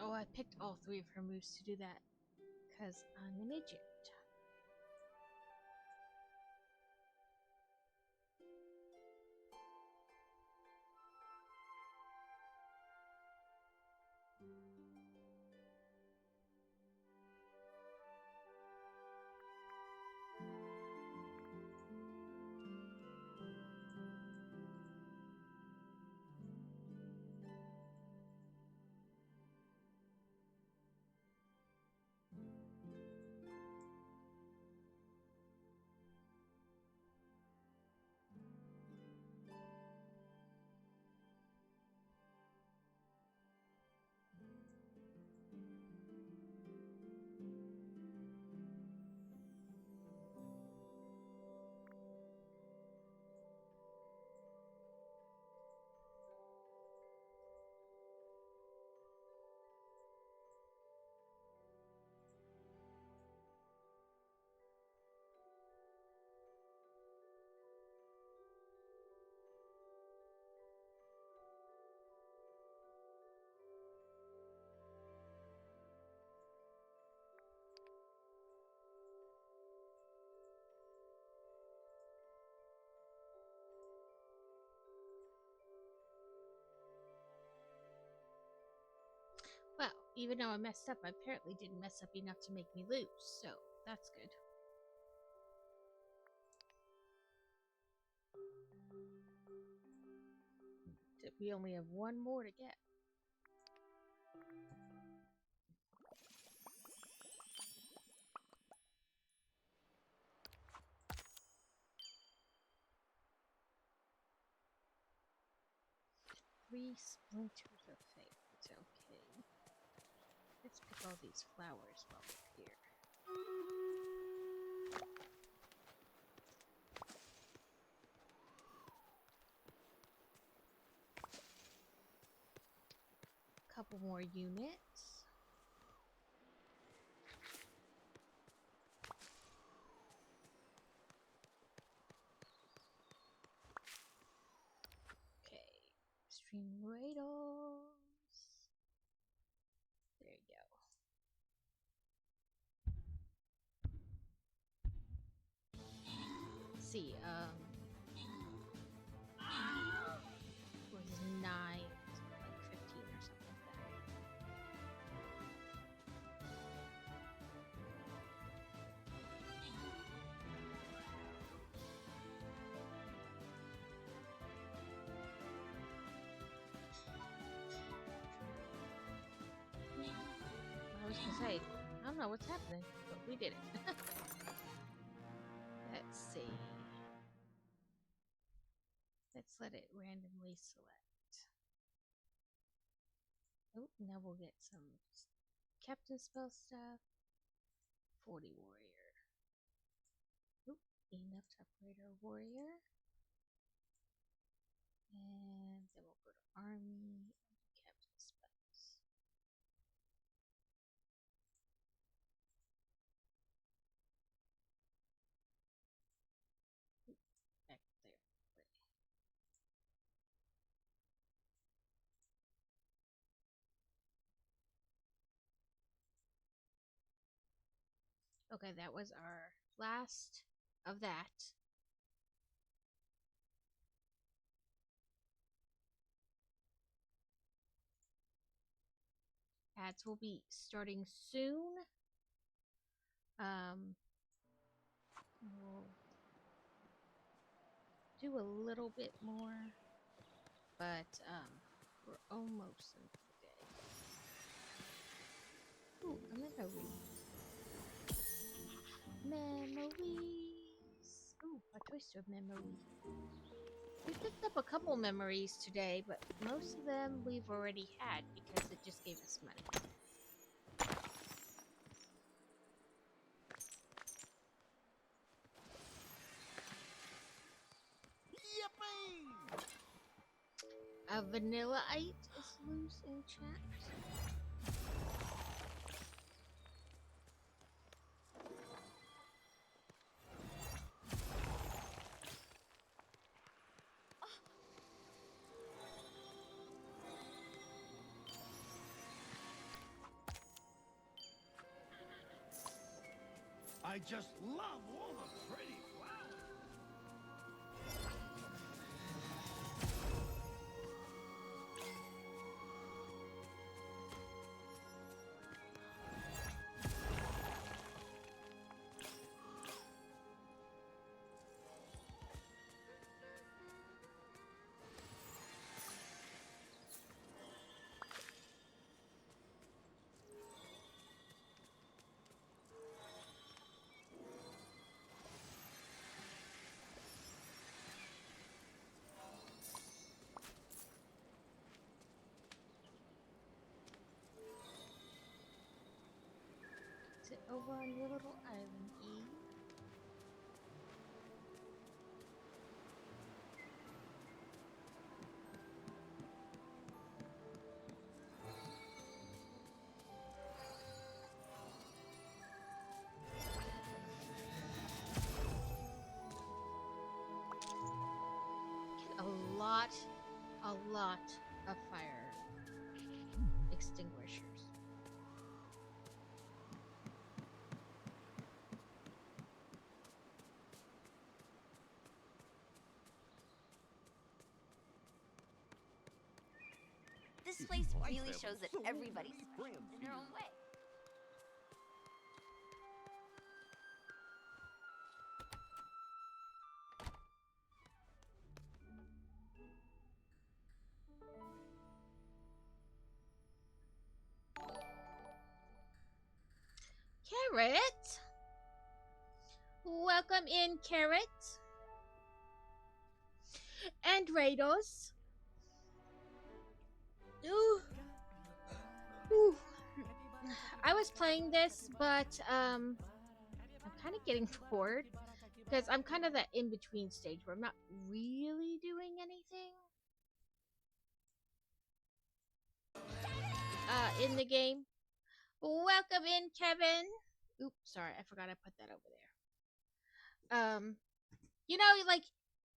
Oh, I picked all 3 of her moves to do that because I'm an idiot. Even though I messed up, I apparently didn't mess up enough to make me lose, so that's good. We only have one more to get. Three splinters of fate. Okay. Let's pick all these flowers while we're here. Couple more units. Okay. Stream radals. There you go. Let's see, was 9, like 15 or something like that. I was gonna say, I don't know what's happening, but we did it. Let's see. Let's let it randomly select. Oh, now we'll get some captain spell stuff. 40 warrior. Oop, enough to upgrade our warrior. And then we'll go to army and captain spells. Oop, back there. Okay, that was our last of that. Ads will be starting soon. We'll do a little bit more, but we're almost in the day. Ooh, a memory. Memories. Ooh, a Toy memory. We picked up a couple memories today, but most of them we've already had because it just gave us money. Yippee! A Vanilla-ite is loose in chat. I just love all the pretty flowers. Sit over on your little island, E. Get a lot of fire extinguishers. This place really shows that everybody's special in their own way. Carrot? Welcome in, Carrot. And Rados. Ooh. Ooh. I was playing this, but I'm kind of getting bored because I'm kind of that in-between stage where I'm not really doing anything in the game. Welcome in, Kevin. Oops, sorry, I forgot I put that over there. You know, like,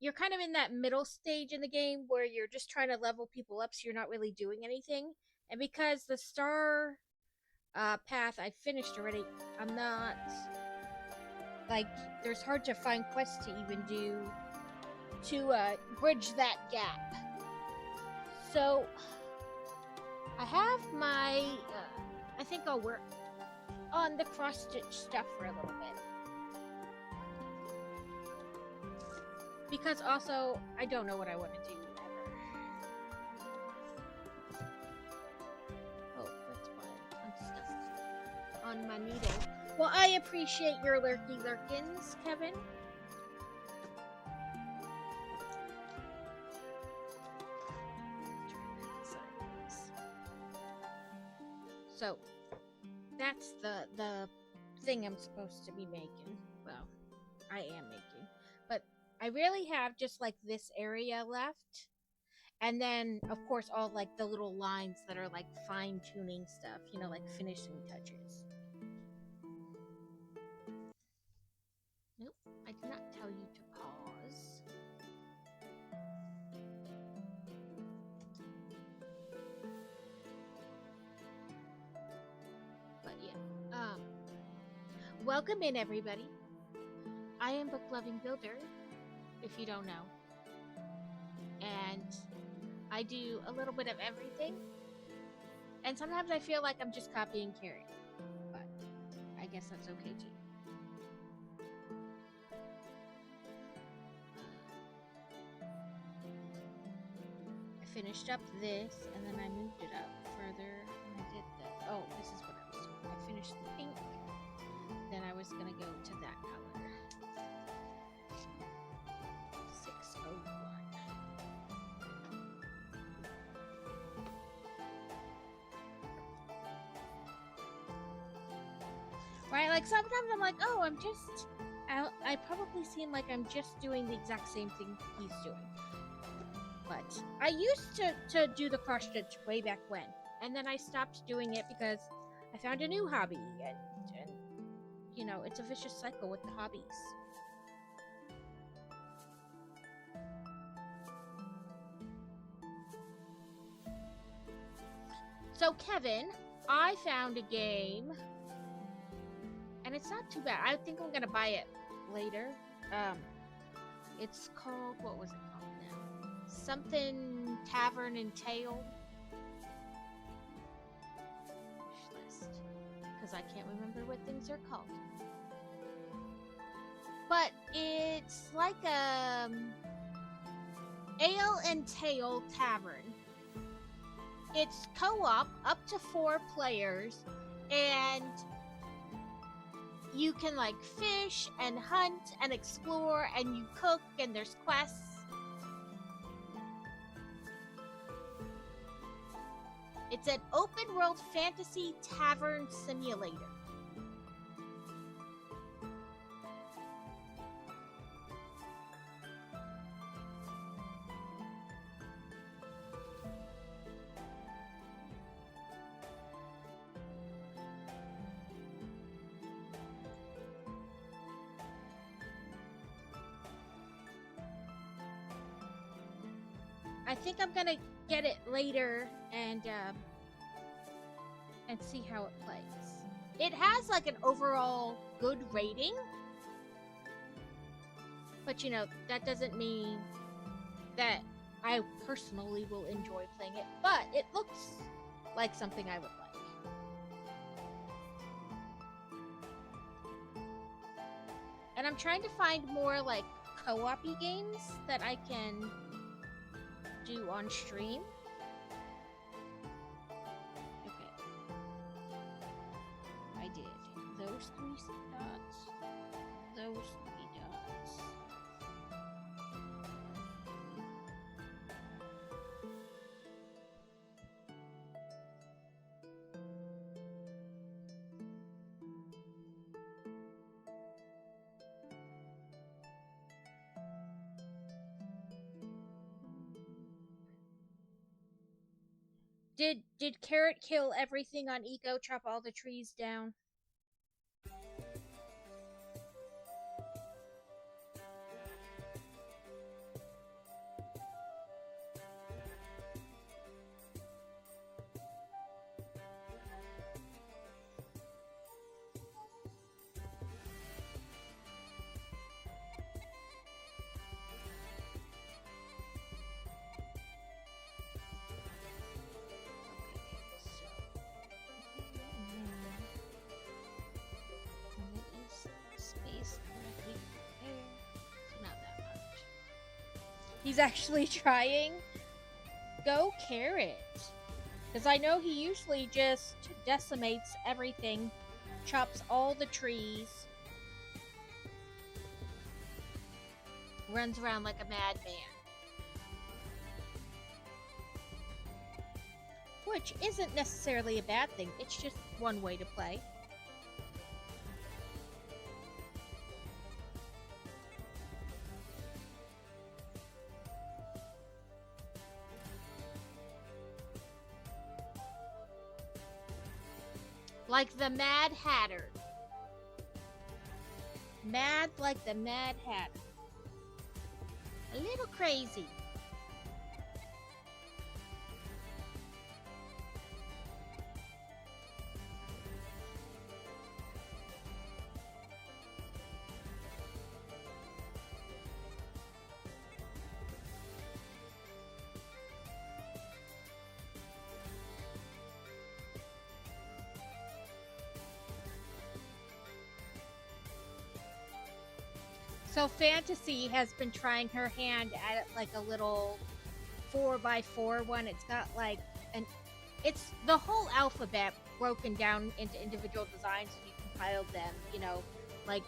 you're kind of in that middle stage in the game where you're just trying to level people up so you're not really doing anything. And because the star path I finished already, I'm not, like, there's hard to find quests to even do to bridge that gap. So, I have my, I think I'll work on the cross-stitch stuff for a little bit. Because also, I don't know what I want to do ever. Oh, that's why I'm stuck on my needle. Well, I appreciate your lurky lurkins, Kevin. So, that's the thing I'm supposed to be making. Well, I am making. But I really have just like this area left. And then, of course, all like the little lines that are like fine-tuning stuff, you know, like finishing touches. Nope, I did not tell you to pause. But yeah, welcome in, everybody. I am Book Loving Builder, if you don't know. And I do a little bit of everything. And sometimes I feel like I'm just copying Carrie. But I guess that's okay too. I finished up this, and then I moved it up further, and I did that. Oh, this is what I was doing. I finished the pink, then I was gonna go to that color. 601. Right, like sometimes I'm like, oh, I probably seem like I'm just doing the exact same thing he's doing. But I used to do the cross stitch way back when, and then I stopped doing it because I found a new hobby, and you know, it's a vicious cycle with the hobbies. So Kevin, I found a game, and it's not too bad. I think I'm gonna buy it later. It's called, what was it called now? Something Tavern and Tale. Wish list, because I can't remember what things are called. But it's like Ale and Tale Tavern. It's co-op, up to 4 players, and you can like fish and hunt and explore, and you cook, and there's quests. It's an open world fantasy tavern simulator. I think I'm gonna get it later and see how it plays. It has like an overall good rating, but you know, that doesn't mean that I personally will enjoy playing it, but it looks like something I would like. And I'm trying to find more like co-op-y games that I can do on stream. Okay. I did. Those 3 dots. Those 3 dots. Did Carrot kill everything on Eco? Chop all the trees down? He's actually trying. Go Carrot. Because I know he usually just decimates everything, chops all the trees, runs around like a madman. Which isn't necessarily a bad thing, it's just one way to play. Like the Mad Hatter. Mad like the Mad Hatter. A little crazy. So Fantasy has been trying her hand at like a little 4x4 one. It's got like it's the whole alphabet broken down into individual designs, and you compiled them, you know, like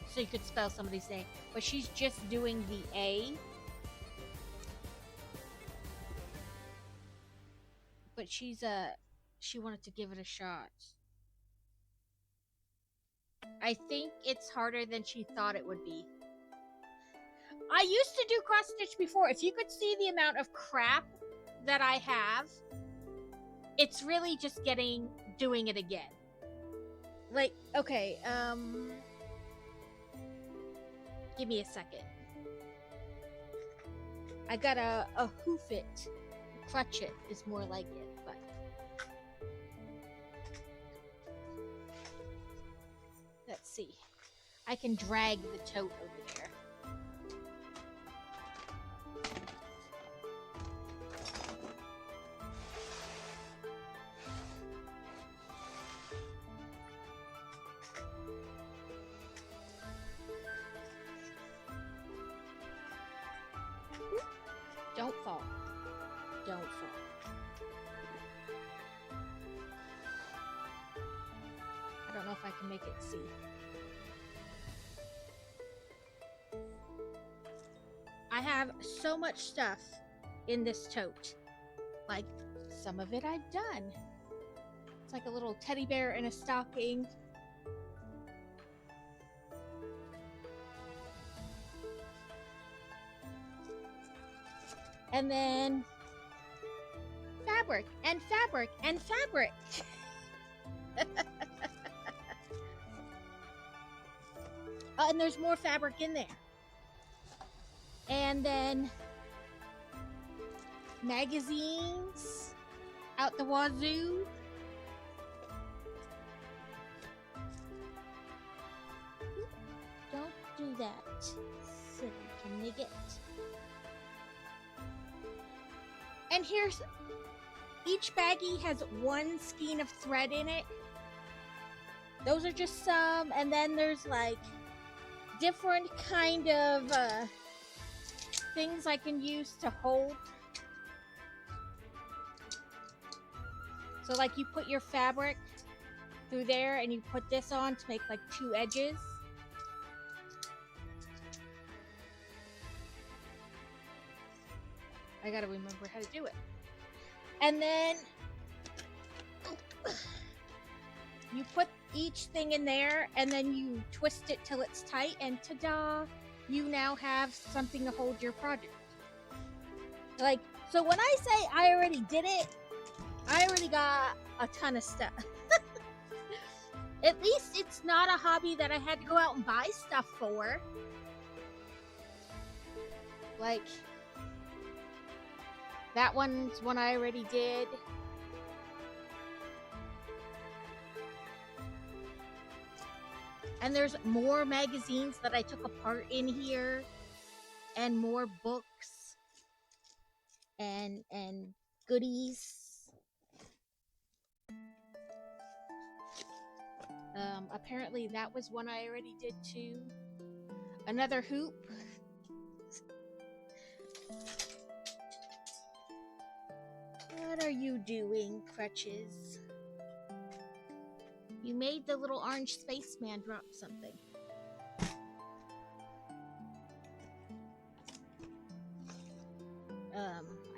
so you could spell somebody's name. But she's just doing the A. But she wanted to give it a shot. I think it's harder than she thought it would be. I used to do cross stitch before. If you could see the amount of crap that I have, it's really just doing it again. Like, okay, give me a second. I got a hoof it. Clutch it is more like it, but let's see. I can drag the tote over there. Don't fall. Don't fall. I don't know if I can make it see. I have so much stuff in this tote. Like, some of it I've done. It's like a little teddy bear in a stocking. And then fabric and fabric and fabric. And there's more fabric in there. And then magazines out the wazoo. Don't do that, silly nigget. And here's, each baggie has one skein of thread in it. Those are just some, and then there's like different kind of things I can use to hold. So like you put your fabric through there and you put this on to make like two edges. I gotta remember how to do it. And then you put each thing in there and then you twist it till it's tight, and ta-da, you now have something to hold your project. Like, so when I say I already did it, I already got a ton of stuff. At least it's not a hobby that I had to go out and buy stuff for. Like, that one's one I already did. And there's more magazines that I took apart in here, and more books and goodies. Apparently that was one I already did too. Another hoop. What are you doing, Crutches? You made the little orange spaceman drop something.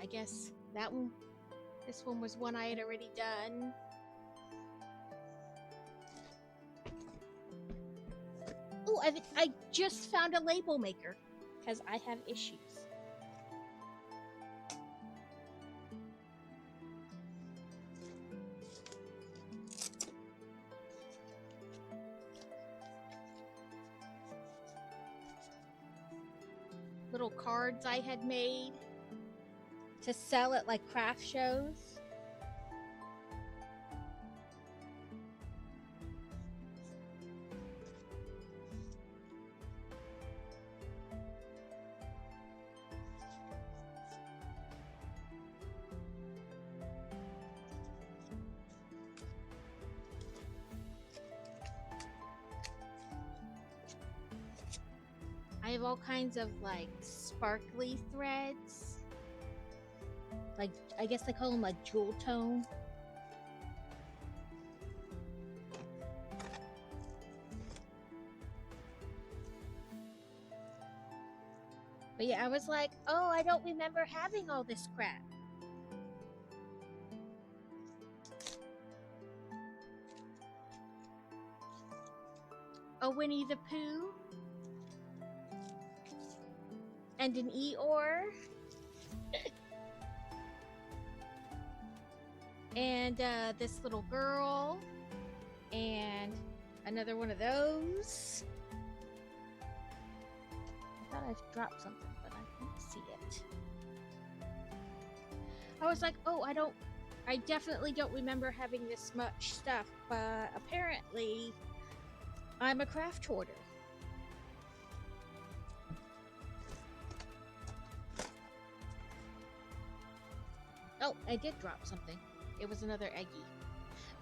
I guess that one, this one was one I had already done. Oh, I just found a label maker because I have issues. Little cards I had made to sell at like craft shows. I have all kinds of like sparkly threads. Like, I guess they call them like jewel tone. But yeah, I was like, oh, I don't remember having all this crap. A Winnie the Pooh. And an Eeyore. And this little girl. And another one of those. I thought I dropped something, but I couldn't see it. I was like, oh, I definitely don't remember having this much stuff, but apparently I'm a craft hoarder. Oh, I did drop something. It was another eggie.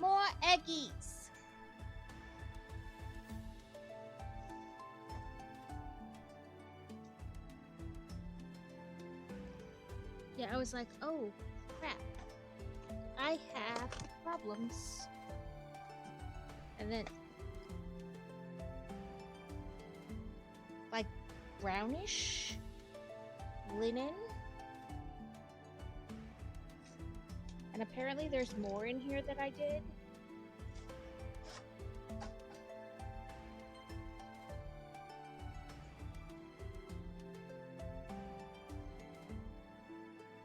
More eggies! Yeah, I was like, oh, crap. I have problems. And then, like, brownish linen. And apparently there's more in here that I did.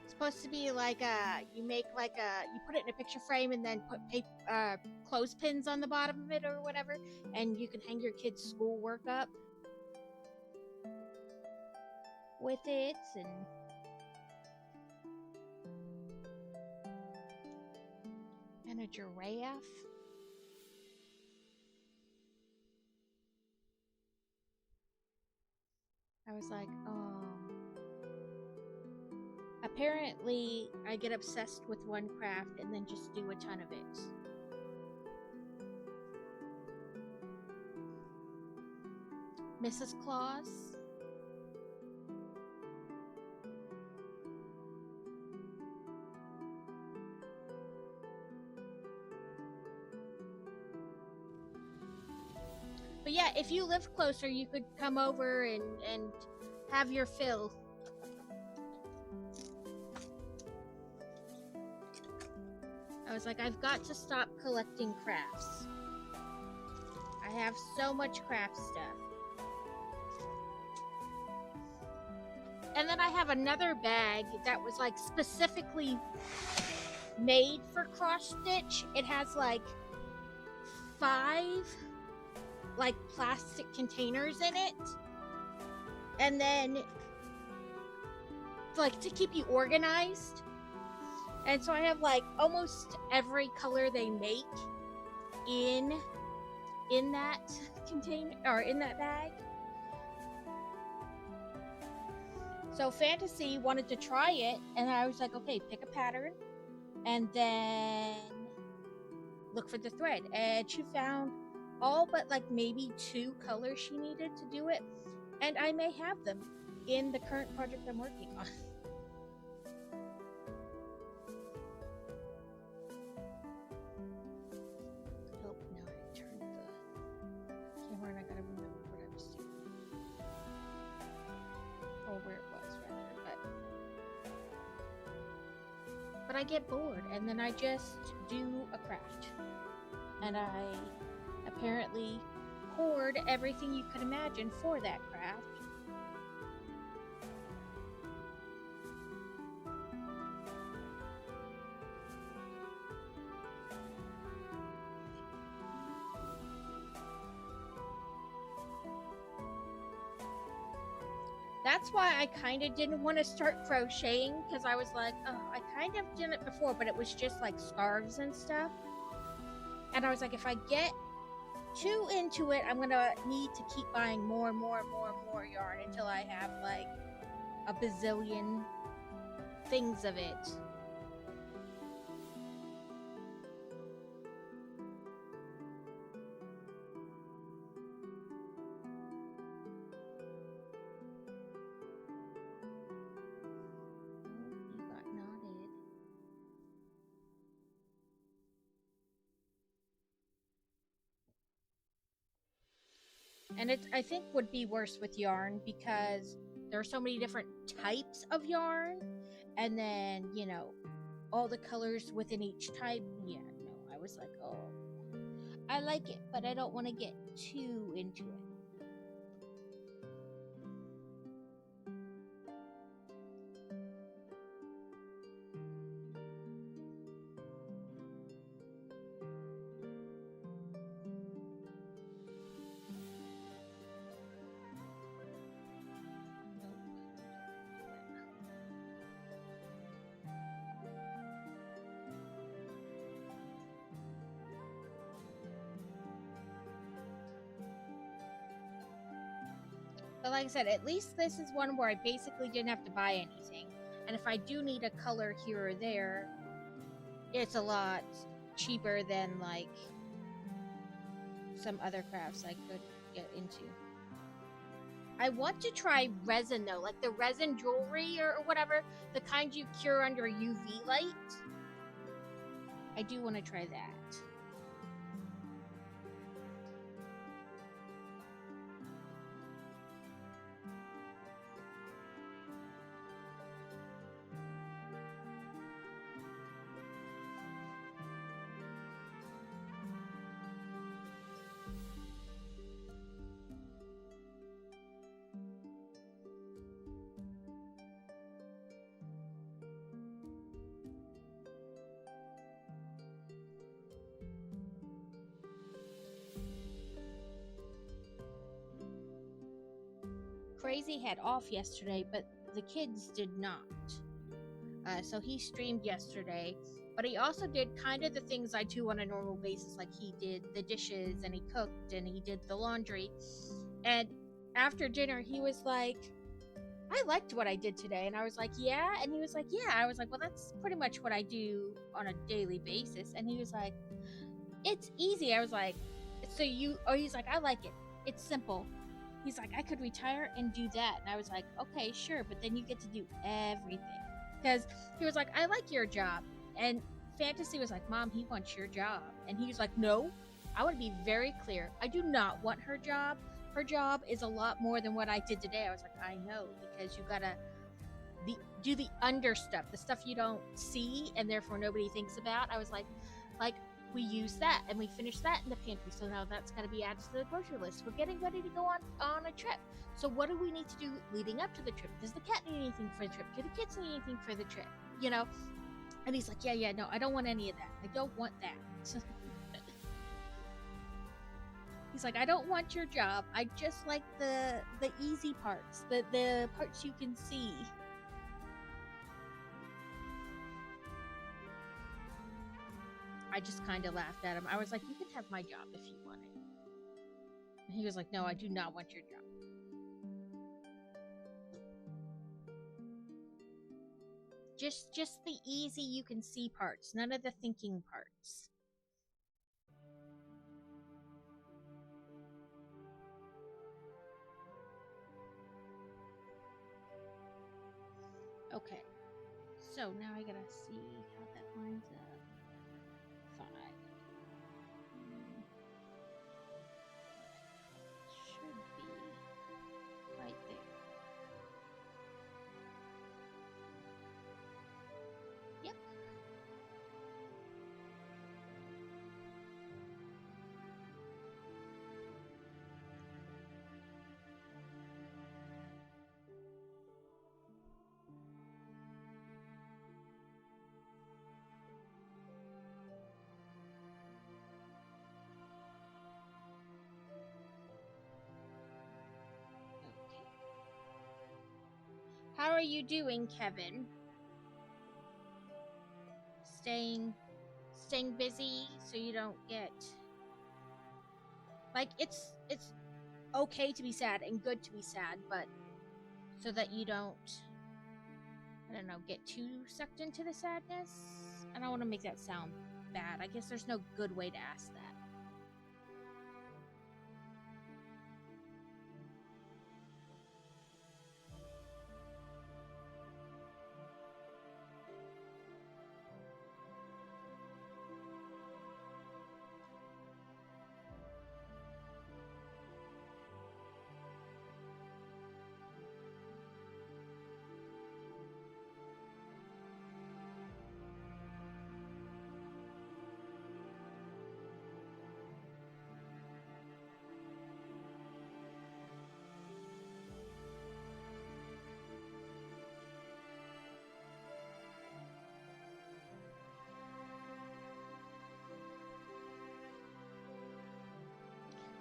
It's supposed to be like you make like you put it in a picture frame and then put clothespins on the bottom of it or whatever, and you can hang your kids' schoolwork up with it. And a giraffe. I was like, oh. apparently I get obsessed with one craft and then just do a ton of it. Mrs. Claus. But yeah, if you live closer, you could come over and have your fill. I was like, I've got to stop collecting crafts. I have so much craft stuff. And then I have another bag that was like specifically made for cross stitch. It has like 5 like plastic containers in it, and then like to keep you organized. And so I have like almost every color they make in that container or in that bag. So Fantasy wanted to try it, and I was like, okay, pick a pattern and then look for the thread. And she found all but like maybe 2 colors she needed to do it, and I may have them in the current project I'm working on. Oh, now I turned the camera and I gotta remember what I was doing. Or where it was, rather. But I get bored, and then I just do a craft. And I apparently hoard everything you could imagine for that craft. That's why I kind of didn't want to start crocheting, because I was like, oh, I kind of did it before, but it was just like scarves and stuff. And I was like, if I get too into it, I'm gonna need to keep buying more and more and more and more yarn until I have like a bazillion things of it. You got knotted. And it, I think, would be worse with yarn because there are so many different types of yarn, and then, you know, all the colors within each type. Yeah, no, I was like, oh, I like it, but I don't want to get too into it. But like I said, at least this is one where I basically didn't have to buy anything. And if I do need a color here or there, it's a lot cheaper than like some other crafts I could get into. I want to try resin though, like the resin jewelry or whatever, the kind you cure under UV light. I do want to try that. Crazy had off yesterday, but the kids did not. So he streamed yesterday, but he also did kind of the things I do on a normal basis. Like he did the dishes and he cooked and he did the laundry. And after dinner, he was like, I liked what I did today. And I was like, yeah. And he was like, yeah. I was like, well, that's pretty much what I do on a daily basis. And he was like, it's easy. I was like, so you, or he's like, I like it. It's simple. He's like, I could retire and do that. And I was like, okay, sure. But then you get to do everything. Because he was like, I like your job. And Fantasy was like, Mom, he wants your job. And he was like, no, I want to be very clear. I do not want her job. Her job is a lot more than what I did today. I was like, I know, because you gotta do the under stuff, the stuff you don't see and therefore nobody thinks about. I was like we use that and we finish that in the pantry, so now that's got to be added to the grocery list. We're getting ready to go on a trip, so what do we need to do leading up to the trip? Does the cat need anything for the trip? Do the kids need anything for the trip? You know? And he's like, yeah, no, I don't want any of that. I don't want that. He's like, I don't want your job. I just like the easy parts, the parts you can see. I just kind of laughed at him. I was like, you can have my job if you want it. And he was like, no, I do not want your job. Just the easy you can see parts, none of the thinking parts. Okay, so now I gotta see how that lines up. 5. Should be right there. Yep. How are you doing, Kevin? Staying busy so you don't get like it's okay to be sad and good to be sad, but so that you don't, I don't know, get too sucked into the sadness. I don't want to make that sound bad. I guess there's no good way to ask that.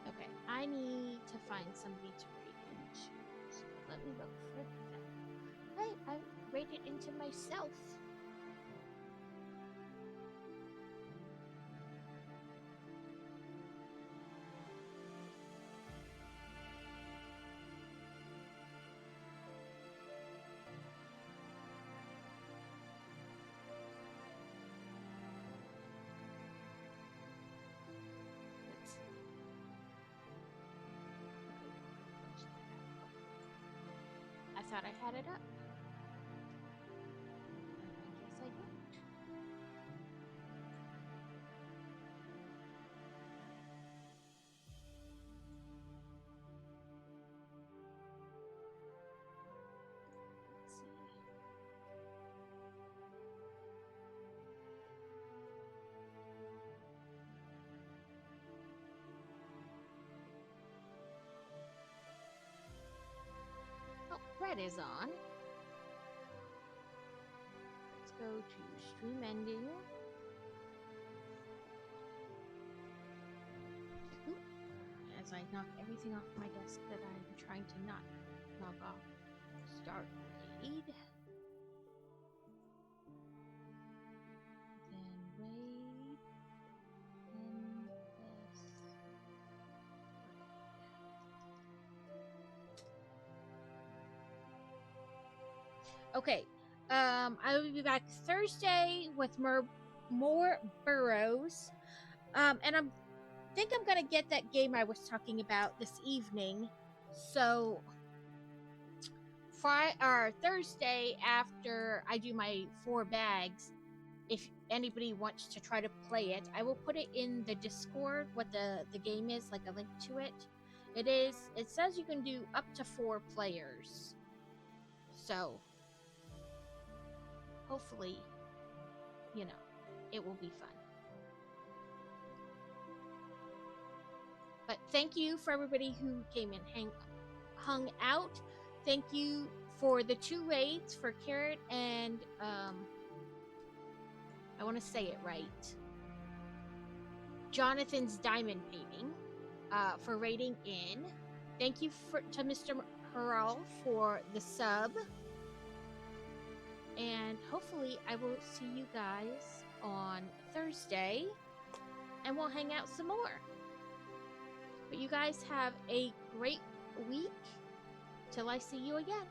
Okay, I need to find somebody to read into. So let me look for that. Hey, I read it into myself. Let's see. I thought I had it up. I guess I don't. Let's see. Oh, red is on. Let's go to stream ending. Oop. As I knock everything off my desk that I'm trying to not knock off. Start raid. Then raid. Then this. Okay. I will be back Thursday with more Burrows. And think I'm gonna get that game I was talking about this evening. So Thursday after I do my 4 bags, if anybody wants to try to play it, I will put it in the Discord what the game is, like a link to it. It says you can do up to 4 players. So hopefully, it will be fun. But thank you for everybody who came and hung out. Thank you for the 2 raids for Carrot and I want to say it right. Jonathan's Diamond Painting for raiding in. Thank you to Mr. Harrell for the sub. And hopefully I will see you guys on Thursday and we'll hang out some more. But you guys have a great week till I see you again.